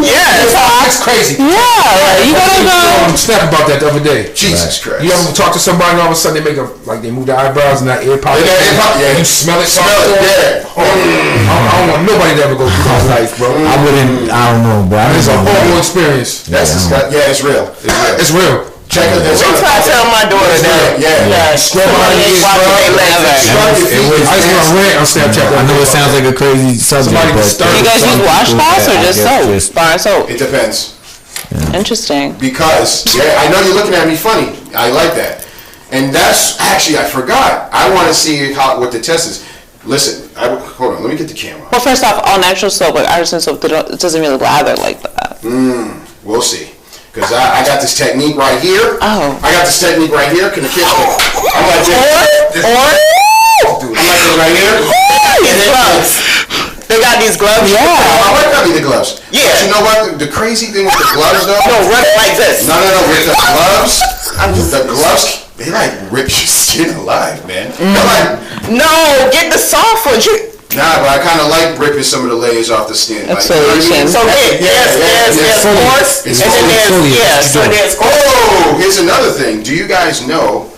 Yeah, that's crazy. Yeah, like, you gotta go. Snap about that the other day. Jesus Christ. You ever talk to somebody and all of a sudden they make they move their eyebrows and that ear pop? Yeah. You smell it. Yeah. I don't want nobody to ever go through my life, bro. I don't know, bro. It's a horrible experience. It's real. It's real. Check it. That's what I tell my daughter that. Yeah. Scrub out your ears, I just want to rant on Snapchat. I know it sounds like a crazy subject, but do you guys use washcloths or just soap? Bar and soap? It depends. Interesting. Because I know you're looking at me funny. I like that, and that's actually I forgot. I want to see what the test is. Listen, hold on. Let me get the camera. Well, first off, all natural soap, like artisan soap, it doesn't really lather like that. We'll see. Because I got this technique right here. Oh. I got this technique right here. Can the kids I'm like this. I'm like this right here. These gloves. They got these gloves. Yeah. I like that be the gloves. Yeah. But you know what? The crazy thing with the gloves, though. No, run it like this. No. With the gloves, they like rip your skin alive, man. They're like, no, get the soft ones. Nah, but I kind of like ripping some of the layers off the skin. Exfoliation. So there's coarse, and then there's Oh, here's another thing. Do you guys know,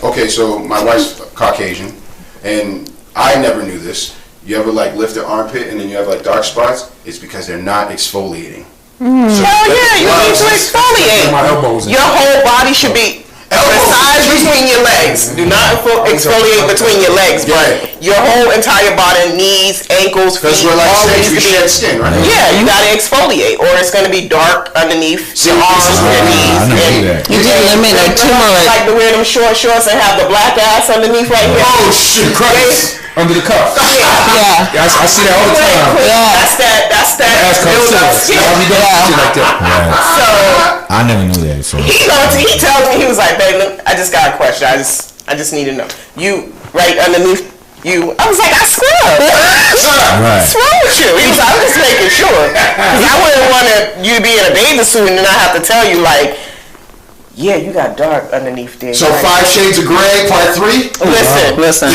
okay, so my wife's Caucasian, and I never knew this. You ever lift their armpit and then you have dark spots? It's because they're not exfoliating. So you need to exfoliate. Your whole body should be precise between your legs. Do not exfoliate between your legs, but your whole entire body, knees, ankles, feet, all needs to be skin, right? Yeah, you gotta exfoliate, or it's gonna be dark underneath your arms, your knees. You did lemon or turmeric. Like to wear them short shorts and have the black ass underneath right here. Oh shit, Christ. Under the cuff. Yeah. I see that all the time. Yeah. That's that build up skin. So I never knew that. So he tells me, he was like, babe, I just got a question. I just need to know. You right underneath you. I was like, I scrub. What's wrong with you? He was like, I'm just making sure. Because I wouldn't want you to be in a bathing suit and then I have to tell you yeah, you got dark underneath there. So 5 Shades of Grey, part 3? Listen.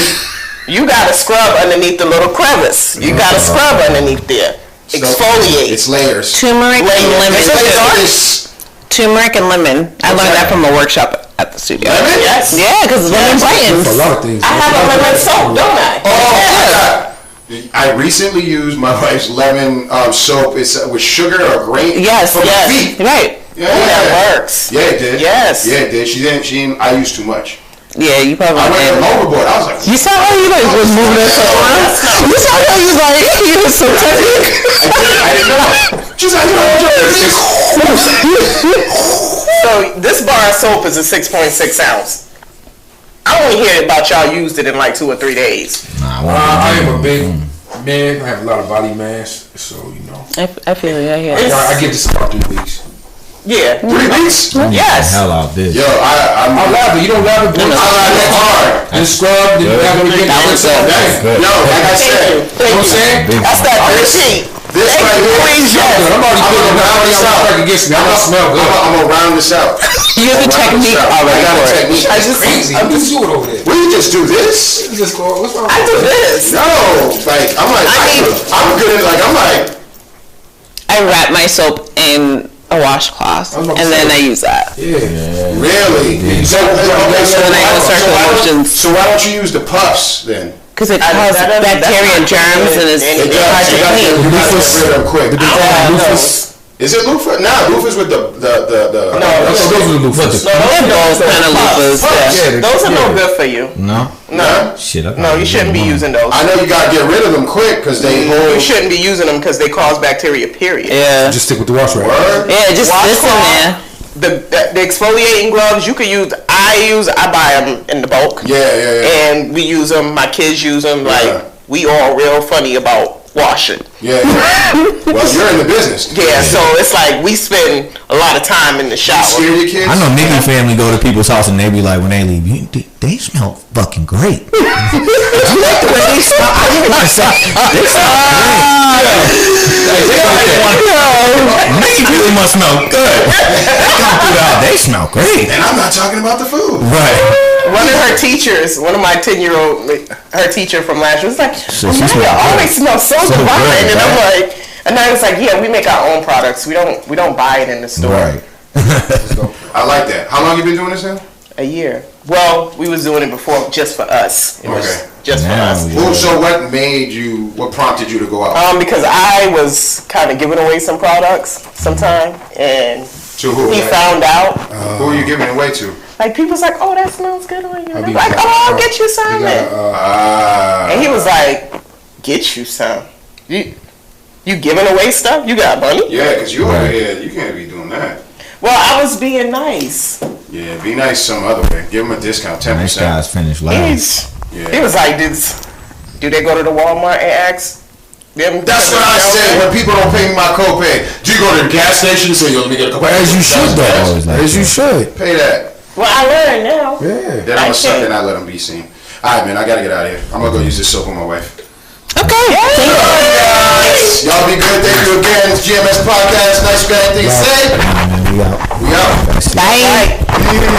You gotta scrub underneath the little crevice. You gotta scrub underneath there. Exfoliate. It's layers. Turmeric and lemon. Turmeric and lemon. I learned that from a workshop at the studio. Lemon? Yes. Yeah, because lemon brightens. For a lot of things. I have a lemon soap, don't I? Oh, yeah. I recently used my wife's lemon soap. It's with sugar or grain. Yes, for my feet. right. Yeah, that works. Yeah, it did. Yes. Yeah, it did. She didn't. I used too much. Yeah, you probably I went overboard. I was like, you saw how you was moving it so around? You saw how you was you was so technical. I didn't know. She's like, So this bar of soap is a 6.6 ounce. I only hear about y'all used it in 2 or 3 days. I am a big man. I have a lot of body mass, so I feel you. I hear. I get this about 3 weeks. Yeah. 3 weeks? Yes. hell out this. Yo, I'm lather. You don't lather. I lather hard. And scrub. Then you lather again. Yo, like I said, you know what I'm saying? That's that repeat. This right here. I'm already putting it against me. I'm gonna smell good. I'm gonna round this out. You have a technique already. I got a technique. That's crazy. What do you do it over there? We just do this. You just go. What's wrong? I do this. No, I'm good at I'm like. I wrap my soap in a washcloth and then I use that. Yeah. Really? So then I have circular motions. So why don't you use the puffs then? Because it has bacteria and germs and it's hard to clean. Is it loofah? Nah, loofah's with the. No, those are the loofahs. Those kind of loofahs. Yeah. Those are no good for you. No. Shit. No, you shouldn't be using those. I know you gotta get rid of them quick because they hold. You shouldn't be using them because they cause bacteria. Period. Yeah. Just stick with the wash rag. Yeah, just this in there. The exfoliating gloves you could use. I buy them in the bulk. Yeah. And we use them. My kids use them. We all real funny about washing. Yeah. Well, you're in the business. Yeah, so it's we spend a lot of time in the shower. You scare your kids? I know Nikki family go to people's house and they be like, when they leave, they smell fucking great. You like the way they smell? I didn't want to say they smell great. Nikki really must smell good. They smell great. And I'm not talking about the food. Right. One of her teachers, one of my 10-year-old, her teacher from last year was like, Maya always smells so divine. And I'm like, And then it's like, yeah, we make our own products. We don't buy it in the store. Right. I like that. How long you been doing this now? A year. Well, we was doing it before just for us. It was just for us. Well, so what prompted you to go out? Because I was kind of giving away some products sometime, and to who? He found out. Who are you giving it away to? Like, people's like, oh, that smells good on you. And I'm like, oh, I'll get you some. And he was like, get you some. You giving away stuff? You got money? Yeah, because you over here, you can't be doing that. Well, I was being nice. Yeah, be nice some other way. Give him a discount, 10%. Nice guys finished last. He was like, do they go to the Walmart and ask them? That's what I say when people don't pay me my copay. Do you go to the gas station and say, yo, let me get a copay? As you should, though. As you should. Pay that. Well, I learned now. Yeah. Then I'm a suck and I let them be seen. All right, man, I got to get out of here. I'm going to go use this soap on my wife. Okay. Guys, y'all be good. Thank you again. It's GMS Podcast. Nice, got anything to say? We out. We out. Bye. Peace.